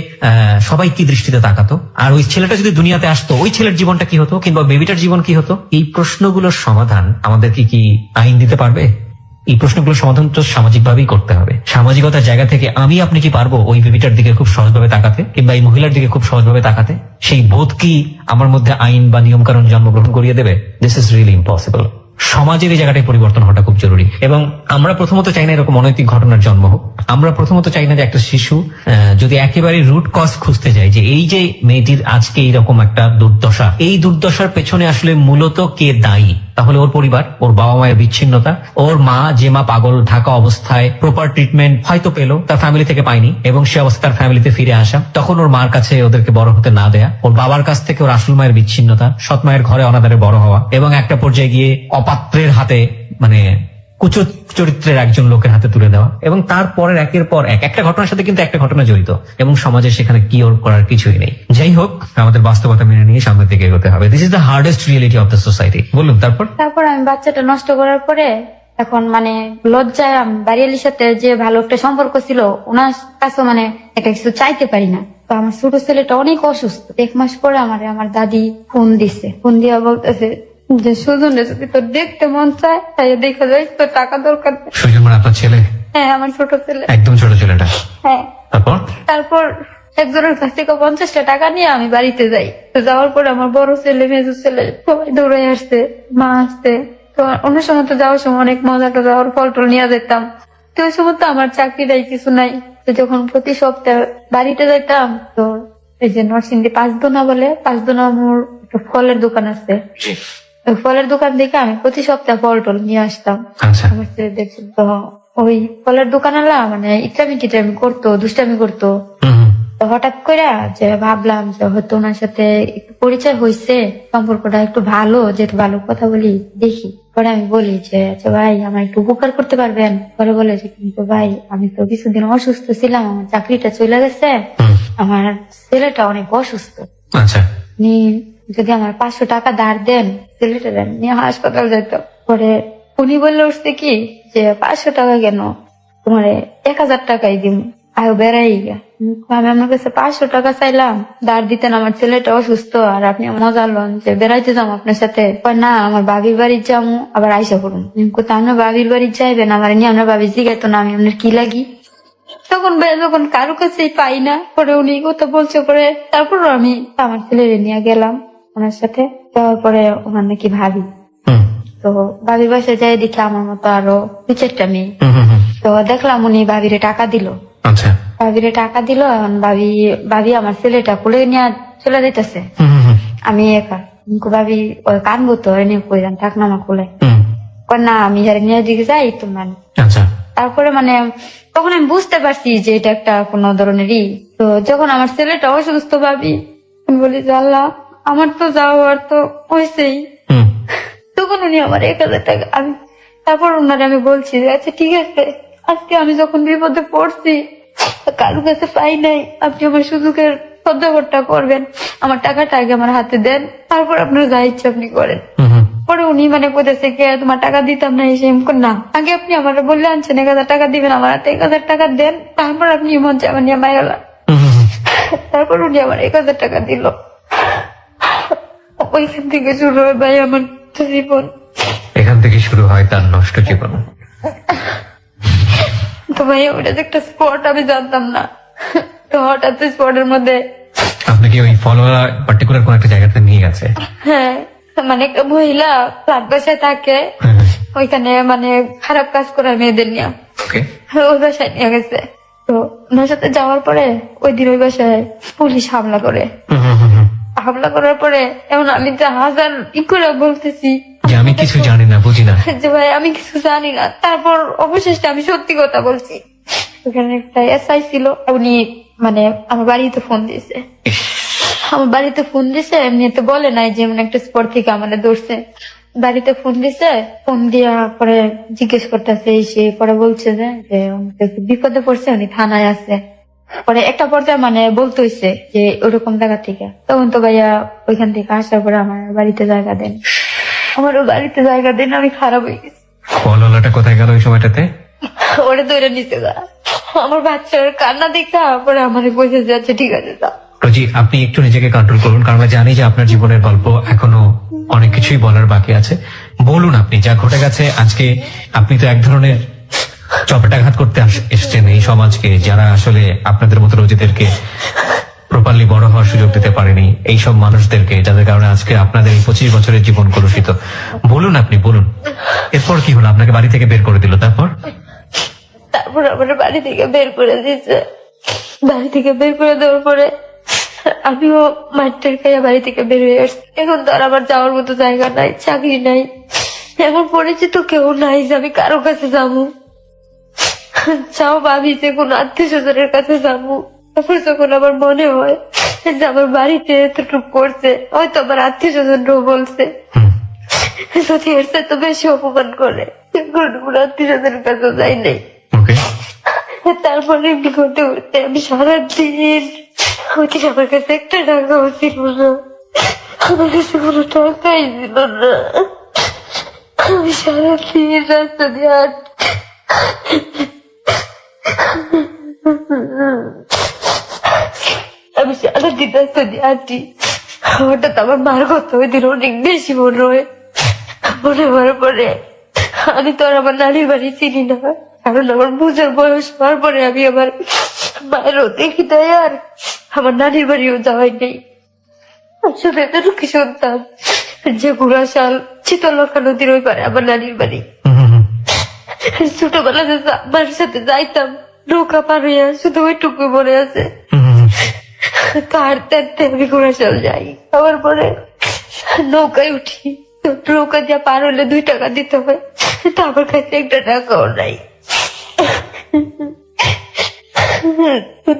সবাই কি দৃষ্টিতে তাকাতো? আর ওই ছেলেটা যদি দুনিয়াতে আসতো, ওই ছেলের জীবনটা কি হতো, কিংবা বেবিটার জীবন কি হতো? এই প্রশ্নগুলোর সমাধান আমাদেরকে কি আইন দিতে পারবে? এই প্রশ্নগুলোর সমাধান তো সামাজিক ভাবেই করতে হবে। সামাজিকতার জায়গা থেকে আমি আপনি কি পারবো ওই বেবিটার দিকে খুব সহজভাবে তাকাতে, কিংবা এই মহিলার দিকে খুব সহজভাবে তাকাতে? সেই বোধ কি আমার মধ্যে আইন বা নিয়ম কানুন জন্মগ্রহণ করিয়ে দেবে? This is really impossible. সমাজের এই জায়গাটায় পরিবর্তন হওয়াটা খুব জরুরি। এবং আমরা প্রথমত চাই না এরকম অনৈতিক ঘটনার জন্ম হোক। আমরা প্রথমত চাই না যে একটা শিশু যদি একেবারে রুট কজ খুঁজতে যায়, যে এই যে মেয়েটির আজকে এইরকম একটা দুর্দশা, এই দুর্দশার পেছনে আসলে মূলত কে দায়ী, তাহলে ওর পরিবার, ওর বাবা মায়ের বিচ্ছিন্নতা, ওর মা, যে মা পাগল থাকা অবস্থায় প্রপার ট্রিটমেন্ট হয়তো পেলো, তার ফ্যামিলি থেকে পায়নি, এবং সে অবস্থা তার ফ্যামিলিতে ফিরে আসা, তখন ওর মার কাছে ওদেরকে বড় হতে না দেয়া, ওর বাবার কাছ থেকে ওর আসল মায়ের বিচ্ছিন্নতা, সৎ মায়ের ঘরে অনাদারে বড় হওয়া, এবং একটা পর্যায়ে গিয়ে অপাত্রের হাতে, মানে কুচ চরিত্রের একজন লোকের হাতে তুলে দেওয়া, এবং তারপরের একের পর একটা ঘটনার সাথে কিন্তু একটা ঘটনা জড়িত, এবং সমাজে সেখানে কি ওর করার কিছুই নেই। যাই হোক, আমাদের বাস্তবতা মেনে নিয়ে সামনের দিকে এগোতে হবে। This is the hardest reality of the society. বলুন তারপর আমি বাচ্চাটা নষ্ট করার পরে এখন মানে লজ্জায় আমি বাড়িয়ালির সাথে যে ভালো একটা সম্পর্ক ছিল, ওনার কাছে মানে একটা কিছু চাইতে পারি না। তো আমার ছোট ছেলেটা অনেক অসুস্থ। 1 মাস পরে আমার দাদি ফোন দিছে, ফোন দিয়া বলতেছে যে সুজনে যদি তোর দেখতে মন চায় তাই দেখা যায়, তোর টাকা দরকার। সুজন মানে আপনার ছেলে? হ্যাঁ, আমার ছোট ছেলে, একদম ছোট ছেলেটা। হ্যাঁ। তারপর একজনের কাছ থেকে 50টা টাকা নিয়ে আমি বাড়িতে যাই। তো যাওয়ার পরে আমার বড় ছেলে, মেজো ছেলে সবাই দৌড়ে আসছে, মা আসছে। তো অন্য সময় তো যাওয়ার সময় অনেক মজাটা যাওয়ার ফল টল নিয়ে যেতাম। তো ওই সময় তো আমার চাকরিটাই কিছু নাই। তো যখন প্রতি সপ্তাহে বাড়িতে যাইতাম, তো এই যে নরসিংদী 5 দোনা বলে, 5 দোনা মোর একটা ফলের দোকান আছে, ওই ফলের দোকান থেকে আমি প্রতি সপ্তাহে ফল টল নিয়ে আসতাম আমার ছেলেদের জন্য। তো ওই ফলের দোকানওয়ালা মানে ইসলামি টিটামি করতো, দুষ্টামি করতো। তো হঠাৎ করে যে ভাবলাম যে হয়তো ওনার সাথে একটু পরিচয় হয়েছে, সম্পর্কটা একটু ভালো, যেহেতু ভালো কথা বলি, দেখি। পরে আমি বলি যে আচ্ছা ভাই, আমার একটু উপকার করতে পারবেন? পরে বলে যে কিন্তু ভাই, আমি তো কিছুদিন অসুস্থ ছিলাম, আমার চাকরিটা চলে গেছে, আমার ছেলেটা অনেক অসুস্থ, আপনি যদি আমার 500 টাকা ধার দেন, ছেলেটা নিয়ে হাসপাতাল যেত। পরে উনি বললে উঠছে কি যে 500 টাকা কেন, তোমার 1000 টাকাই দিব, আয়ো বেড়াই গা। আমি আপনার কাছে 500 টাকা চাইলাম, ধার দিতেন, আমার ছেলেটা অসুস্থ, আর আপনি মজা লন যে বেড়াইতে যাবো আপনার সাথে। না, আমার বাবির বাড়ি যাবো, আবার আইসা করুন। আপনার বাবির বাড়ি যাইবেন, আমার নিয়ে আপনার বাবি জিগাইতো না আমি আপনার কি লাগি। তখন যখন কারো কাছেই পাই না, পরে উনি কথা বলছে, পরে তারপর আমি আমার ছেলেরে নিয়ে গেলাম ওনার সাথে। যাওয়ার পরে ওনার নাকি ভাবি, তো বাবির বাসায় যাই দেখি আমার মতো আরো 2-4টা মেয়ে। তো দেখলাম উনি বাবিরে টাকা দিল, বাবিরে টাকা দিল। এখন বাবি আমার ছেলেটা কোলে নিয়ে চলে যেতেছে, আমি একা। ভাবি ওই কানবো তো, এনে কইলাম থাক না আমার কোলে, না আমি যারা নিয়ে দিকে যাই তো মানে। তারপরে মানে তখন আমি বুঝতে পারছি যে এটা একটা কোনো ধরনেরই। তো যখন আমার ছেলেটা অসুস্থ, ভাবি আমি বলি যে আল্লাহ, আমার তো যাওয়ার তো হয়েছেই। তখন উনি আমার 1,000 টাকা তারপর ওনারে আমি বলছি যে আচ্ছা ঠিক আছে, আজকে আমি যখন বিপদে পড়ছি কারো কাছে পাই নাই, আপনি আমার সুযোগের সদ্ব্যবহারটা করবেন, আমার টাকাটা আগে আমার হাতে দেন, তারপর আপনার যা ইচ্ছা আপনি করেন। পরে উনি মানে কোথাছে কে তোমার টাকা দিতাম না, এসে না আগে আপনি আমার বললে আনছেন 1,000 টাকা দিবেন, আমার হাতে 1,000 টাকা দেন, তারপর আপনি মন চাই নিয়ে মাইলা। তারপর উনি আমার 1,000 টাকা দিল। ওইখান থেকে শুরু হয় ভাই আমার জীবন। এখান থেকে শুরু হয় তার নষ্ট জীবন। তো ভাই ওটা যে একটা স্পট আমি জানতাম না, তো হঠাৎ স্পটের মধ্যে আপনাকে ওই ফলোয়ার পার্টিকুলার কোন একটা জায়গাতে নিয়ে গেছে? হ্যাঁ মানে একটা মহিলা ফ্ল্যাট বাসায় থাকে, ওইখানে মানে খারাপ কাজ করে মেয়েদের নিয়ে ওকে, ওই বাসায় নিয়ে গেছে। তো ওনার সাথে যাওয়ার পরে ওই দিন ওই বাসায় পুলিশ হামলা করে। হামলা করার পরে এমন আমি যে হাজার করে বলতেছি যে আমি কিছু জানি না, বুঝি না, যে ভাই আমি কিছু জানি না, তারপর অবশেষে আমি সত্যি কথা বলছি। ওখানে একটা এসআই ছিল, উনি মানে আমার বাড়িতে ফোন দিয়েছে, আমার বাড়িতে ফোন দিছে, এমনিতে বলে নাই যে এমন একটা স্পট থেকে আমাদের ধরছে। বাড়িতে ফোন দিছে, ফোন দিয়া পরে জিজ্ঞেস করতেছে, সে পরে বলছে যে উনি তো একটু বিপদে পড়ছে, উনি থানায় আছে। পরে একটা পর্যায়ে মানে বলতে হয়েছে যে ওরকম জায়গা থেকে, তখন তো ভাইয়া ওইখান থেকে আসার পরে আমার বাড়িতে জায়গা দেন, আমারও বাড়িতে জায়গা দেন। আমি খারাপ হয়ে গেছি। ফলোয়ারটা কোথায় গেল ওই সময়টাতে? ওরে ধরে নিতে গা, আমার বাচ্চার কান্না দেখা পরে আমার বসে যাচ্ছে, ঠিক আছে যা। রোজি, আপনি একটু নিজেকে কন্ট্রোল করুন, কারণ আমরা জানি যে আপনার জীবনের গল্প এখনো অনেক কিছুই বলার বাকি আছে। বলুন আপনি যা ঘটে গেছে আজকে। আপনি তো এক ধরনের চপেটাঘাত করতে এসছেন এই সমাজকে, যারা আসলে আপনাদের মতো রোজিদেরকে প্রপারলি বড় হওয়ার সুযোগ দিতে পারেনি, এই সব মানুষদেরকে, যাদের কারণে আজকে আপনাদের এই 25 বছরের জীবন কলুষিত। বলুন আপনি বলুন, এরপর কি হলো? আপনাকে বাড়ি থেকে বের করে দিল, তারপর? তারপর আমার বাড়ি থেকে বের করে দিয়েছে। বাড়ি থেকে বের করে দেওয়ার পরে আমিও মাঠের খাইয়া বাড়ি থেকে বের হয়ে আসছি। এখন তো আর আমার যাওয়ার মতো জায়গা নাই, চাকরি নাই, এখন পরিচিত কেউ নাই যে আমি কারো কাছে যাবো। চাও ভাবি যে কোনো আত্মীয় স্বজনের কাছে যাবো, তারপর যখন আমার মনে হয় যে আমার বাড়িতে এতটুকু করছে, হয়তো আমার আত্মীয় স্বজনরাও বলছে যদি এর সাথে তো বেশি অপমান করে, কোনো আত্মীয় স্বজনের কাছে যাই নাই। ওকে, তারপরে এমনি করতে করতে আমি সারাদিন ওইদিন আমার কাছে একটা টাকাও ছিল না, আমার কাছে কোনো টাকাই ছিল না। আমি সারাদিন রাস্তা দিয়ে আমি সারাদিন রাস্তা দিয়ে হাঁটি। হঠাৎ আমার মার কথা ওই দিন অনেক বেশি মনে হয়। মনে হওয়ার পরে আমি তো আর আমার নানির বাড়ি চিনি না, কারণ আমার বুঝার বয়স হওয়ার পরে আমি আমার মায়েরও দেখি তাই আর আমার নানির বাড়িও যাওয়াই নেই। আসলে এতটুকু শুনতাম যে গুড়াশাল শীতলক্ষা নদীর ওই পারে আমার নানির বাড়ি। ছোটবেলা যে আমার সাথে যাইতাম নৌকা পার হইয়া, শুধু ওইটুকু মনে আছে। তার তেরতে আমি গুড়াশাল যাই, আবার পরে নৌকায় উঠি, নৌকা দিয়ে পার হলে 2 টাকা দিতে হয়, তো আমার কাছে একটা টাকাও নাই।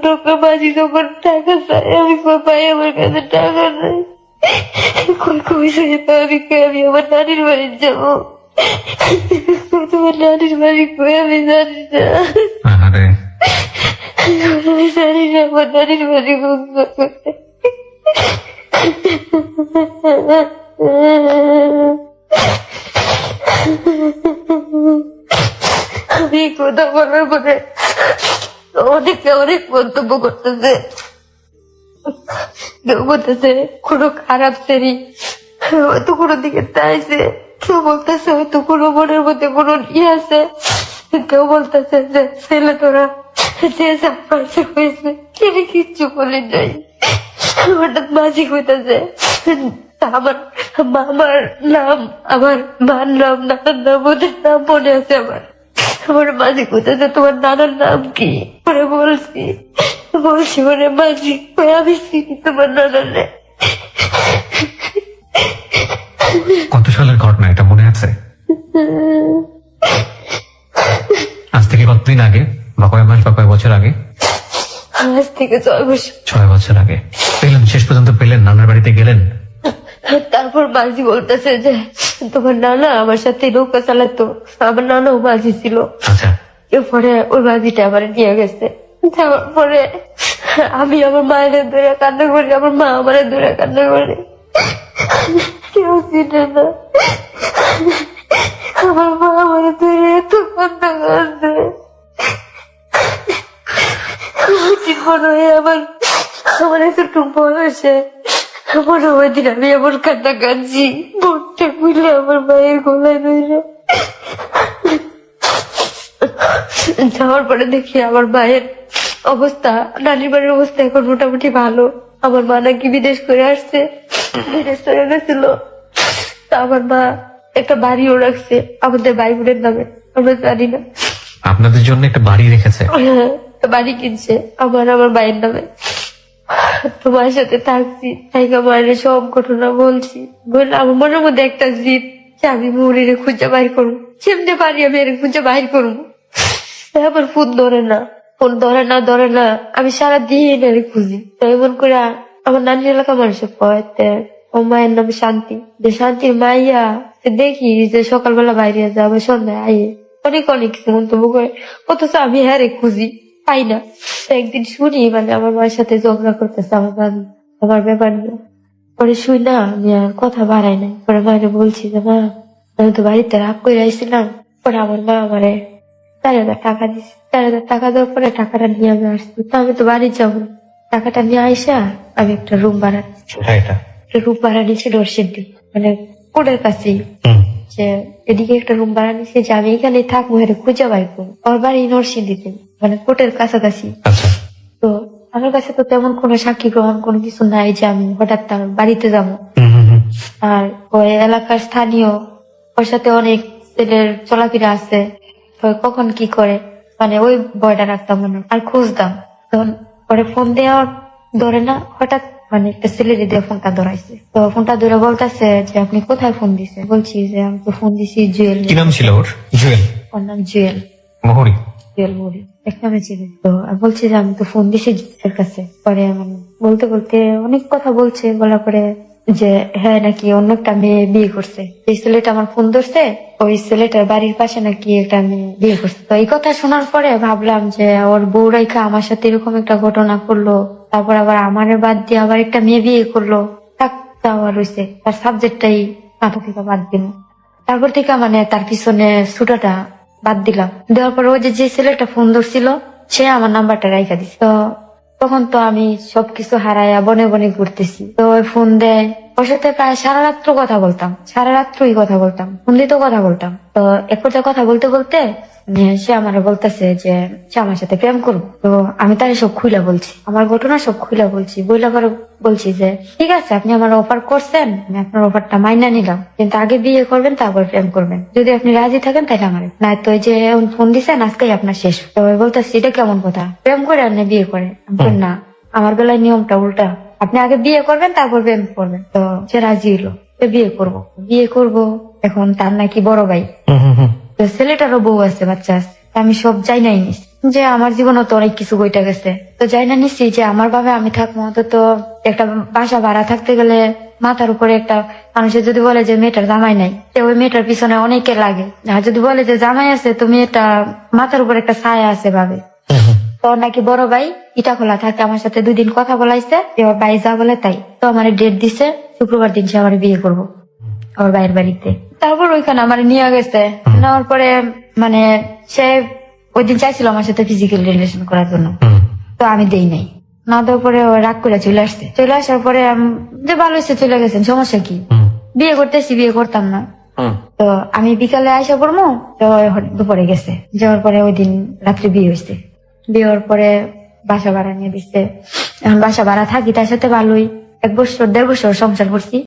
নৌকা বাজি যখন টাকা চাই আমি পাই, আমার কাছে টাকা নাই। আমি আমার নানির বাড়ি যাবো, তোমার নানির বাড়ি কই আমি জানি না, আমি জানি না আমার নানির বাড়ি আমি কথা বলার পরে অনেকে অনেক মন্তব্য করতেছে, কেউ বলতেছে কোনো খারাপ শ্রেণী, হয়তো কোনো দিকে চাইছে, কেউ বলতেছে হয়তো কোনো মনের মধ্যে কোনো ইয়ে আছে, কেউ বলতেছে যে ছেলে তোরা যে যা পারছে হয়েছে, তিনি কিচ্ছু বলে নাই। হঠাৎ মাঝি হইতেছে আমার মামার নাম, আমার মার নাম, নানার নাম, ওদের নাম মনে আছে আমার। আমার মাঝি কোথাছে তোমার নানার নাম কি? পরে বলছি মানে মাঝি আমি চিনি তোমার নানারে। কত সালের ঘটনা এটা মনে আছে? আজ থেকে কতদিন আগে, বা কয় মাস বা কয় বছর আগে? আজ থেকে 6 বছর। 6 বছর আগে। পেলেন, শেষ পর্যন্ত পেলেন? নানার বাড়িতে গেলেন? তারপর মাঝি বলতেছে যে তোমার নানা আমার সাথে নৌকা চালাতো, আমার নানাও মাঝি ছিল। আচ্ছা, এরপরে ওই মাঝিটা আমার নিয়ে গেছে। যাওয়ার পরে আমি আমার মায়ের ধরে কান্না করি, আমার মা আমার ধরে কান্না করে, কেউ চিনে না। আমার মা আমার ধরে এত কান্না করছে, মনে হয় আমার এতটুকু বয়সে মনে হয় দিন আমি এমন কান্না কাঁদছি, বোনটা খুলে আমার মায়ের গলায় ধরে। যাওয়ার পরে দেখি আমার মায়ের অবস্থা, নানির বাড়ির অবস্থা এখন মোটামুটি ভালো। আমার মা নাকি বিদেশ করে আসছে, বিদেশ করে গেছিল। তা আমার মা একটা বাড়িও রাখছে আমাদের ভাই বোনের নামে, আমরা জানি না। আপনাদের জন্য একটা বাড়ি রেখেছে? হ্যাঁ, বাড়ি কিনছে আমার ভাইয়ের নামে। তোমার সাথে থাকছি, তাই মায়ের সব ঘটনা বলছি। আমার মনের মধ্যে একটা জিদ যে আমি মৌরির খুঁজে বাইর করবো, সেমনি পারি আমি এর খুঁজে বাইর করবো। আমার ফোন ধরে না, আমি সারাদিন এর খুঁজি। তো এমন করে আমার নানির এলাকা মানুষের কয়েতে ও মায়ের নাম শান্তি, যে শান্তির মাইয়া দেখি যে সকালবেলা বাইরে যাবে, সন্ধ্যায় আইয়ে অনেক কিছু মন্তব্য করে, অথচ আমি হ্যারে খুঁজি পাই না। তো একদিন শুনি মানে আমার মায়ের সাথে ঝগড়া করতেছে আমার ব্যাপার নিয়ে। পরে শুই না, আমি আর কথা বাড়াই নাই। পরে মায়ের বলছি যে মা আমি তো বাড়িতে রাগ করে আইছিলাম। পরে আমার মা আমারে 4,000 টাকা দিচ্ছে। 4,000 টাকা দেওয়ার পরে টাকাটা নিয়ে আমি আসছি। তো আমি তো বাড়ি যাবো, টাকাটা নিয়ে আইসা আমি একটা রুম ভাড়া নিচ্ছি। রুম ভাড়া নিচ্ছি নরসিংদী, মানে কোর্টের কাছেই। যে এদিকে একটা রুম ভাড়া নিচ্ছি যে আমি এখানে থাকবো, হেরে খুঁজে বাইর করবো। আমার বাড়ি নরসিংদীতে, মানে কোর্টের কাছাকাছি। তো আমার কাছে তো তেমন কোনো সাক্ষী গ্রহণ কোনো কিছু নাই যে আমি হঠাৎ তার বাড়িতে যাবো। আর ওই এলাকার স্থানীয়, ওর সাথে অনেক ছেলের চলাফেরা আছে, তো কখন কি করে মানে ওই ভয়টা রাখতাম মনে, আর খুঁজতাম। তখন পরে ফোন দেওয়ার ধরে না, হঠাৎ মানে একটা ছেলেরে দিয়ে ফোনটা ধরাইছে। তো ফোনটা ধরে বলতেছে যে আপনি কোথায় ফোন দিছে? বলছি যে আমি তো ফোন দিছি জুয়েল। কি নাম ছিল ওর? জুয়েল? ওর নাম জুয়েল মোহরি। জুয়েল মরি এক নামে ছিল। তো আমি বলছি যে আমি তো ফোন দিছি জুয়েলের কাছে। পরে মানে বলতে বলতে অনেক কথা বলছে, বলার পরে যে হ্যাঁ নাকি অন্য একটা মেয়ে বিয়ে করছে, এই ছেলেটা আমার ফোন ধরছে, ওই ছেলেটার বাড়ির পাশে নাকি একটা মেয়ে বিয়ে করছে। তো এই কথা শোনার পরে ভাবলাম যে ওর বউ রাইখা আমার সাথে এরকম একটা ঘটনা করলো, তারপর আবার আমার বাদ দিয়ে আবার একটা মেয়ে বিয়ে করলো, থাকতে আবার রয়েছে, তার সাবজেক্টটাই মাথা থেকে বাদ দিল। তারপর থেকে মানে তার পিছনে ছুটাটা বাদ দিলাম। দেওয়ার পর ওই যে ছেলেটা ফোন ধরছিল সে আমার নাম্বারটা রাইখা দিচ্ছে। তো তখন তো আমি সবকিছু হারাইয়া বনে বনে ঘুরতেছি। তো ওই ফোন দেয়, ওর সাথে প্রায় সারা রাত্র কথা বলতাম, ফোন দিতেও কথা বলতাম। তো এক পর্যায়ে কথা বলতে বলতে সে আমার বলতেছে যে সে আমার সাথে প্রেম করবো। তো আমি তার সব খুইলা বলছি, আমার ঘটনা সব খুইলা বলছি। বইলা করে বলছি যে ঠিক আছে আপনি আমার অফার করছেন, আমি আপনার অফারটা মাইনা নিলাম, কিন্তু আগে বিয়ে করবেন তারপর প্রেম করবেন। যদি আপনি রাজি থাকেন তাহলে আমার, না তো এই যে ফোন দিচ্ছেন আজকেই আপনার শেষ। তো বলতেছি এটা কেমন কথা, প্রেম করে আর না বিয়ে করে? আমি বলি, না আমার বেলায় নিয়মটা উল্টা, আপনি আগে বিয়ে করবেন তারপর প্রেম করবেন। তো সে রাজি হলো, বিয়ে করবো। এখন তার নাকি বড় ভাই, তো ছেলেটারও বউ আছে, বাচ্চা আছে। আমি সব যাই নাই নিস যে আমার জীবনে তো অনেক কিছু বইটা গেছে, তো যাই না নিচ্ছি যে আমার ভাবে আমি থাকবো। অন্তত একটা বাসা ভাড়া থাকতে গেলে মাথার উপরে একটা মানুষের যদি বলে যে মেয়েটার জামাই নাই, ওই মেয়েটার পিছনে অনেকে লাগে। আর যদি বলে যে জামাই আছে, তো মেয়েটা মাথার উপরে একটা ছায়া আছে ভাবে। তো নাকি বড় ভাই ইটা খোলা থাকে, আমার সাথে 2 দিন কথা বলাইছে যে ওর ভাই যা বলে তাই। তো আমার ডেট দিছে শুক্রবার দিন সে আমার বিয়ে করবো ওর ভাইয়ের বাড়িতে। তারপর ওইখানে আমার নিয়ে গেছে, নেওয়ার পরে মানে সে ওই দিন চাইছিল আমার সাথে ফিজিক্যাল রিলেশন করার জন্য, তো আমি দেই নাই। না দেওয়ার পরে ও রাগ করে চলে আসছে। চলে আসার পরে যে ভালো হয়েছে চলে গেছেন, সমস্যা কি, বিয়ে করতেছি, বিয়ে করতাম না। তো আমি বিকালে আসা পড়বো, তো দুপুরে গেছে। যাওয়ার পরে ওই দিন রাত্রে বিয়ে হয়েছে। বিয়ে হওয়ার পরে বাসা ভাড়া নিয়ে দিচ্ছে। এখন বাসা ভাড়া থাকি তার সাথে ভালোই, 1 বছর 1.5 বছর সংসার করছি।